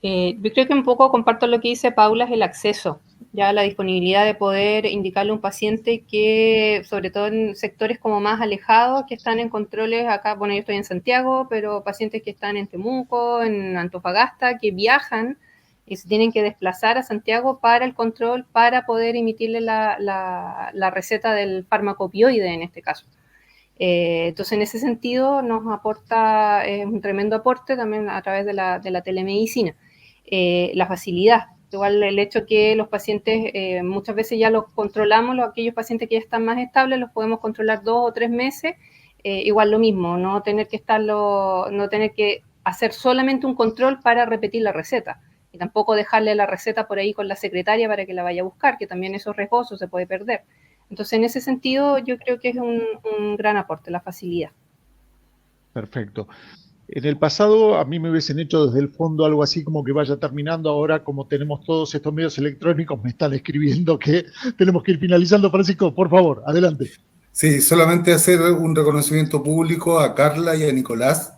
Yo creo que un poco comparto lo que dice Paula, es el acceso, ya la disponibilidad de poder indicarle a un paciente que, sobre todo en sectores como más alejados, que están en controles acá, bueno, yo estoy en Santiago, pero pacientes que están en Temuco, en Antofagasta, que viajan y se tienen que desplazar a Santiago para el control, para poder emitirle la receta del fármaco opioide en este caso. Entonces, en ese sentido, nos aporta un tremendo aporte también a través de la telemedicina. La facilidad, igual el hecho que los pacientes muchas veces ya los controlamos, aquellos pacientes que ya están más estables los podemos controlar 2 o 3 meses, igual lo mismo, no tener que hacer solamente un control para repetir la receta, y tampoco dejarle la receta por ahí con la secretaria para que la vaya a buscar, que también eso es riesgoso, se puede perder. Entonces, en ese sentido, yo creo que es un gran aporte, la facilidad. Perfecto. En el pasado a mí me hubiesen hecho desde el fondo algo así como que vaya terminando. Ahora, como tenemos todos estos medios electrónicos, me están escribiendo que tenemos que ir finalizando. Francisco, por favor, adelante. Sí, solamente hacer un reconocimiento público a Carla y a Nicolás,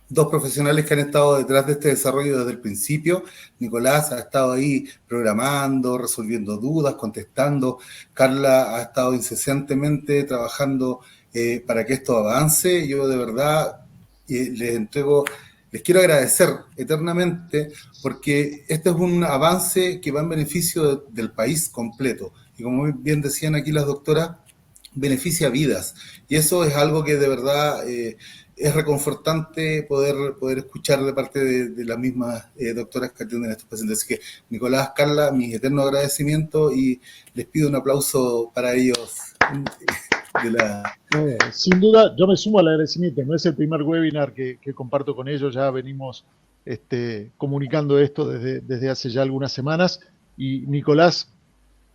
dos profesionales que han estado detrás de este desarrollo desde el principio. Nicolás ha estado ahí programando, resolviendo dudas, contestando. Carla ha estado incesantemente trabajando para que esto avance. Yo de verdad les quiero agradecer eternamente porque este es un avance que va en beneficio del país completo. Y como bien decían aquí las doctoras, beneficia vidas. Y eso es algo que de verdad es reconfortante poder escuchar de parte de las mismas doctoras que atienden a estos pacientes. Así que, Nicolás, Carla, mis eternos agradecimientos y les pido un aplauso para ellos. Sin duda, yo me sumo al agradecimiento. No es el primer webinar que comparto con ellos, ya venimos comunicando esto desde hace ya algunas semanas. Y Nicolás,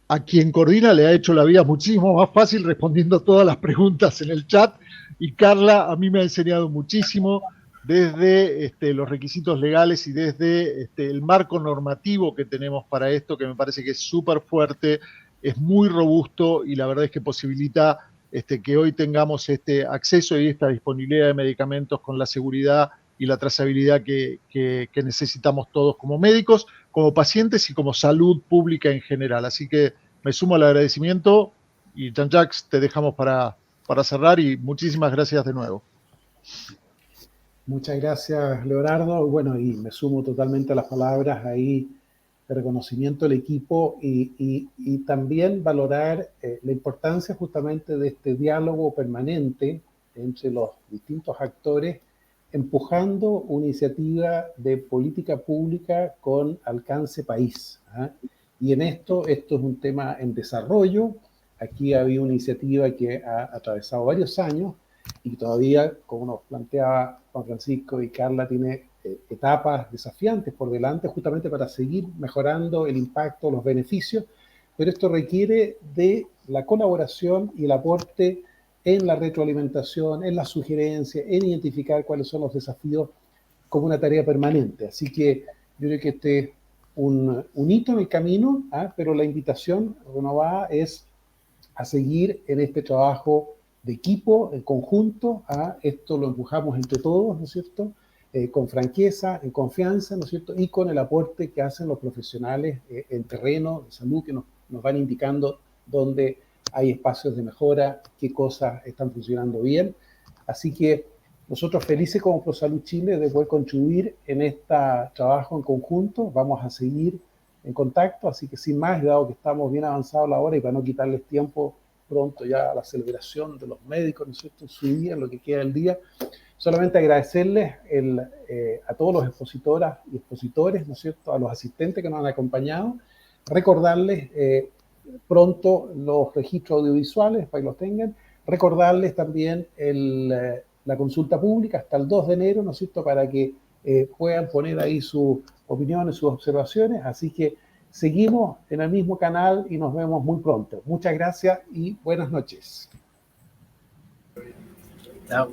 a quien coordina, le ha hecho la vida muchísimo más fácil respondiendo todas las preguntas en el chat. Y Carla a mí me ha enseñado muchísimo desde los requisitos legales y desde el marco normativo que tenemos para esto, que me parece que es súper fuerte, es muy robusto y la verdad es que posibilita que hoy tengamos este acceso y esta disponibilidad de medicamentos con la seguridad y la trazabilidad que necesitamos todos como médicos, como pacientes y como salud pública en general. Así que me sumo al agradecimiento y Jean-Jacques, te dejamos para cerrar y muchísimas gracias de nuevo. Muchas gracias, Leonardo. Bueno, y me sumo totalmente a las palabras ahí de reconocimiento al equipo y también valorar la importancia justamente de este diálogo permanente entre los distintos actores, empujando una iniciativa de política pública con alcance país. Y en esto es un tema en desarrollo. Aquí había una iniciativa que ha atravesado varios años y que todavía, como nos planteaba Juan Francisco y Carla, tiene etapas desafiantes por delante justamente para seguir mejorando el impacto, los beneficios, pero esto requiere de la colaboración y el aporte en la retroalimentación, en la sugerencia, en identificar cuáles son los desafíos como una tarea permanente. Así que yo creo que este es un hito en el camino, pero la invitación renovada es a seguir en este trabajo de equipo, en conjunto. Esto lo empujamos entre todos, ¿no es cierto? Con franqueza, en confianza, ¿no es cierto? Y con el aporte que hacen los profesionales en terreno de salud, que nos van indicando dónde hay espacios de mejora, qué cosas están funcionando bien. Así que nosotros felices como ProSalud Chile de poder contribuir en este trabajo en conjunto. Vamos a seguir en contacto, así que sin más, dado que estamos bien avanzados la hora y para no quitarles tiempo pronto ya a la celebración de los médicos, ¿no es cierto?, en su día, en lo que queda del día, solamente agradecerles a todos los expositoras y expositores, ¿no es cierto?, a los asistentes que nos han acompañado, recordarles pronto los registros audiovisuales para que los tengan, recordarles también la consulta pública hasta el 2 de enero, ¿no es cierto?, para que puedan poner ahí sus opiniones, sus observaciones. Así que seguimos en el mismo canal y nos vemos muy pronto. Muchas gracias y buenas noches. Chao.